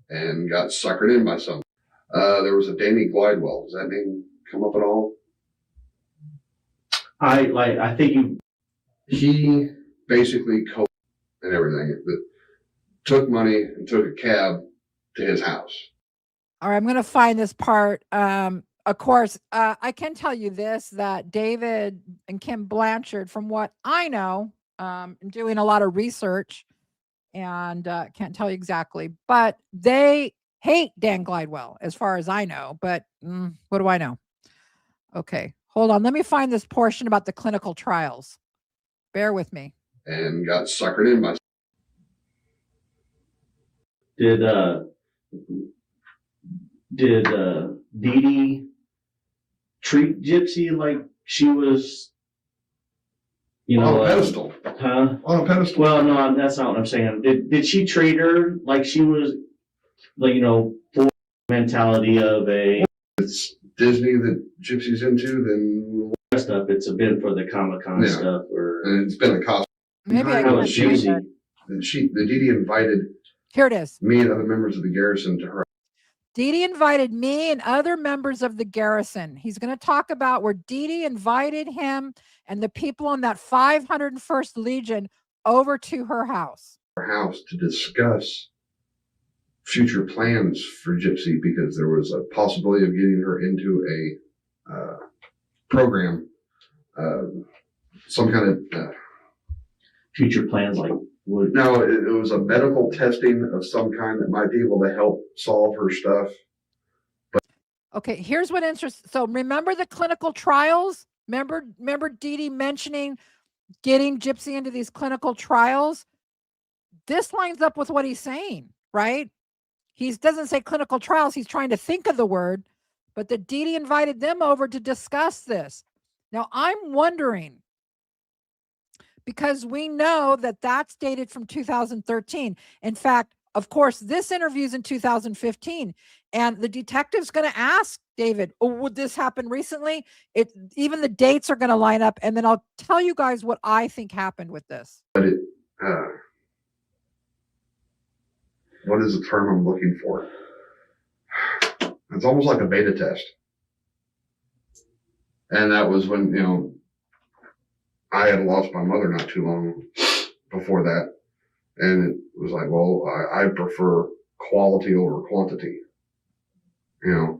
and got suckered in by something. There was a Danny Glidewell. Does that name come up at all? I think he basically coached and everything. That took money and took a cab to his house. All right, I'm going to find this part. Of course, I can tell you this, that David and Kim Blanchard, from what I know, I'm doing a lot of research and can't tell you exactly, but they hate Dan Glidewell as far as I know, but what do I know? Okay, hold on. Let me find this portion about the clinical trials. Bear with me. And got suckered in by. Did Dee Dee treat Gypsy like she was, you know, on a pedestal? Huh? On a pedestal. Well, no, that's not what I'm saying. Did she treat her like she was, like, you know, full mentality of a? It's Disney that Gypsy's into, then stuff. It's been for the Comic-Con stuff, or and it's been a cost. Maybe I How can was Gypsy? And the Dee Dee invited. Here it is. Me and other members of the garrison to her. Dee Dee invited me and other members of the garrison. He's going to talk about where Dee Dee invited him and the people on that 501st Legion over to her house. Her house to discuss future plans for Gypsy because there was a possibility of getting her into a program, some kind of future plans like. No, it was a medical testing of some kind that might be able to help solve her stuff. But okay, here's what interesting. So remember the clinical trials? Remember Dee Dee mentioning getting Gypsy into these clinical trials? This lines up with what he's saying, right? He doesn't say clinical trials. He's trying to think of the word, but the Dee Dee invited them over to discuss this. Now, I'm wondering, because we know that that's dated from 2013. In fact, of course, this interview's in 2015, and the detective's going to ask David, oh, would this happen recently? Even the dates are going to line up, and then I'll tell you guys what I think happened with this. But what is the term I'm looking for? It's almost like a beta test. And that was when, you know, I had lost my mother not too long before that. And it was like, well, I prefer quality over quantity. You know,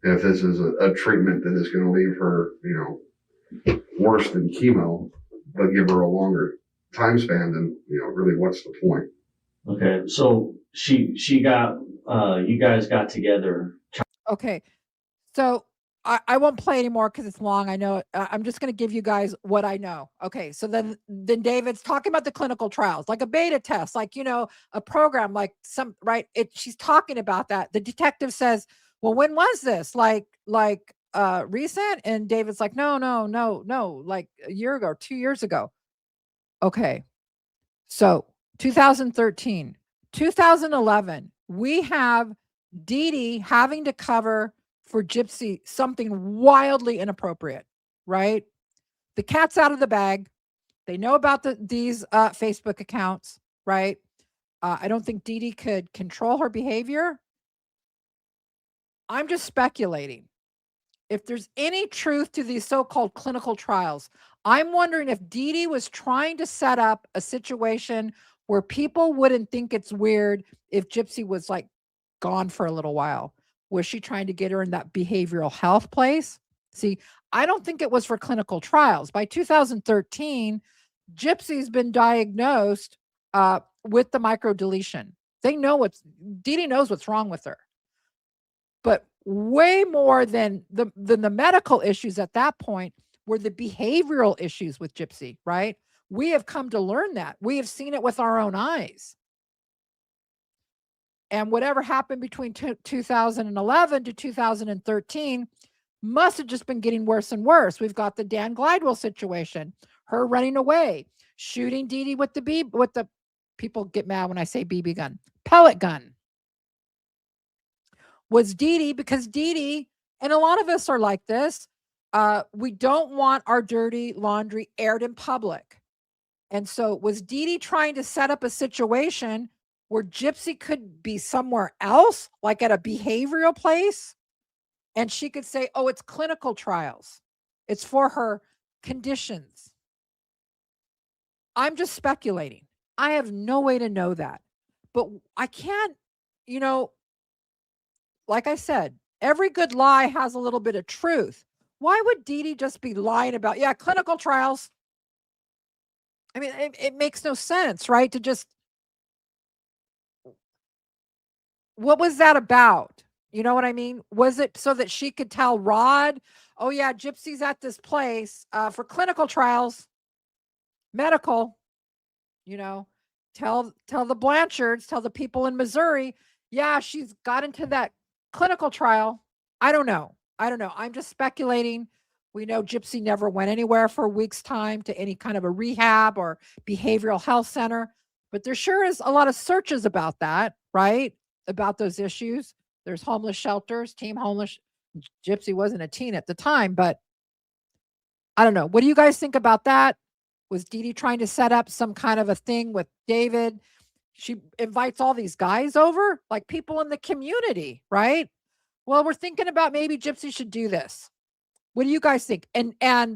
if this is a treatment that is going to leave her, you know, worse than chemo, but give her a longer time span, then, you know, really what's the point? Okay. So she got, you guys got together. Okay. So I won't play anymore because it's long. I know. I'm just going to give you guys what I know. Okay. So then David's talking about the clinical trials, like a beta test, like, you know, a program, like some, right. She's talking about that. The detective says, well, when was this? Like recent? And David's like, no, like a year ago, 2 years ago. Okay. So 2013, 2011, we have Dee Dee having to cover for Gypsy something wildly inappropriate, right? The cat's out of the bag. They know about these Facebook accounts, right? I don't think Dee Dee could control her behavior. I'm just speculating. If there's any truth to these so-called clinical trials, I'm wondering if Dee Dee was trying to set up a situation where people wouldn't think it's weird if Gypsy was like gone for a little while. Was she trying to get her in that behavioral health place? See, I don't think it was for clinical trials. By 2013, Gypsy's been diagnosed with the microdeletion. They know Dee Dee knows what's wrong with her. But way more than the medical issues at that point were the behavioral issues with Gypsy, right? We have come to learn that. We have seen it with our own eyes. And whatever happened between 2011 to 2013 must have just been getting worse and worse. We've got the Dan Glidewell situation, her running away, shooting Dee Dee with the people get mad when I say BB gun, pellet gun. Was Dee Dee, because Dee Dee, and a lot of us are like this, we don't want our dirty laundry aired in public. And so was Dee Dee trying to set up a situation where Gypsy could be somewhere else, like at a behavioral place? And she could say, oh, it's clinical trials. It's for her conditions. I'm just speculating. I have no way to know that. But I can't, you know, like I said, every good lie has a little bit of truth. Why would Dee Dee just be lying about, yeah, clinical trials? I mean, it makes no sense, right? To just, what was that about? You know what I mean? Was it so that she could tell Rod, oh yeah, Gypsy's at this place for clinical trials, medical, you know, tell the Blanchards, tell the people in Missouri, yeah, she's got into that clinical trial. I don't know. I'm just speculating. We know Gypsy never went anywhere for a week's time to any kind of a rehab or behavioral health center, but there sure is a lot of searches about that, right? About those issues. There's homeless shelters, team homeless. Gypsy wasn't a teen at the time, but I don't know. What do you guys think about that? Was Dee Dee trying to set up some kind of a thing with David? She invites all these guys over, like people in the community, right? Well, we're thinking about maybe Gypsy should do this. What do you guys think? And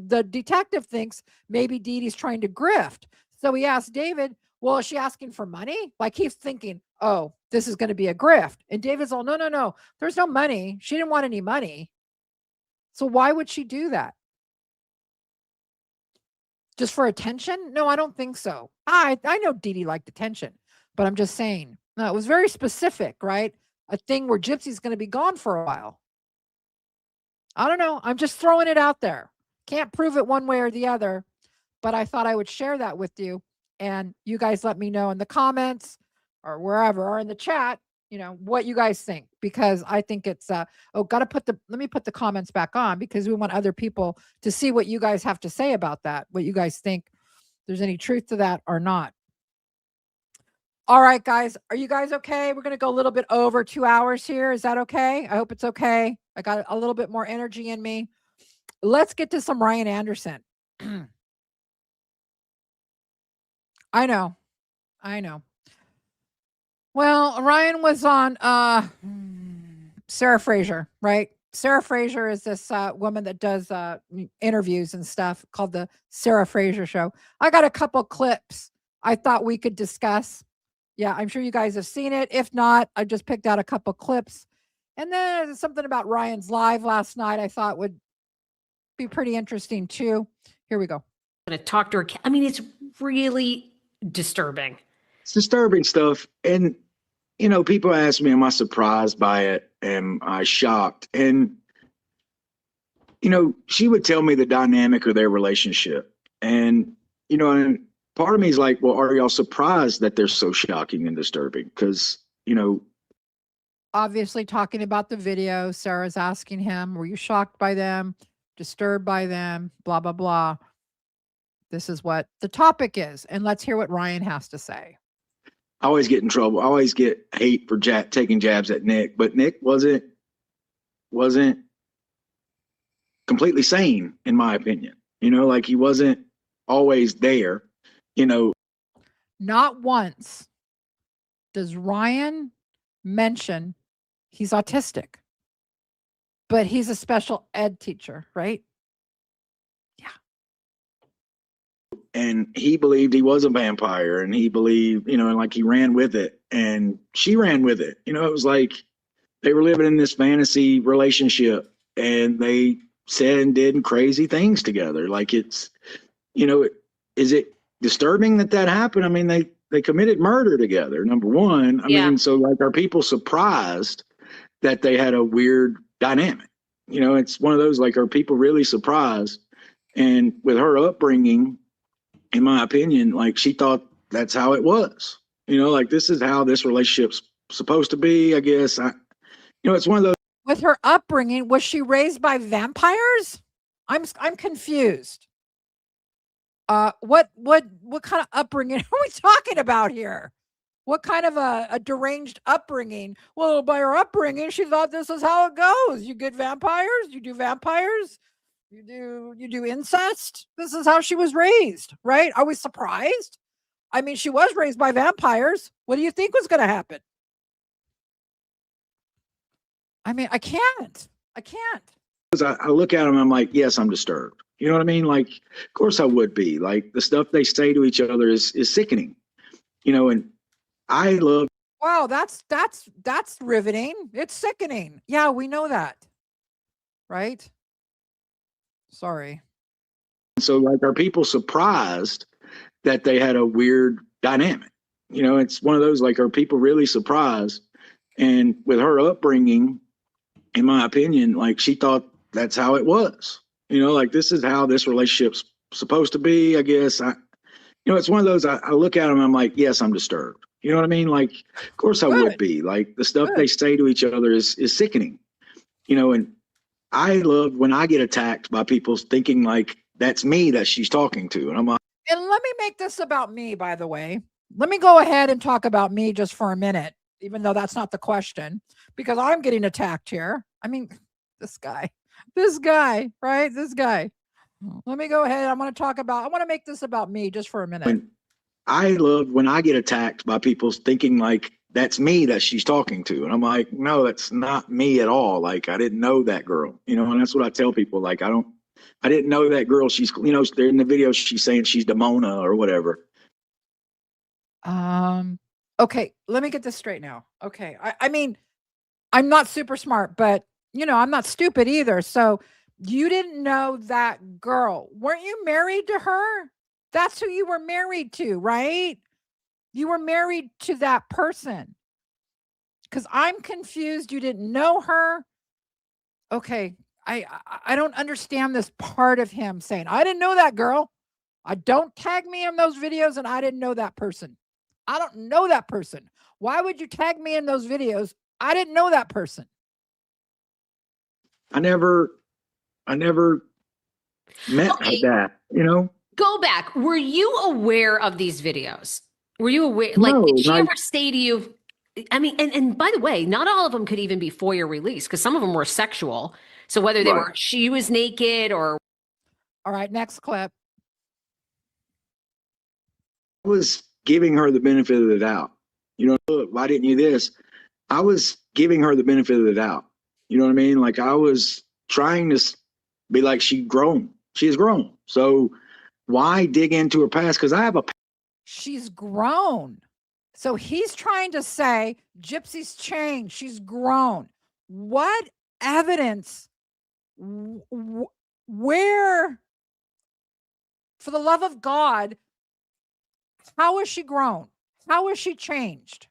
the detective thinks maybe Dee Dee's trying to grift. So he asked David, well, is she asking for money? Like he's thinking, oh, this is going to be a grift. And David's all, no, there's no money. She didn't want any money. So why would she do that? Just for attention? No, I don't think so. I know Dee Dee liked attention, but I'm just saying, no, it was very specific, right? A thing where Gypsy's going to be gone for a while. I don't know. I'm just throwing it out there. Can't prove it one way or the other, but I thought I would share that with you. And you guys let me know in the comments or wherever or in the chat, you know, what you guys think, because I think it's, let me put the comments back on because we want other people to see what you guys have to say about that, what you guys think, there's any truth to that or not. All right, guys, are you guys okay? We're going to go a little bit over 2 hours here. Is that okay? I hope it's okay. I got a little bit more energy in me. Let's get to some Ryan Anderson. I know. Well, Ryan was on Sarah Fraser, right? Sarah Fraser is this woman that does interviews and stuff called the Sarah Fraser Show. I got a couple clips I thought we could discuss. Yeah, I'm sure you guys have seen it. If not, I just picked out a couple clips. And then there's something about Ryan's live last night I thought would be pretty interesting too. Here we go. To talk to her. I mean, it's really disturbing. It's disturbing stuff. And, you know, people ask me, am I surprised by it? Am I shocked? And she would tell me the dynamic of their relationship. And, and part of me is like, well, are y'all surprised that they're so shocking and disturbing? Because, Obviously talking about the video, Sarah's asking him, were you shocked by them, disturbed by them, blah, blah, blah. This is what the topic is. And let's hear what Ryan has to say. I always get in trouble. I always get hate for taking jabs at Nick, but Nick wasn't completely sane, in my opinion. Like he wasn't always there, Not once does Ryan mention he's autistic, but he's a special ed teacher, right? And he believed he was a vampire, and he believed, and like he ran with it, and she ran with it. It was like they were living in this fantasy relationship, and they said and did crazy things together. Like it's, is it disturbing that happened? I mean, they committed murder together, number one. I mean, so like, are people surprised that they had a weird dynamic? It's one of those, like, are people really surprised? And with her upbringing, in my opinion, like she thought that's how it was. Like this is how this relationship's supposed to be, I guess. It's one of those. With her upbringing, was she raised by vampires? I'm confused. What kind of upbringing are we talking about here? What kind of a deranged upbringing? Well, by her upbringing, she thought this is how it goes. You get vampires, you do vampires. You do incest. This is how she was raised, right? Are we surprised? I mean, she was raised by vampires. What do you think was going to happen? I mean, I can't. I look at them, I'm like, yes, I'm disturbed. You know what I mean? Like, of course I would be. Like the stuff they say to each other is sickening. And I love. Wow, that's riveting. It's sickening. Yeah, we know that, right? Sorry. So like, are people surprised that they had a weird dynamic? It's one of those, like, are people really surprised? And with her upbringing, in my opinion, like she thought that's how it was. Like this is how this relationship's supposed to be, I guess. It's one of those, I look at them, I'm like, yes, I'm disturbed. You know what I mean? Like, of course I would be. Like the stuff they say to each other is sickening. And I love when I get attacked by people thinking like that's me that she's talking to. And I'm like, and let me make this about me, by the way. Let me go ahead and talk about me just for a minute, even though that's not the question, because I'm getting attacked here. I mean, this guy, right? This guy. Let me go ahead. I want to make this about me just for a minute. I love when I get attacked by people thinking like that's me that she's talking to. And I'm like, no, that's not me at all. Like, I didn't know that girl, and that's what I tell people. Like, I didn't know that girl. She's, they're in the video, she's saying she's Demona or whatever. Okay. Let me get this straight now. Okay. I mean, I'm not super smart, but I'm not stupid either. So you didn't know that girl. Weren't you married to her? That's who you were married to, right? You were married to that person. Because I'm confused. You didn't know her. Okay. I don't understand this part of him saying, I didn't know that girl. Don't tag me in those videos and I didn't know that person. I don't know that person. Why would you tag me in those videos? I didn't know that person. I never met that, Go back. Were you aware of these videos? Were you aware? Like, No, did she like- ever say to you? I mean, and by the way, not all of them could even be FOIA released because some of them were sexual. So whether they were, she was naked or. All right, next clip. I was giving her the benefit of the doubt. Look, why didn't you this? I was giving her the benefit of the doubt. You know what I mean? Like I was trying to be like, she has grown. So why dig into her past? Because I have a. She's grown. So he's trying to say Gypsy's changed. She's grown. What evidence? Where? For the love of God, how has she grown? How has she changed?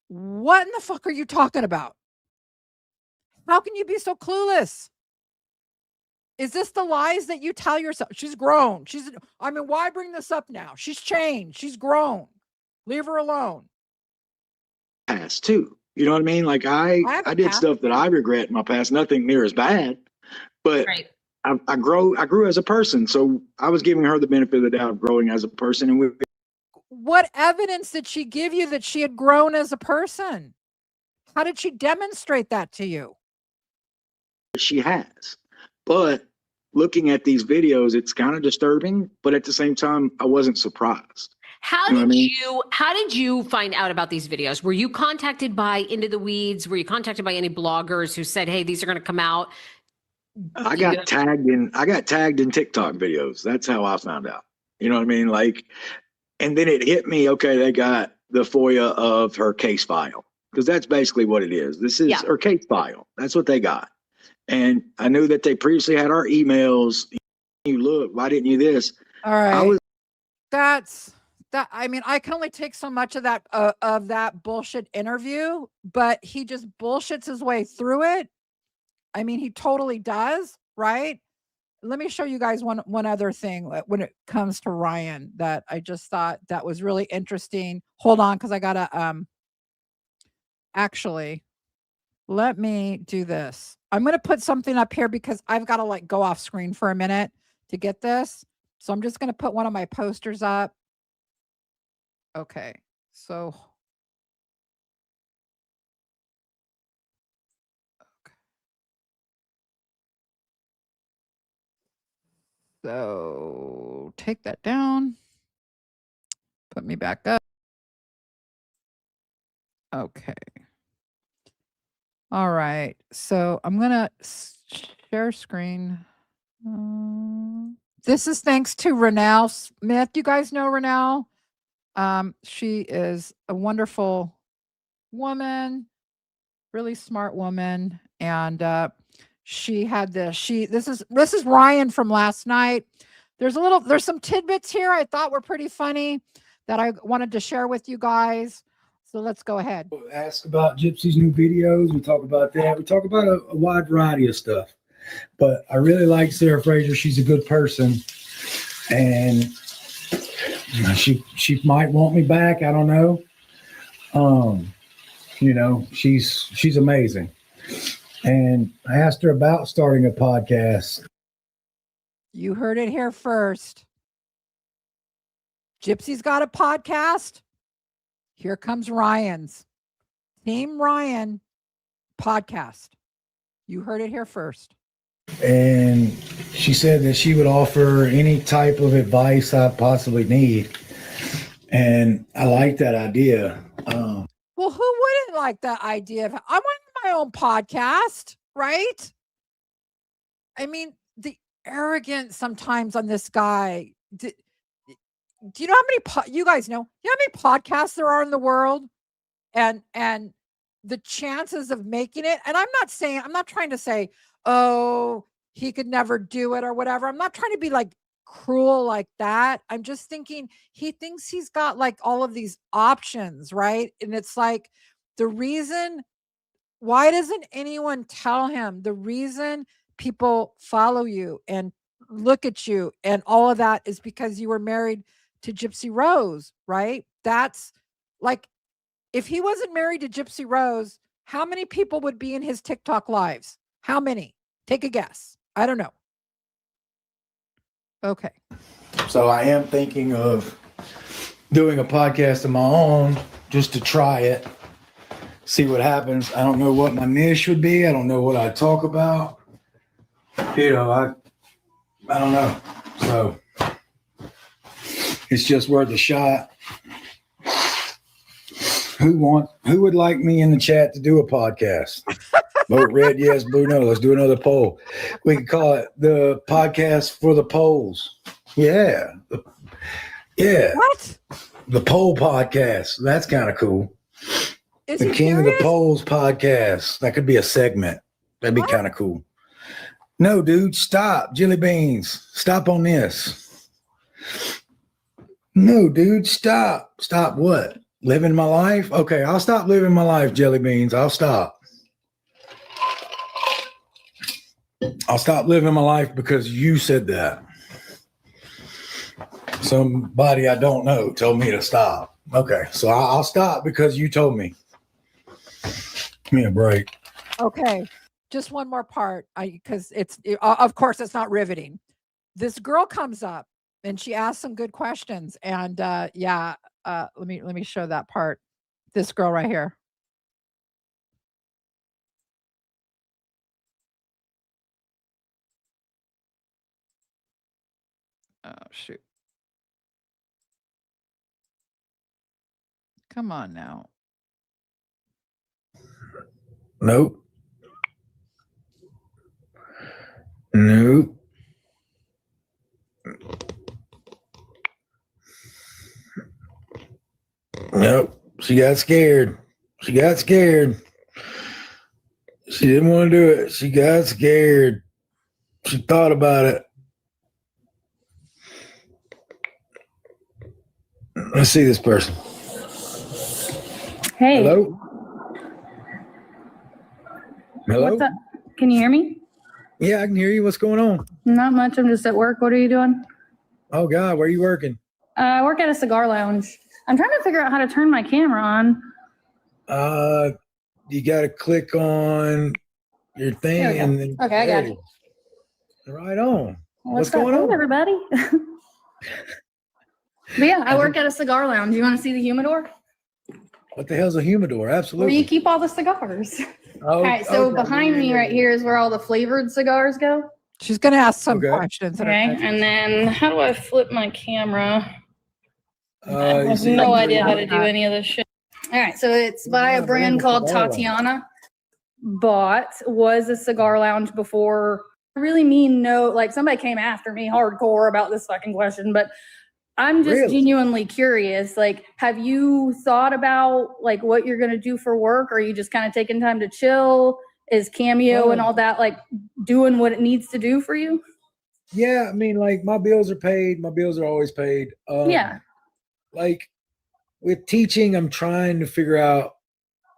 What in the fuck are you talking about? How can you be so clueless? Is this the lies that you tell yourself? She's grown. I mean, why bring this up now? She's changed. She's grown. Leave her alone. Past too. You know what I mean? Like I did stuff that I regret in my past, nothing near as bad, but I grew as a person. So I was giving her the benefit of the doubt of growing as a person. And what evidence did she give you that she had grown as a person? How did she demonstrate that to you? She has, but looking at these videos, it's kind of disturbing, but at the same time, I wasn't surprised. How did you find out about these videos? Were you contacted by Into the Weeds? Were you contacted by any bloggers who said, hey, these are going to come out? I got tagged in TikTok videos. That's how I found out. You know what I mean? Like, and then it hit me, okay, they got the FOIA of her case file, because that's basically what it is. This is her case file. That's what they got. And I knew that they previously had our emails. You look, why didn't you this? All right. I mean, I can only take so much of that bullshit interview, but he just bullshits his way through it. I mean, he totally does, right? Let me show you guys one other thing when it comes to Ryan that I just thought that was really interesting. Hold on, because I gotta actually let me do this. I'm gonna put something up here because I've got to like go off screen for a minute to get this. So I'm just gonna put one of my posters up. Okay, so So take that down, put me back up. Okay. All right. So I'm going to share screen. This is thanks to Renelle Smith. You guys know Renelle? She is a wonderful woman, really smart woman. And she had this. This is Ryan from last night. There's some tidbits here I thought were pretty funny that I wanted to share with you guys. So let's go ahead. Ask about Gypsy's new videos. We talk about that. We talk about a wide variety of stuff. But I really like Sarah Fraser. She's a good person. And she might want me back. I don't know. She's amazing. And I asked her about starting a podcast. You heard it here first. Gypsy's got a podcast. Here comes Ryan's. Team Ryan podcast. You heard it here first. And she said that she would offer any type of advice I possibly need. And I like that idea. Well, who wouldn't like that idea? I want my own podcast, right? I mean, the arrogance sometimes on this guy. Do you know how many you guys know? You know how many podcasts there are in the world, and the chances of making it. And I'm not trying to say, oh, he could never do it or whatever. I'm not trying to be like cruel like that. I'm just thinking he thinks he's got like all of these options, right? And it's like the reason. Why doesn't anyone tell him the reason people follow you and look at you and all of that is because you were married to Gypsy Rose, right? That's like, if he wasn't married to Gypsy Rose, how many people would be in his TikTok lives? How many? Take a guess. I don't know. Okay. So I am thinking of doing a podcast of my own just to try it, see what happens. I don't know what my niche would be. I don't know what I talk about. I don't know. So it's just worth a shot. Who would like me in the chat to do a podcast? Vote red, yes, blue, no. Let's do another poll. We can call it the podcast for the polls. Yeah. Yeah. What? The poll podcast. That's kind of cool. Is the King of the Polls podcast. That could be a segment. That'd be kind of cool. No, dude, stop. Jelly beans. Stop on this. No, dude, stop. Stop what? Living my life? Okay, I'll stop living my life, Jelly beans. I'll stop. I'll stop living my life because you said that. Somebody I don't know told me to stop. Okay, so I'll stop because you told me. Give me a break. Okay, just one more part, because of course it's not riveting. This girl comes up and she asks some good questions, and let me show that part. This girl right here. Oh shoot! Come on now. Nope. Nope. Nope. She got scared. She got scared. She didn't want to do it. She got scared. She thought about it. Let's see this person. Hey. Hello? Hello? What's up? Can you hear me? Yeah, I can hear you. What's going on? Not much. I'm just at work. What are you doing? Oh, God. Where are you working? I work at a cigar lounge. I'm trying to figure out how to turn my camera on. You got to click on your thing There we go. and then. Okay, I got there you. Right on. What's up? going Hey, on? everybody? But yeah, I work at a cigar lounge. You want to see the humidor? What the hell's a humidor? Where Absolutely. you keep all the cigars. Oh, All right, so okay. behind me right here is where all the flavored cigars go. She's going to ask some questions. Okay, and then how do I flip my camera? I have see, no I can idea how do to do any of this shit. All right, so it's by a brand called Tatiana. Was a cigar lounge before. I really mean no, like somebody came after me hardcore about this fucking question, but I'm just genuinely curious. Like, have you thought about like what you're gonna do for work? Or are you just kind of taking time to chill? Is Cameo and all that like doing what it needs to do for you? Yeah, I mean, like my bills are paid. My bills are always paid. Yeah. Like with teaching, I'm trying to figure out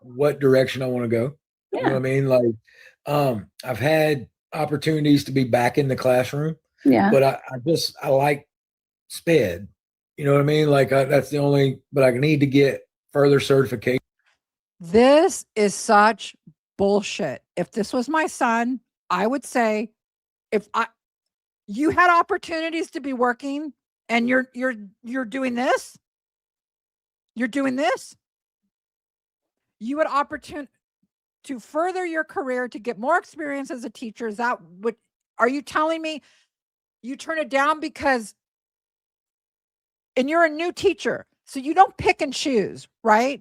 what direction I want to go. You know what I mean? Like, I've had opportunities to be back in the classroom. Yeah. But I like SPED. You know what I mean? Like that's the only, but I need to get further certification. This is such bullshit. If this was my son, I would say, you had opportunities to be working and you're doing this. You're doing this. You had opportunity to further your career, to get more experience as a teacher. Is that what, are you telling me you turn it down because, and you're a new teacher, so you don't pick and choose, right?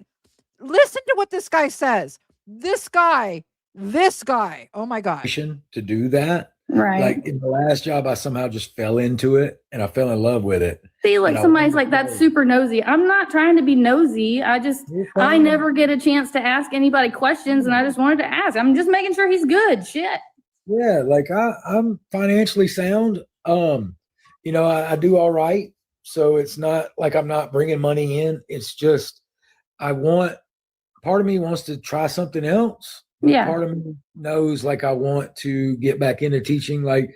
Listen to what this guy says. This guy, oh my God. To do that. Right. Like in the last job, I somehow just fell into it and I fell in love with it. See, like somebody's like, that's super nosy. I'm not trying to be nosy. I never get a chance to ask anybody questions and I just wanted to ask. I'm just making sure he's good. Shit. Yeah, like I'm financially sound. You know, I do all right. So it's not like I'm not bringing money in. It's just part of me wants to try something else. Yeah. Part of me knows like I want to get back into teaching. Like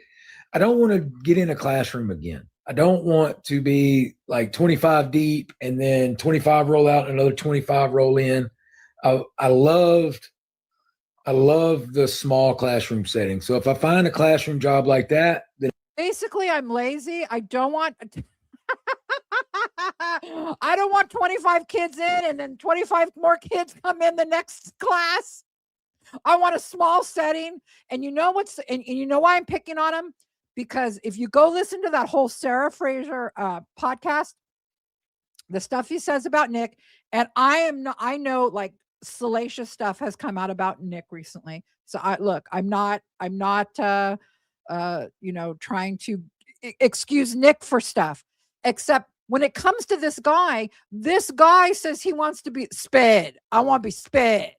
I don't want to get in a classroom again. I don't want to be like 25 deep and then 25 roll out and another 25 roll in. I love the small classroom setting. So if I find a classroom job like that, then basically I'm lazy. I don't want 25 kids in and then 25 more kids come in the next class. I want a small setting. And you know and you know why I'm picking on him? Because if you go listen to that whole Sarah Fraser podcast, the stuff he says about Nick, and I know like salacious stuff has come out about Nick recently. So I'm not trying to excuse Nick for stuff, except when it comes to this guy says he wants to be SPED. I want to be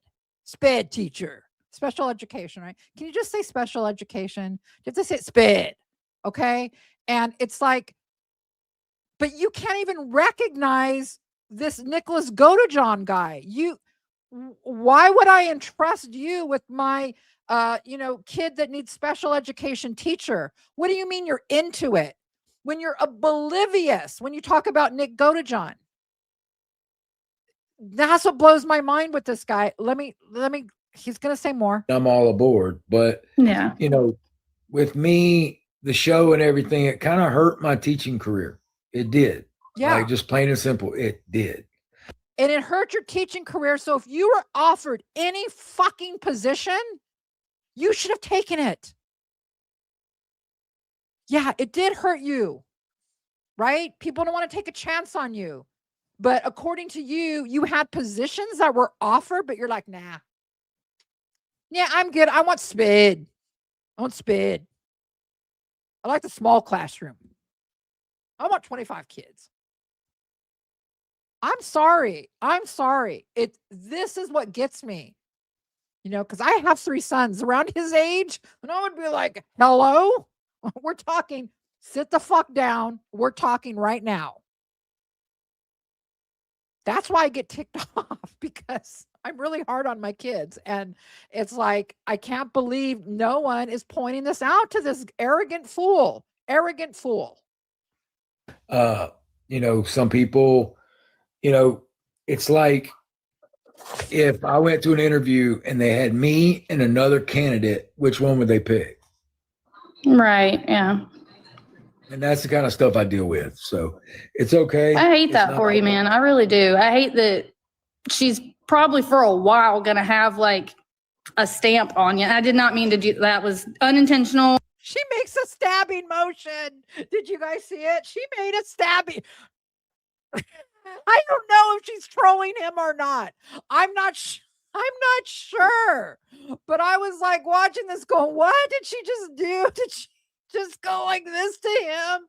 SPED teacher, special education, right? Can you just say special education? You have to say SPED. Okay. And it's like, but you can't even recognize this Nicholas Godejohn guy. Why would I entrust you with my kid that needs special education teacher. What do you mean you're into it? When you're oblivious, when you talk about Nick Godejohn. That's what blows my mind with this guy. Let me, he's going to say more. I'm all aboard, but Yeah. with me, the show and everything, it kind of hurt my teaching career. It did. Yeah. Like, just plain and simple, it did. And it hurt your teaching career. So if you were offered any fucking position, you should have taken it. Yeah, it did hurt you, right? People don't want to take a chance on you. But according to you, you had positions that were offered, but you're like, nah. Yeah, I'm good. I want speed. I like the small classroom. I want 25 kids. I'm sorry. This is what gets me. Because I have 3 sons around his age, and I would be like, hello? We're talking, sit the fuck down. We're talking right now. That's why I get ticked off, because I'm really hard on my kids. And it's like, I can't believe no one is pointing this out to this arrogant fool. Some people, it's like if I went to an interview and they had me and another candidate, which one would they pick? Right. Yeah. And that's the kind of stuff I deal with. So it's okay. I hate that for you, man. I really do. I hate that she's probably for a while going to have like a stamp on you. I did not mean to do that. Was unintentional. She makes a stabbing motion. Did you guys see it? She made a stabbing. I don't know if she's trolling him or not. I'm not sure. But I was like watching this going, what did she just do? Did she just go like this to him?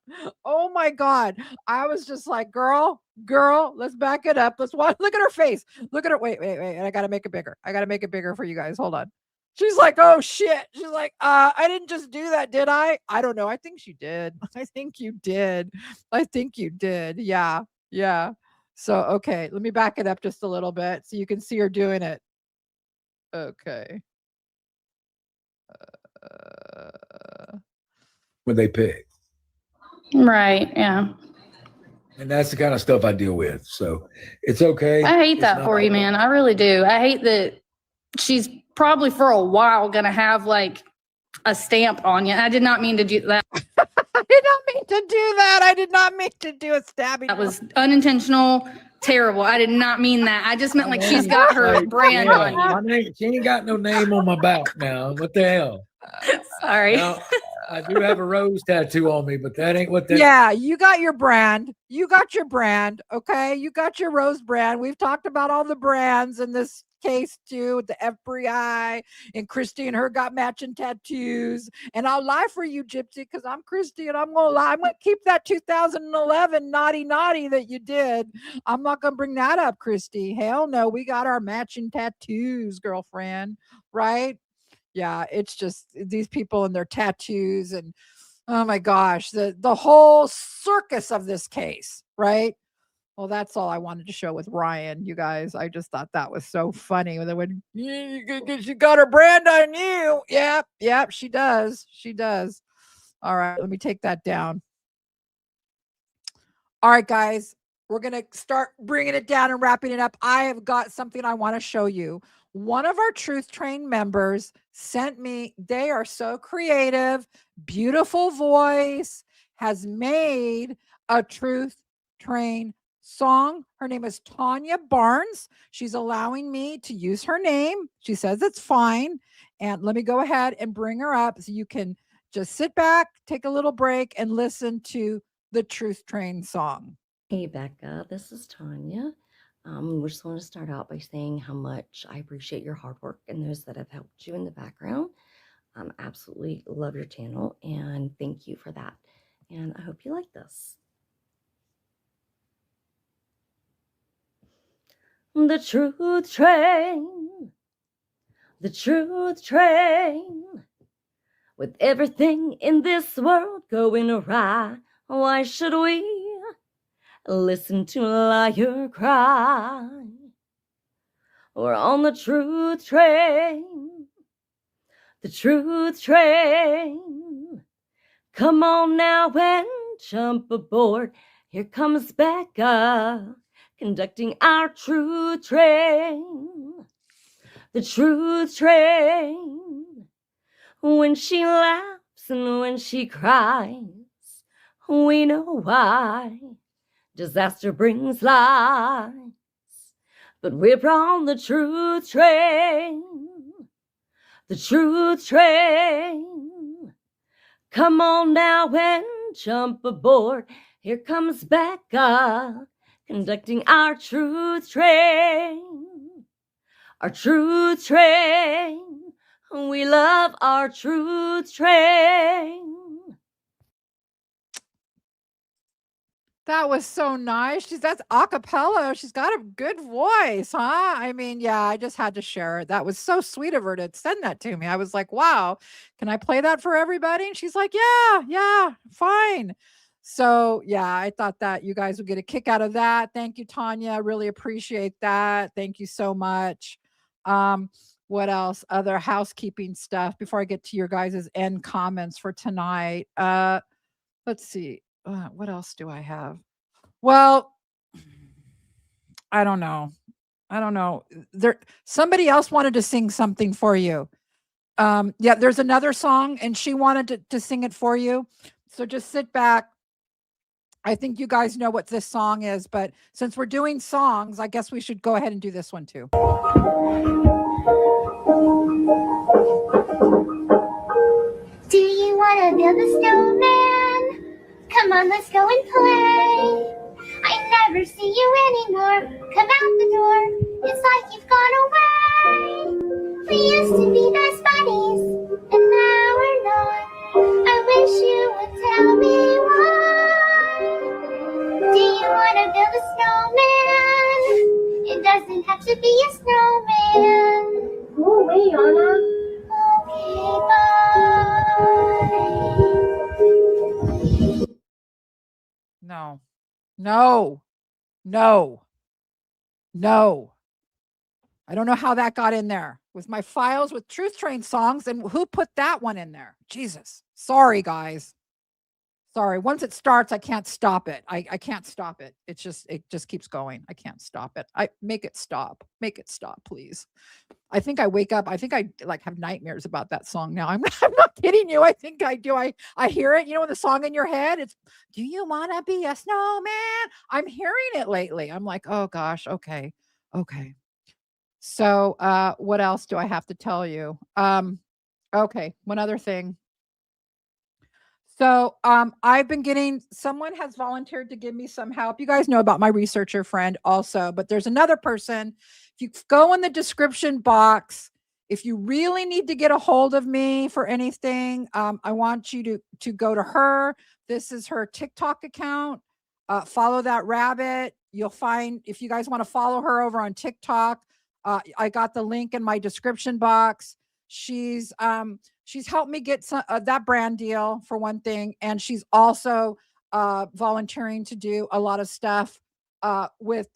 Oh my God. I was just like, girl, let's back it up. Let's watch. Look at her face. Look at her. Wait. I got to make it bigger for you guys. Hold on. She's like, oh shit. She's like, I didn't just do that, did I? I don't know. I think she did. I think you did. Yeah. So, okay. Let me back it up just a little bit so you can see her doing it. Okay. Would they pick? Right. Yeah. And that's the kind of stuff I deal with. So it's okay. I hate that for you, man. I really do. I hate that she's probably for a while going to have like a stamp on you. I did not mean to do that. I did not mean to do that. I did not mean to do a stabbing. That was unintentional. Terrible. I did not mean that. I just meant like she's got her brand on you. She ain't got no name on my back now. What the hell? Sorry. Now, I do have a rose tattoo on me, but that ain't what that. Yeah, you got your brand. Okay, you got your rose brand. We've talked about all the brands in this case too, with the FBI and Christy and her got matching tattoos. And I'll lie for you, Gypsy, because I'm Christy and I'm gonna lie. I'm gonna keep that 2011 naughty that you did. I'm not gonna bring that up, Christy. Hell no, we got our matching tattoos, girlfriend, right? Yeah, it's just these people and their tattoos, and oh my gosh, the whole circus of this case, right? Well, that's all I wanted to show with Ryan, you guys. I just thought that was so funny. When she got her brand on you. Yep, she does. All right, let me take that down. All right, guys, we're going to start bringing it down and wrapping it up. I have got something I want to show you. One of our Truth Train members sent me, they are so creative, beautiful voice, has made a Truth Train song. Her name is Tanya Barnes. She's allowing me to use her name. She says it's fine. And let me go ahead and bring her up so you can just sit back, take a little break, and listen to the Truth Train song. Hey, Becca, this is Tanya. We just want to start out by saying how much I appreciate your hard work and those that have helped you in the background. Absolutely love your channel, and thank you for that. And I hope you like this. The Truth Train, the Truth Train. With everything in this world going awry, why should we listen to a liar cry? We're on the Truth Train, The truth train. Come on now and jump aboard. Here comes Becca, conducting our truth train. The truth train. When she laughs and when she cries, we know why. Disaster brings lies, but we're on the truth train. The truth train. Come on now and jump aboard. Here comes Becca, conducting our truth train. Our truth train. We love our truth train. That was so nice. That's a cappella. She's got a good voice, huh? I mean, yeah, I just had to share it. That was so sweet of her to send that to me. I was like, wow, can I play that for everybody? And she's like, yeah, fine. So yeah, I thought that you guys would get a kick out of that. Thank you, Tanya. I really appreciate that. Thank you so much. What else? Other housekeeping stuff before I get to your guys' end comments for tonight. Let's see. What else do I have? Well, I don't know. Somebody else wanted to sing something for you. Yeah, there's another song and she wanted to sing it for you. So just sit back. I think you guys know what this song is, but since we're doing songs, I guess we should go ahead and do this one too. Do you want to build a snowman? Come on, let's go and play. I never see you anymore. Come out the door. It's like you've gone away. We used to be best buddies, and now we're not. I wish you would tell me why. Do you want to build a snowman? It doesn't have to be a snowman. Go away, Anna. Okay, bye. No. I don't know how that got in there with my files with Truth Train songs. And who put that one in there? Jesus. Sorry, guys. Sorry. Once it starts, I can't stop it. I can't stop it. It just keeps going. I can't stop it. Make it stop. Make it stop, please. I think I wake up. I think I like have nightmares about that song now. I'm not kidding you. I think I do. I hear it. You know, the song in your head, it's, do you want to be a snowman? I'm hearing it lately. I'm like, oh gosh. Okay. So, what else do I have to tell you? Okay. One other thing. So, I've been someone has volunteered to give me some help. You guys know about my researcher friend also, but there's another person. If you go in the description box, if you really need to get a hold of me for anything, I want you to go to her. This is her TikTok account. Follow that rabbit. You'll find, if you guys want to follow her over on TikTok, I got the link in my description box. She's helped me get that brand deal for one thing. And she's also volunteering to do a lot of stuff with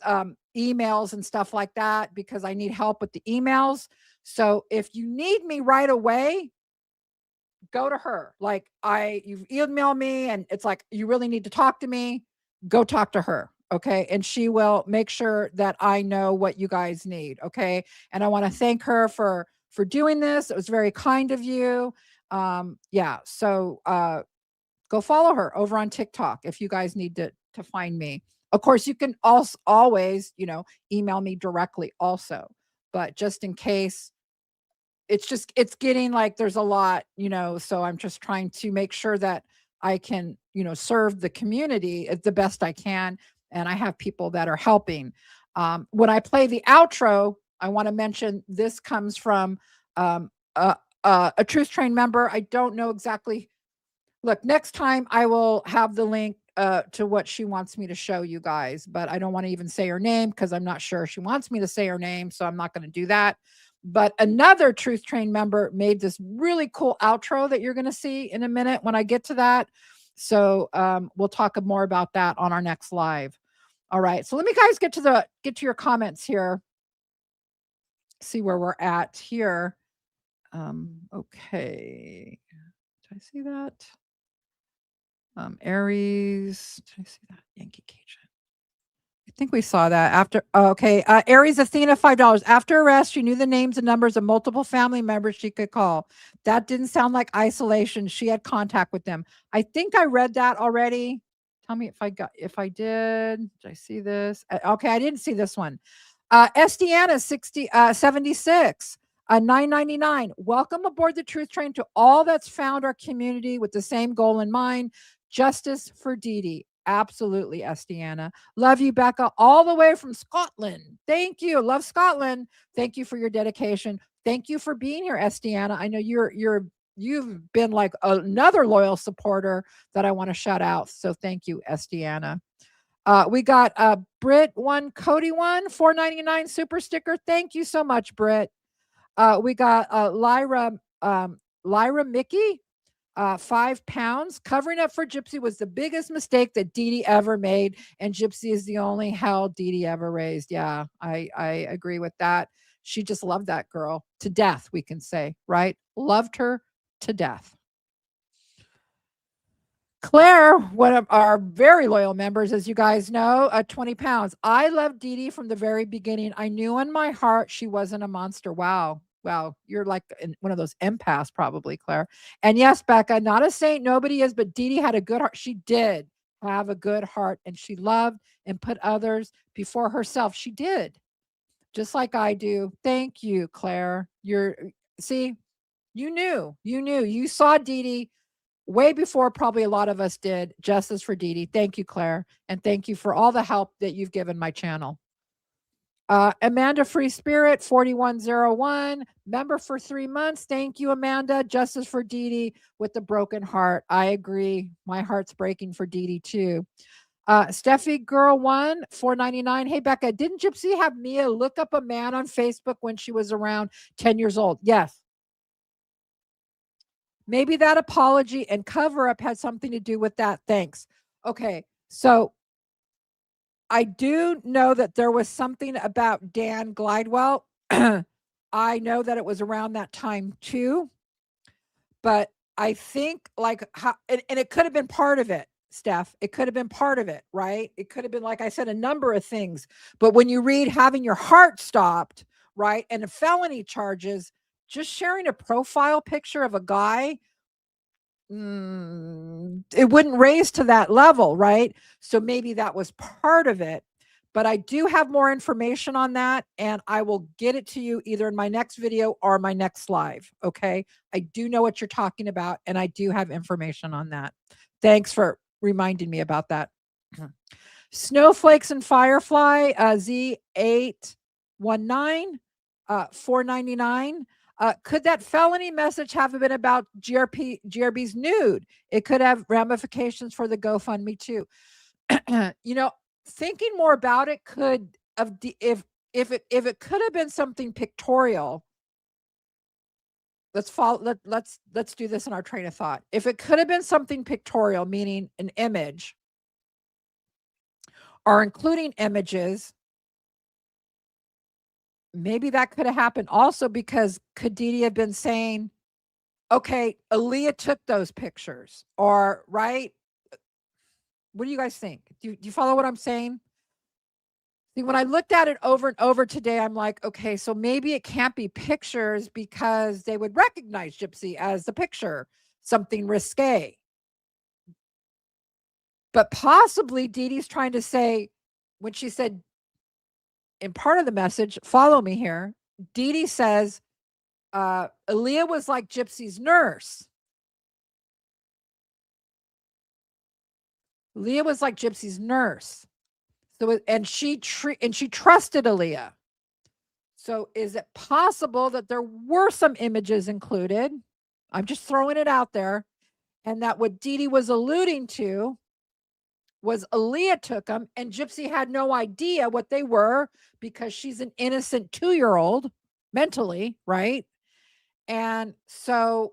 emails and stuff like that, because I need help with the emails. So if you need me right away, go to her. Like you've emailed me and it's like, you really need to talk to me, go talk to her. Okay. And she will make sure that I know what you guys need. Okay. And I want to thank her for doing this. It was very kind of you. Yeah. So, go follow her over on TikTok if you guys need to find me. Of course, you can also always, email me directly also, but just in case, it's getting like there's a lot, so I'm just trying to make sure that I can, serve the community the best I can. And I have people that are helping. When I play the outro, I want to mention this comes from a Truth Train member. I don't know exactly. Look, next time I will have the link to what she wants me to show you guys, but I don't want to even say her name because I'm not sure she wants me to say her name, so I'm not going to do that. But another Truth Train member made this really cool outro that you're going to see in a minute when I get to that. So we'll talk more about that on our next live. All right, so let me guys get to your comments here. See where we're at here. Okay. Did I see that? Aries. Did I see that? Yankee Cajun. I think we saw that after. Oh, okay. Aries Athena, $5. After arrest, she knew the names and numbers of multiple family members she could call. That didn't sound like isolation. She had contact with them. I think I read that already. Tell me if I did. Did I see this? Okay, I didn't see this one. Estiana 76. 9.99. Welcome aboard the Truth Train to all that's found our community with the same goal in mind. Justice for Dee Dee. Absolutely, Estiana. Love you, Becca, all the way from Scotland. Thank you. Love Scotland. Thank you for your dedication. Thank you for being here, Estiana. I know you've been like another loyal supporter that I want to shout out. So thank you, Estiana. We got Brit 1, Cody 1, $4.99 super sticker. Thank you so much, Brit. We got Lyra Mickey. 5 pounds. Covering up for Gypsy was the biggest mistake that Dee Dee ever made, and Gypsy is the only hell Dee Dee ever raised. Yeah, I agree with that. She just loved that girl to death, we can say, right? Loved her to death. Claire, one of our very loyal members, as you guys know, 20 pounds. I loved Dee Dee from the very beginning. I knew in my heart she wasn't a monster. Wow. Wow, you're like one of those empaths, probably, Claire. And yes, Becca, not a saint, nobody is, but Dee Dee had a good heart. She did have a good heart, and she loved and put others before herself. She did, just like I do. Thank you, Claire. See, you saw Dee Dee way before probably a lot of us did. Justice for Dee Dee. Thank you, Claire, and thank you for all the help that you've given my channel. Amanda Free Spirit 4101, member for 3 months. Thank you, Amanda. Justice for Dee Dee with the broken heart. I agree. My heart's breaking for Dee Dee too. Steffi Girl 1, $4.99. Hey, Becca, didn't Gypsy have Mia look up a man on Facebook when she was around 10 years old? Yes. Maybe that apology and cover up had something to do with that. Thanks. Okay, so I do know that there was something about Dan Glidewell. I know that it was around that time too, but I think like and it could have been part of it, Steph. It could have been part of it, right? It could have been, like I said, a number of things. But when you read having your heart stopped, right, and felony charges, just sharing a profile picture of a guy, it wouldn't raise to that level, right? So maybe that was part of it. But I do have more information on that, and I will get it to you either in my next video or my next live. Okay. I do know what you're talking about, and I do have information on that. Thanks for reminding me about that. Snowflakes and Firefly, Z819, $4.99. Could that felony message have been about GRB's nude? It could have ramifications for the GoFundMe too. Thinking more about it could have if it could have been something pictorial. Let's do this in our train of thought. If it could have been something pictorial, meaning an image or including images, maybe that could have happened also because could Dee Dee have been saying, okay, Aaliyah took those pictures, or right? What do you guys think? Do you follow what I'm saying? See, when I looked at it over and over today, I'm like, okay, so maybe it can't be pictures because they would recognize Gypsy as the picture, something risque. But possibly Dee Dee's trying to say, when she said in part of the message, follow me here, Dee Dee says, Aaliyah was like Gypsy's nurse. Leah was like Gypsy's nurse. So, and she trusted Aaliyah. So is it possible that there were some images included? I'm just throwing it out there. And that what Dee Dee was alluding to was Aaliyah took them and Gypsy had no idea what they were because she's an innocent 2-year-old mentally, right? And so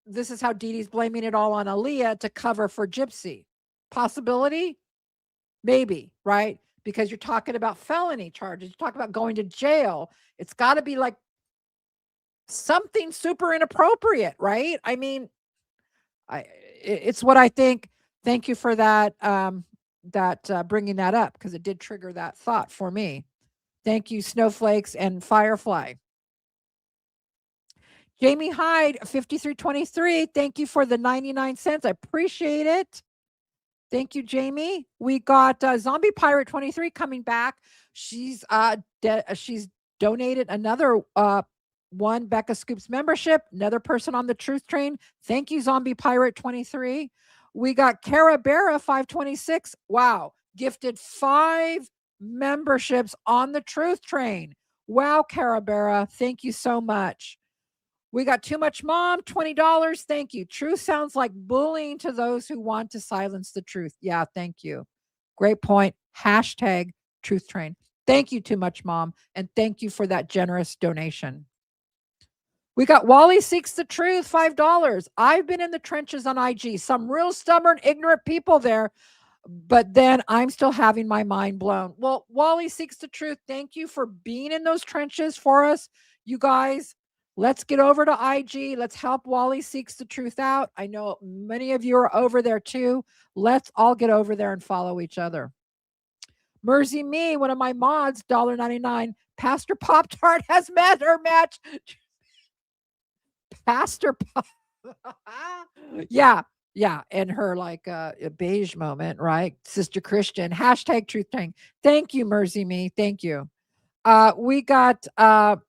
this is how Dee Dee's blaming it all on Aaliyah to cover for Gypsy. Possibility? Maybe, right? Because you're talking about felony charges. You're talking about going to jail. It's got to be like something super inappropriate, right? I mean, it's what I think. Thank you for that, bringing that up, because it did trigger that thought for me. Thank you, Snowflakes and Firefly. Jamie Hyde, 5323. Thank you for the 99 cents. I appreciate it. Thank you, Jamie. We got Zombie Pirate 23 coming back. She's donated another one Becca Scoops membership, another person on the Truth Train. Thank you, Zombie Pirate 23. We got Cara Barra 526. Wow, gifted 5 memberships on the Truth Train. Wow, Cara Barra, thank you so much. We got Too Much Mom, $20. Thank you. Truth sounds like bullying to those who want to silence the truth. Yeah, thank you. Great point. Hashtag Truth Train. Thank you, Too Much Mom. And thank you for that generous donation. We got Wally Seeks the Truth, $5. I've been in the trenches on IG. Some real stubborn, ignorant people there. But then I'm still having my mind blown. Well, Wally Seeks the Truth, thank you for being in those trenches for us. You guys, let's get over to IG. Let's help Wally Seeks the Truth out. I know many of you are over there too. Let's all get over there and follow each other. Mersey Me, one of my mods, $1.99. Pastor Pop Tart has met her match. Pastor Pop. Yeah. And her like a beige moment, right? Sister Christian. Hashtag Truth Tank. Thank you, Mersey Me. Thank you. We got N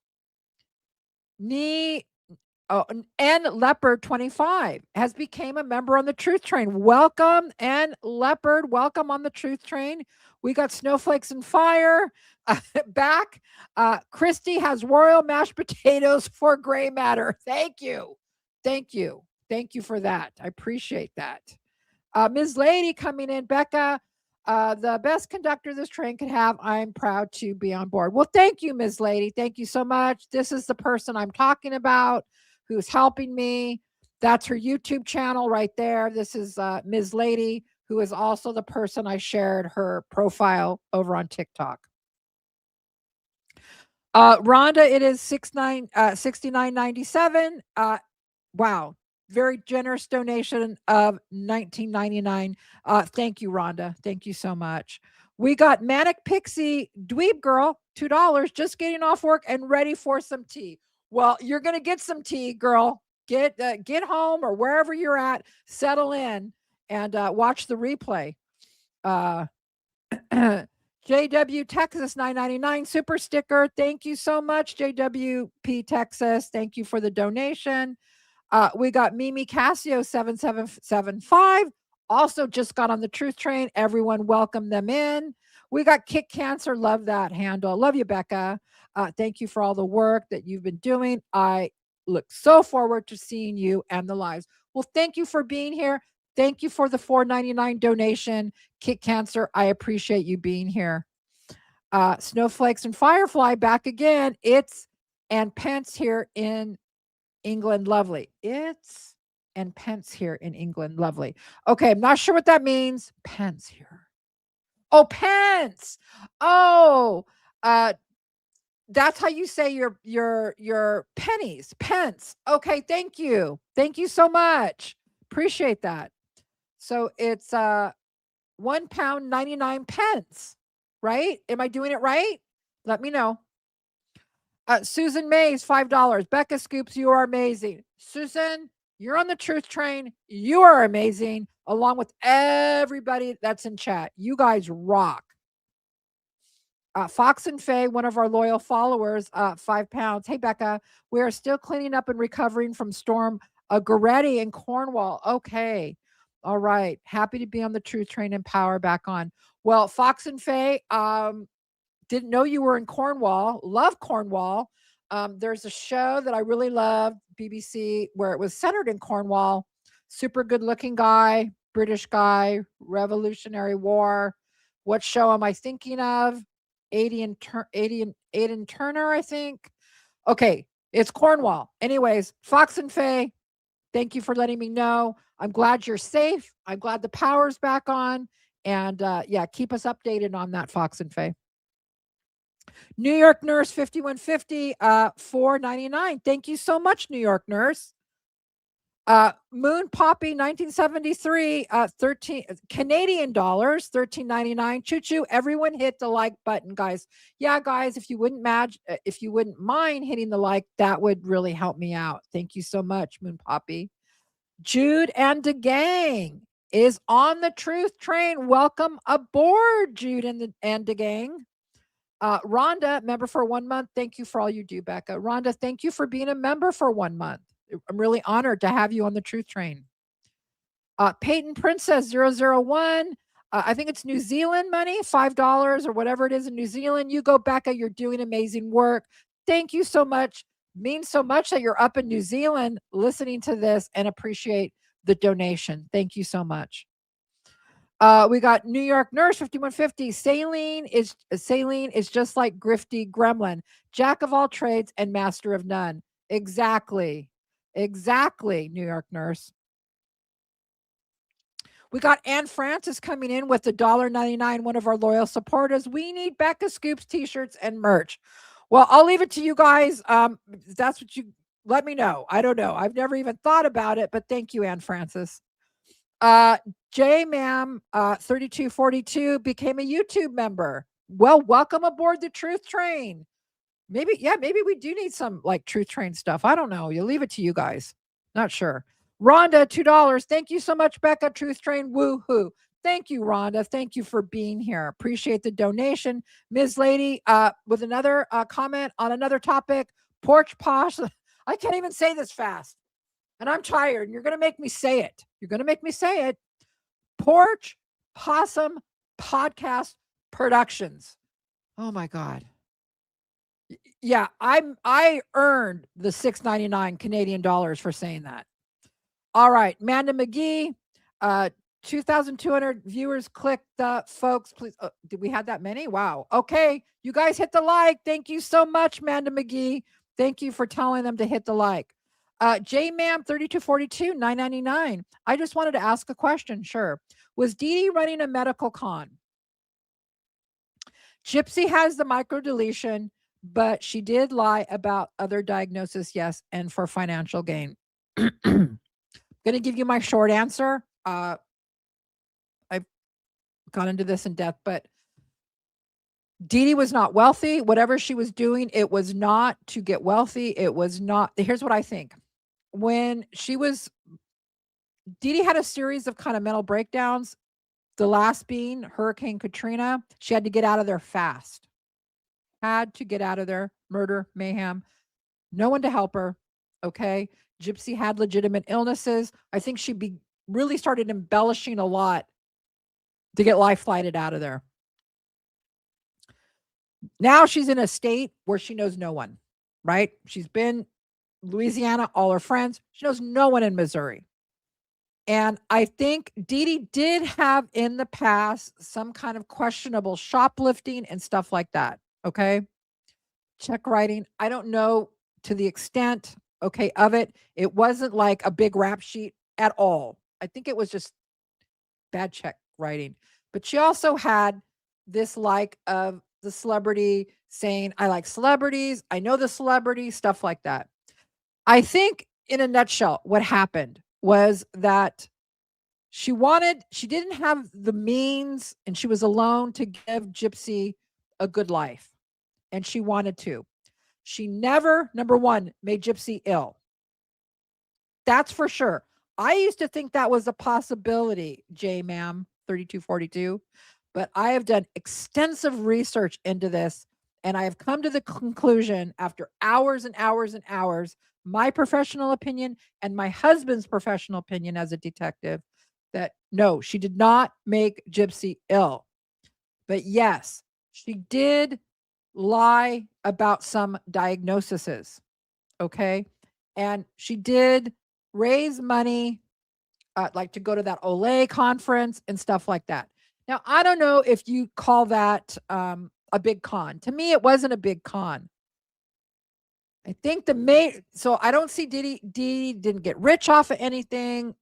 Leopard 25 has became a member on the Truth Train. Welcome, N Leopard. Welcome on the Truth Train. We got Snowflakes and Fire back. Christy has royal mashed potatoes for gray matter. Thank you. Thank you. Thank you for that. I appreciate that. Ms. Lady coming in. Becca, the best conductor this train could have. I'm proud to be on board. Well, thank you, Ms. Lady. Thank you so much. This is the person I'm talking about who's helping me. That's her YouTube channel right there. This is Ms. Lady, who is also the person I shared her profile over on TikTok. Rhonda, it is $69.97. Wow. Very generous donation of $19.99. Thank you, Rhonda. Thank you so much. We got Manic Pixie Dweeb Girl, $2, just getting off work and ready for some tea. Well, you're going to get some tea, girl. Get home or wherever you're at, settle in and watch the replay. JW Texas 999 super sticker. Thank you so much, JWP Texas. Thank you for the donation. We got Mimi Casio 7775. Also just got on the Truth Train. Everyone welcome them in. We got Kick Cancer. Love that handle. Love you, Becca. Thank you for all the work that you've been doing. I look so forward to seeing you and the lives. Well, thank you for being here. Thank you for the $4.99 donation. Kick Cancer, I appreciate you being here. Snowflakes and Firefly back again. It's and Pence here in England. Lovely. It's and Pence here in England. Lovely. Okay, I'm not sure what that means. Pence here. Oh, Pence. Oh, that's how you say your pennies. Pence. Okay, thank you. Thank you so much. Appreciate that. So it's £1.99, right? Am I doing it right? Let me know. Susan Mays, $5. Becca Scoops, you are amazing. Susan, you're on the Truth Train. You are amazing, along with everybody that's in chat. You guys rock. Fox and Faye, one of our loyal followers, £5. Hey, Becca, we are still cleaning up and recovering from Storm Goretti in Cornwall. Okay. All right. Happy to be on the Truth Train and Power back on. Well, Fox and Faye, didn't know you were in Cornwall. Love Cornwall. There's a show that I really love, BBC, where it was centered in Cornwall. Super good looking guy, British guy, Revolutionary War. What show am I thinking of? Aidan Turner, I think. Okay, it's Cornwall. Anyways, Fox and Faye, thank you for letting me know. I'm glad you're safe. I'm glad the power's back on. And yeah, keep us updated on that, Fox and Faye. New York Nurse 5150, $4.99. Thank you so much, New York Nurse. Moon Poppy 1973, 13 Canadian dollars, $13.99. Choo choo. Everyone hit the like button, guys. Yeah, guys, if you wouldn't mind hitting the like, that would really help me out. Thank you so much, Moon Poppy. Jude and the gang is on the truth train. Welcome aboard, Jude and the gang. Rhonda, member for 1 month. Thank you for all you do, Becca. Rhonda, thank you for being a member for 1 month. I'm really honored to have you on the truth train. Peyton Princess 001. I think it's New Zealand money, $5 or whatever it is in New Zealand. You go, Becca. You're doing amazing work. Thank you so much. Means so much that you're up in New Zealand listening to this and appreciate the donation. Thank you so much. We got New York Nurse 5150. Saline is just like Grifty Gremlin, jack of all trades and master of none. Exactly, New York Nurse. We got Ann Francis coming in with the $1.99, one of our loyal supporters. We need Becca Scoops t-shirts and merch. Well, I'll leave it to you guys. That's what you let me know. I don't know. I've never even thought about it, but thank you, Ann Francis. J Ma'am 3242 became a YouTube member. Well, welcome aboard the Truth Train. Maybe we do need some like Truth Train stuff. I don't know. You'll leave it to you guys. Not sure. Rhonda, $2. Thank you so much, Becca. Truth Train, woohoo. Thank you, Rhonda. Thank you for being here. Appreciate the donation. Ms. Lady, with another comment on another topic, Porch Posh. I can't even say this fast. And I'm tired. And you're going to make me say it. Porch Possum Podcast Productions. Oh my God. Yeah, I earned the $6.99 Canadian dollars for saying that. All right, Manda McGee, 2,200 viewers clicked, folks. Please, did we have that many? Wow. Okay, you guys hit the like. Thank you so much, Manda McGee. Thank you for telling them to hit the like. J-Ma'am 3242, $9.99. I just wanted to ask a question. Sure. Was Dee Dee running a medical con? Gypsy has the microdeletion, but she did lie about other diagnosis, yes, and for financial gain. Going to give you my short answer. I've gone into this in depth, but Dee Dee was not wealthy. Whatever she was doing, it was not to get wealthy. It was not. Here's what I think. When Dee Dee had a series of kind of mental breakdowns, the last being Hurricane Katrina. She had to get out of there fast. Had to get out of there. Murder, mayhem. No one to help her. Okay. Gypsy had legitimate illnesses. I think she really started embellishing a lot to get life flighted out of there. Now she's in a state where she knows no one, right? She's been Louisiana, all her friends. She knows no one in Missouri. And I think Dee Dee did have in the past some kind of questionable shoplifting and stuff like that. Okay. Check writing. I don't know to the extent, okay, of it. It wasn't like a big rap sheet at all. I think it was just bad check writing. But she also had this like of the celebrity saying, I like celebrities. I know the celebrity, stuff like that. I think in a nutshell, what happened was that she didn't have the means and she was alone to give Gypsy a good life. And she wanted to. She never, number one, made Gypsy ill. That's for sure. I used to think that was a possibility, J-Ma'am 3242, but I have done extensive research into this and I have come to the conclusion after hours and hours and hours, my professional opinion and my husband's professional opinion as a detective, that no, she did not make Gypsy ill. But yes, she did lie about some diagnoses. Okay. And she did raise money, like to go to that Olay conference and stuff like that. Now, I don't know if you call that a big con. To me, it wasn't a big con. I think so I don't see Dee Dee didn't get rich off of anything.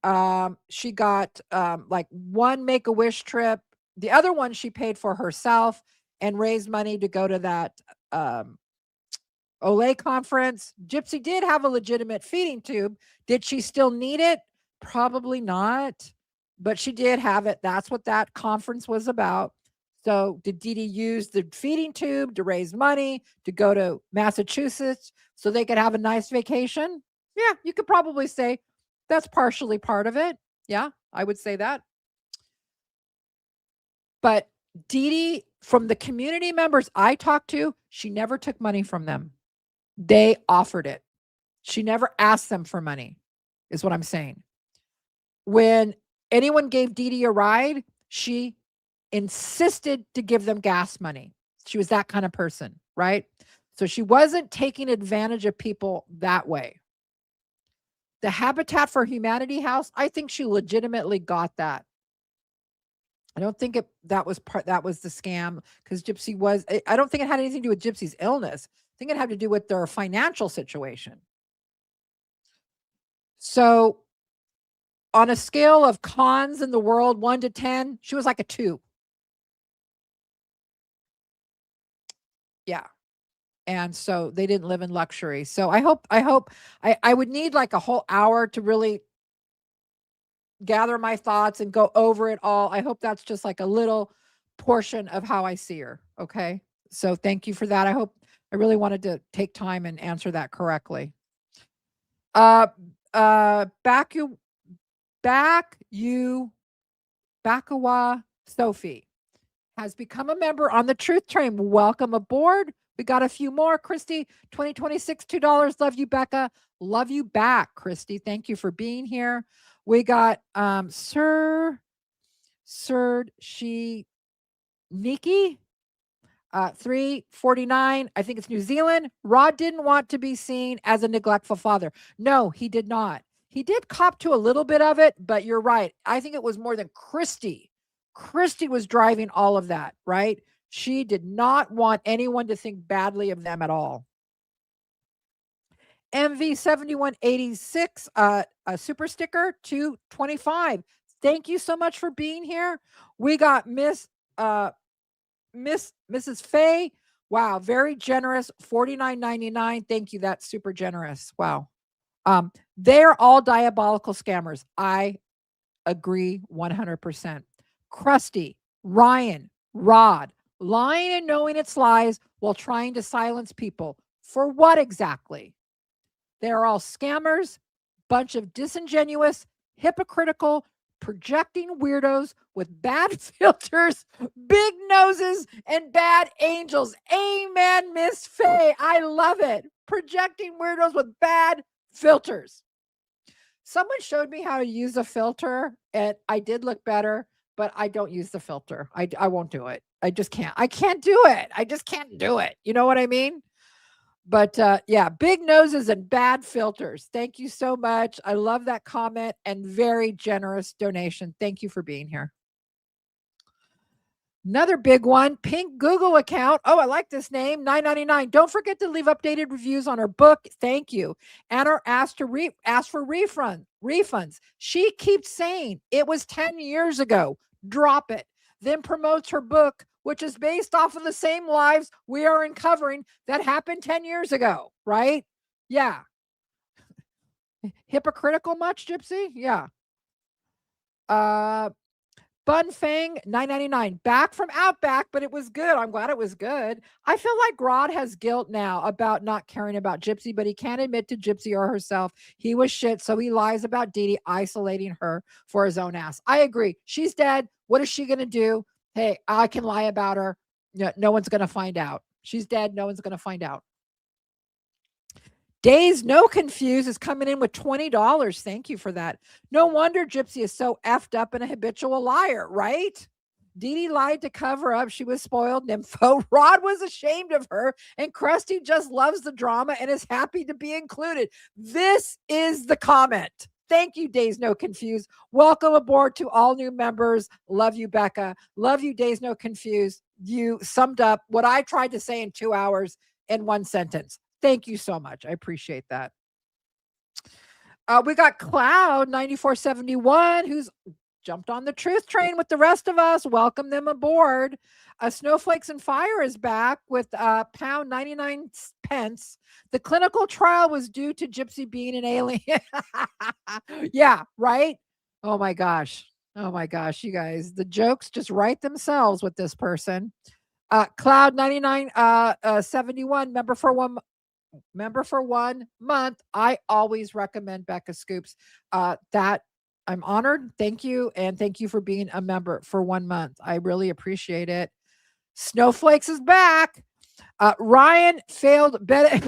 She got like one Make-A-Wish trip. The other one she paid for herself and raised money to go to that Olay conference. Gypsy did have a legitimate feeding tube. Did she still need it? Probably not, but she did have it. That's what that conference was about. So did Dee Dee use the feeding tube to raise money to go to Massachusetts so they could have a nice vacation? Yeah, you could probably say that's partially part of it. Yeah, I would say that. But Dee Dee, from the community members I talked to, she never took money from them. They offered it. She never asked them for money, is what I'm saying. When anyone gave Dee Dee a ride, she insisted to give them gas money. She was that kind of person, right? So she wasn't taking advantage of people that way. The Habitat for Humanity house, I think she legitimately got that. I don't think that was the scam, because Gypsy was, I don't think it had anything to do with Gypsy's illness. I think it had to do with their financial situation. So on a scale of cons in the world, 1 to 10, she was like a 2. Yeah. And so they didn't live in luxury. So I would need like a whole hour to really gather my thoughts and go over it all. I hope that's just like a little portion of how I see her. Okay. So thank you for that. I really wanted to take time and answer that correctly. Bakawa Sophie has become a member on the Truth Train. Welcome aboard. We got a few more. Christy, 2026, $2. Love you, Becca. Love you back, Christy. Thank you for being here. We got Sir She Nikki, 349. I think it's New Zealand. Rod didn't want to be seen as a neglectful father. No, he did not. He did cop to a little bit of it, but you're right. I think it was more than Christy. Christy was driving all of that, right? She did not want anyone to think badly of them at all. MV7186, a super sticker, 225. Thank you so much for being here. We got Mrs. Faye. Wow, very generous, $49.99. Thank you. That's super generous. Wow. They're all diabolical scammers. I agree 100%. Krusty, Ryan, Rod, lying and knowing it's lies while trying to silence people. For what exactly? They're all scammers, bunch of disingenuous, hypocritical, projecting weirdos with bad filters, big noses, and bad angels. Amen, Miss Faye. I love it. Projecting weirdos with bad filters. Someone showed me how to use a filter, and I did look better, but I don't use the filter. I won't do it. I just can't. I can't do it. I just can't do it. You know what I mean? But yeah, big noses and bad filters. Thank you so much. I love that comment and very generous donation. Thank you for being here. Another big one, Pink Google account. Oh, I like this name, $9.99. Don't forget to leave updated reviews on her book. Thank you. And are asked to ask for refunds. She keeps saying it was 10 years ago. Drop it. Then promotes her book, which is based off of the same lives we are uncovering that happened 10 years ago, right? Yeah. Hypocritical much, Gypsy? Yeah. Bun Fang, $9.99. Back from Outback, but it was good. I'm glad it was good. I feel like Rod has guilt now about not caring about Gypsy, but he can't admit to Gypsy or herself he was shit, so he lies about Dee Dee, isolating her for his own ass. I agree. She's dead. What is she going to do? Hey, I can lie about her. No one's going to find out. She's dead. No one's going to find out. Days No Confused is coming in with $20. Thank you for that. No wonder Gypsy is so effed up and a habitual liar, right? Dee Dee lied to cover up she was spoiled nympho. Rod was ashamed of her, and Krusty just loves the drama and is happy to be included. This is the comment. Thank you, Days No Confused. Welcome aboard to all new members. Love you, Becca. Love you, Days No Confused. You summed up what I tried to say in 2 hours in one sentence. Thank you so much. I appreciate that. We got Cloud 9471, who's jumped on the truth train with the rest of us. Welcome them aboard. Snowflakes and Fire is back with pound 99 pence. The clinical trial was due to Gypsy being an alien. Yeah, right? Oh my gosh. Oh my gosh, you guys. The jokes just write themselves with this person. Cloud 99 71 member for 1 month. I always recommend Becca Scoops. That I'm honored. Thank you. And thank you for being a member for 1 month. I really appreciate it. Snowflakes is back. Ryan failed beta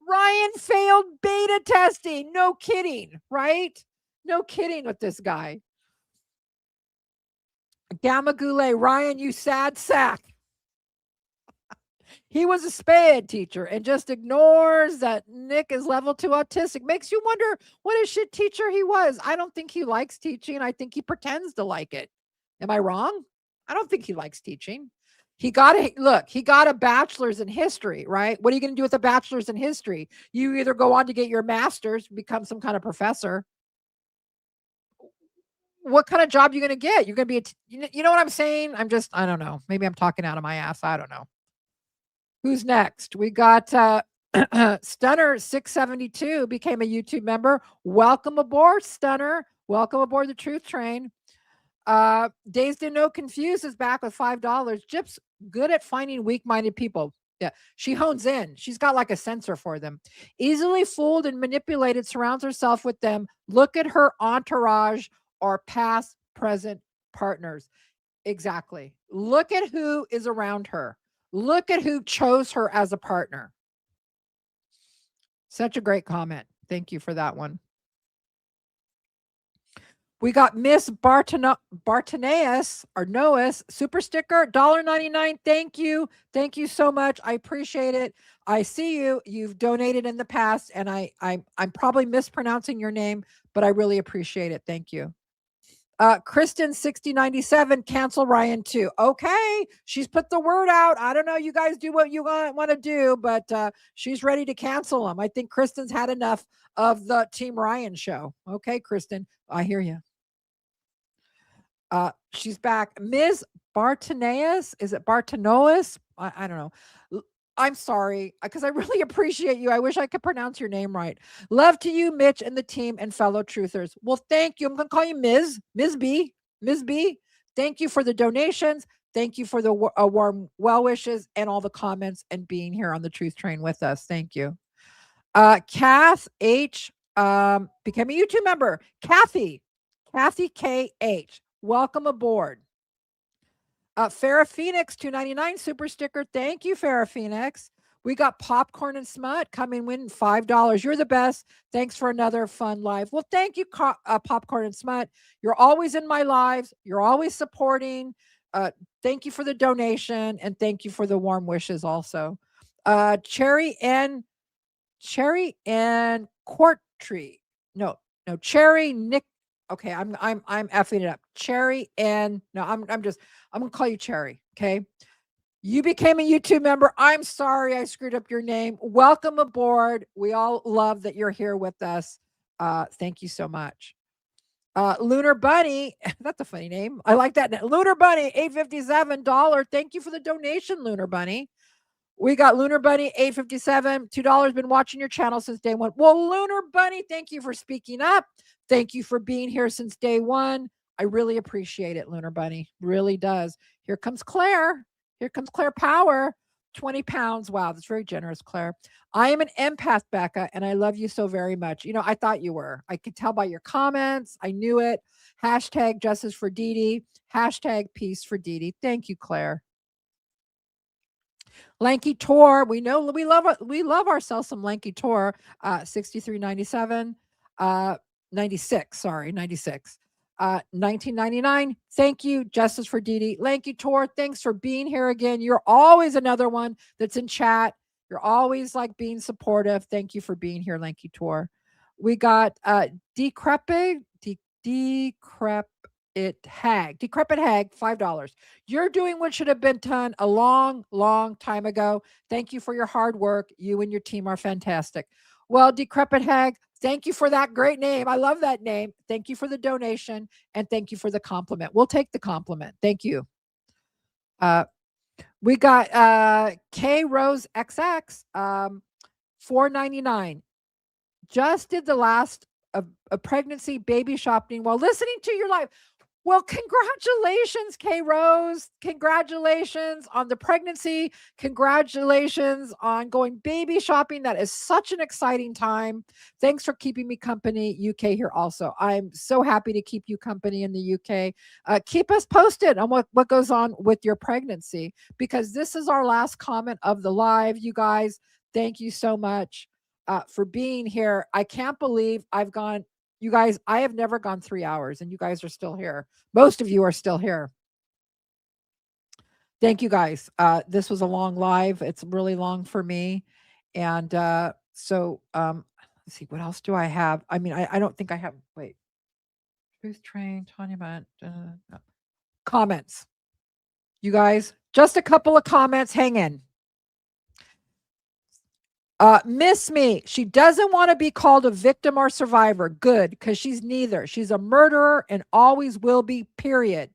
Ryan failed beta testing. No kidding, right? No kidding with this guy. Gamma Goulet, Ryan, you sad sack. He was a SPED teacher and just ignores that Nick is level 2 autistic. Makes you wonder what a shit teacher he was. I don't think he likes teaching. I think he pretends to like it. Am I wrong? I don't think he likes teaching. He got a bachelor's in history, right? What are you going to do with a bachelor's in history? You either go on to get your master's, become some kind of professor. What kind of job are you going to get? You're going to be, you know what I'm saying? I don't know. Maybe I'm talking out of my ass. I don't know. Who's next? We got Stunner 672 became a YouTube member. Welcome aboard, Stunner. Welcome aboard the Truth Train. Dazed and No Confused is back with $5. Gyp's good at finding weak-minded people. Yeah, she hones in. She's got like a sensor for them. Easily fooled and manipulated, surrounds herself with them. Look at her entourage or past, present partners. Exactly. Look at who is around her. Look at who chose her as a partner. Such a great comment. Thank you for that one. We got Miss Bartoneus or Noas super sticker, $1.99. Thank you. Thank you so much. I appreciate it. I see you. You've donated in the past, and I'm probably mispronouncing your name, but I really appreciate it. Thank you. Kristen 6097, cancel Ryan too. Okay, she's put the word out. I don't know. You guys do what you want to do, but she's ready to cancel him. I think Kristen's had enough of the Team Ryan show. Okay, Kristen, I hear you. She's back. Ms. Bartoneus, is it Bartonois? I don't know. I'm sorry, because I really appreciate you. I wish I could pronounce your name right. Love to you, Mitch, and the team and fellow truthers. Well, thank you. I'm going to call you Ms. B. Ms. B. Thank you for the donations. Thank you for the warm well wishes and all the comments and being here on the Truth Train with us. Thank you. Kath H. Became a YouTube member. Kathy KH. Welcome aboard. Farrah Phoenix, $2.99 super sticker. Thank you, Farrah Phoenix. We got Popcorn and Smut coming in $5. You're the best. Thanks for another fun live. Well, thank you, Popcorn and Smut. You're always in my lives. You're always supporting. Thank you for the donation, and thank you for the warm wishes also. Cherry and Court Tree. No, Cherry Nick. Okay, I'm effing it up. Cherry and no, I'm gonna call you Cherry. Okay. You became a YouTube member. I'm sorry I screwed up your name. Welcome aboard. We all love that you're here with us. Thank you so much. Lunar Bunny, that's a funny name. I like that. Lunar Bunny, $8.57. Thank you for the donation, Lunar Bunny. We got Lunar Bunny, $8.57, $2. Been watching your channel since day one. Well, Lunar Bunny, thank you for speaking up. Thank you for being here since day one. I really appreciate it, Lunar Bunny. Really does. Here comes Claire. Here comes Claire Power. 20 pounds. Wow, that's very generous, Claire. I am an empath, Becca, and I love you so very much. You know, I thought you were. I could tell by your comments. I knew it. Hashtag justice for Dee Dee. Hashtag peace for Dee Dee. Thank you, Claire. Lanky Tor, we know we love ourselves some Lanky Tor. 63.97, 96. Sorry, 96. 1999. Thank you, Justice for Dee Dee. Lanky Tor, thanks for being here again. You're always another one that's in chat. You're always like being supportive. Thank you for being here, Lanky Tor. We got Decrepit Hag, $5. You're doing what should have been done a long time ago. Thank you for your hard work. You and your team are fantastic. Well, Decrepit Hag, Thank you for that great name. I love that name. Thank you for the donation and thank you for the compliment. We'll take the compliment. Thank you. We got K Rose XX $4.99. Just did the last of a pregnancy baby shopping while listening to your live. Well, congratulations, K Rose. Congratulations on the pregnancy. Congratulations on going baby shopping. That is such an exciting time. Thanks for keeping me company, UK here also. I'm so happy to keep you company in the UK. Keep us posted on what goes on with your pregnancy, because this is our last comment of the live. You guys, thank you so much for being here. I can't believe you guys, I have never gone 3 hours and you guys are still here. Most of you are still here. Thank you guys. This was a long live. It's really long for me. And let's see, what else do I have? I mean, I don't think I have, wait. Truth Train, Tanya Bent, no. Comments. You guys, just a couple of comments. Hang in. Miss Me, she doesn't want to be called a victim or survivor. Good, because she's neither. She's a murderer and always will be, period.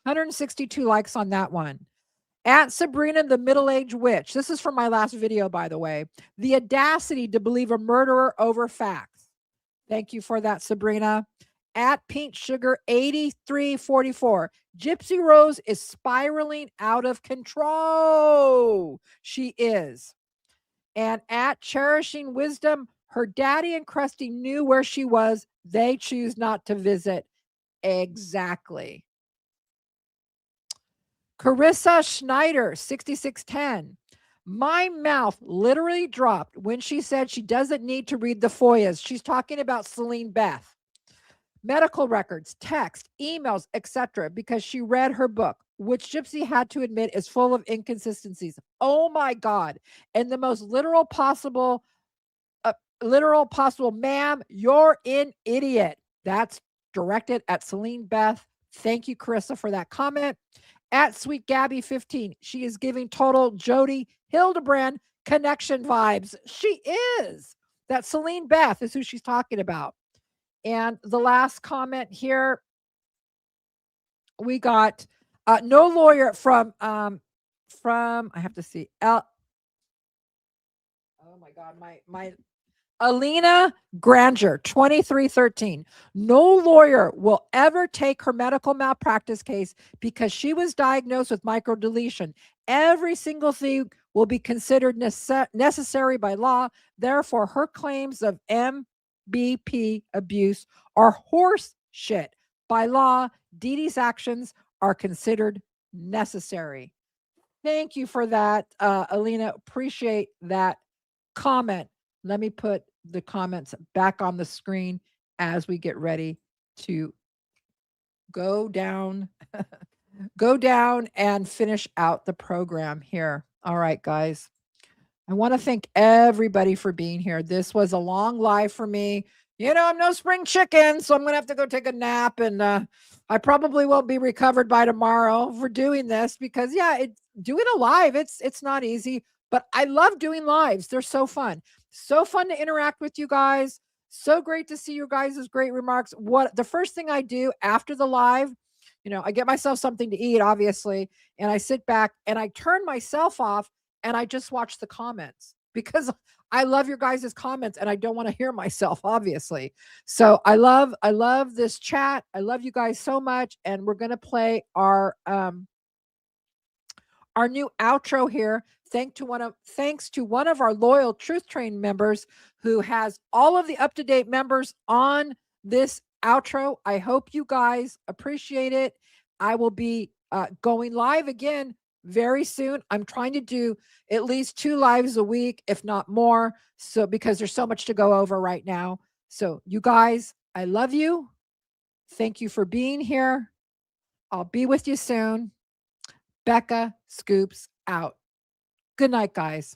162 likes on that one. At Sabrina the Middle-Aged Witch. This is from my last video, by the way. The audacity to believe a murderer over facts. Thank you for that, Sabrina. At Pink Sugar 8344. Gypsy Rose is spiraling out of control. She is. And at Cherishing Wisdom, her daddy and Krusty knew where she was. They choose not to visit. Exactly. Carissa Schneider, 6610. My mouth literally dropped when she said she doesn't need to read the FOIAs. She's talking about Celine Beth. Medical records, text, emails, etc., because she read her book, which Gypsy had to admit is full of inconsistencies. Oh my God. And the most literal possible, ma'am, you're an idiot. That's directed at Celine Beth. Thank you, Carissa, for that comment. At Sweet Gabby 15, she is giving total Jody Hildebrand connection vibes. She is. That Celine Beth is who she's talking about. And the last comment here, we got no lawyer from I have to see. Oh my God, my Alina Granger, 2313. No lawyer will ever take her medical malpractice case because she was diagnosed with microdeletion. Every single thing will be considered necessary by law. Therefore, her claims of MBP abuse are horse shit. By law, Dee Dee's actions are considered necessary. Thank you for that, Alina. Appreciate that comment. Let me put the comments back on the screen as we get ready to go down, go down and finish out the program here. All right, guys. I want to thank everybody for being here. This was a long live for me. You know, I'm no spring chicken, so I'm going to have to go take a nap, and I probably won't be recovered by tomorrow for doing this because, yeah, doing a live, it's not easy, but I love doing lives. They're so fun. So fun to interact with you guys. So great to see you guys' great remarks. The first thing I do after the live, you know, I get myself something to eat, obviously, and I sit back and I turn myself off and I just watch the comments because I love your guys' comments and I don't want to hear myself, obviously. So I love this chat. I love you guys so much. And we're going to play our new outro here. Thanks to one of our loyal Truth Train members who has all of the up-to-date members on this outro. I hope you guys appreciate it. I will be going live again very soon. I'm trying to do at least 2 lives a week, if not more. So because there's so much to go over right now. So you guys, I love you. Thank you for being here. I'll be with you soon. Becca Scoops out. Good night, guys.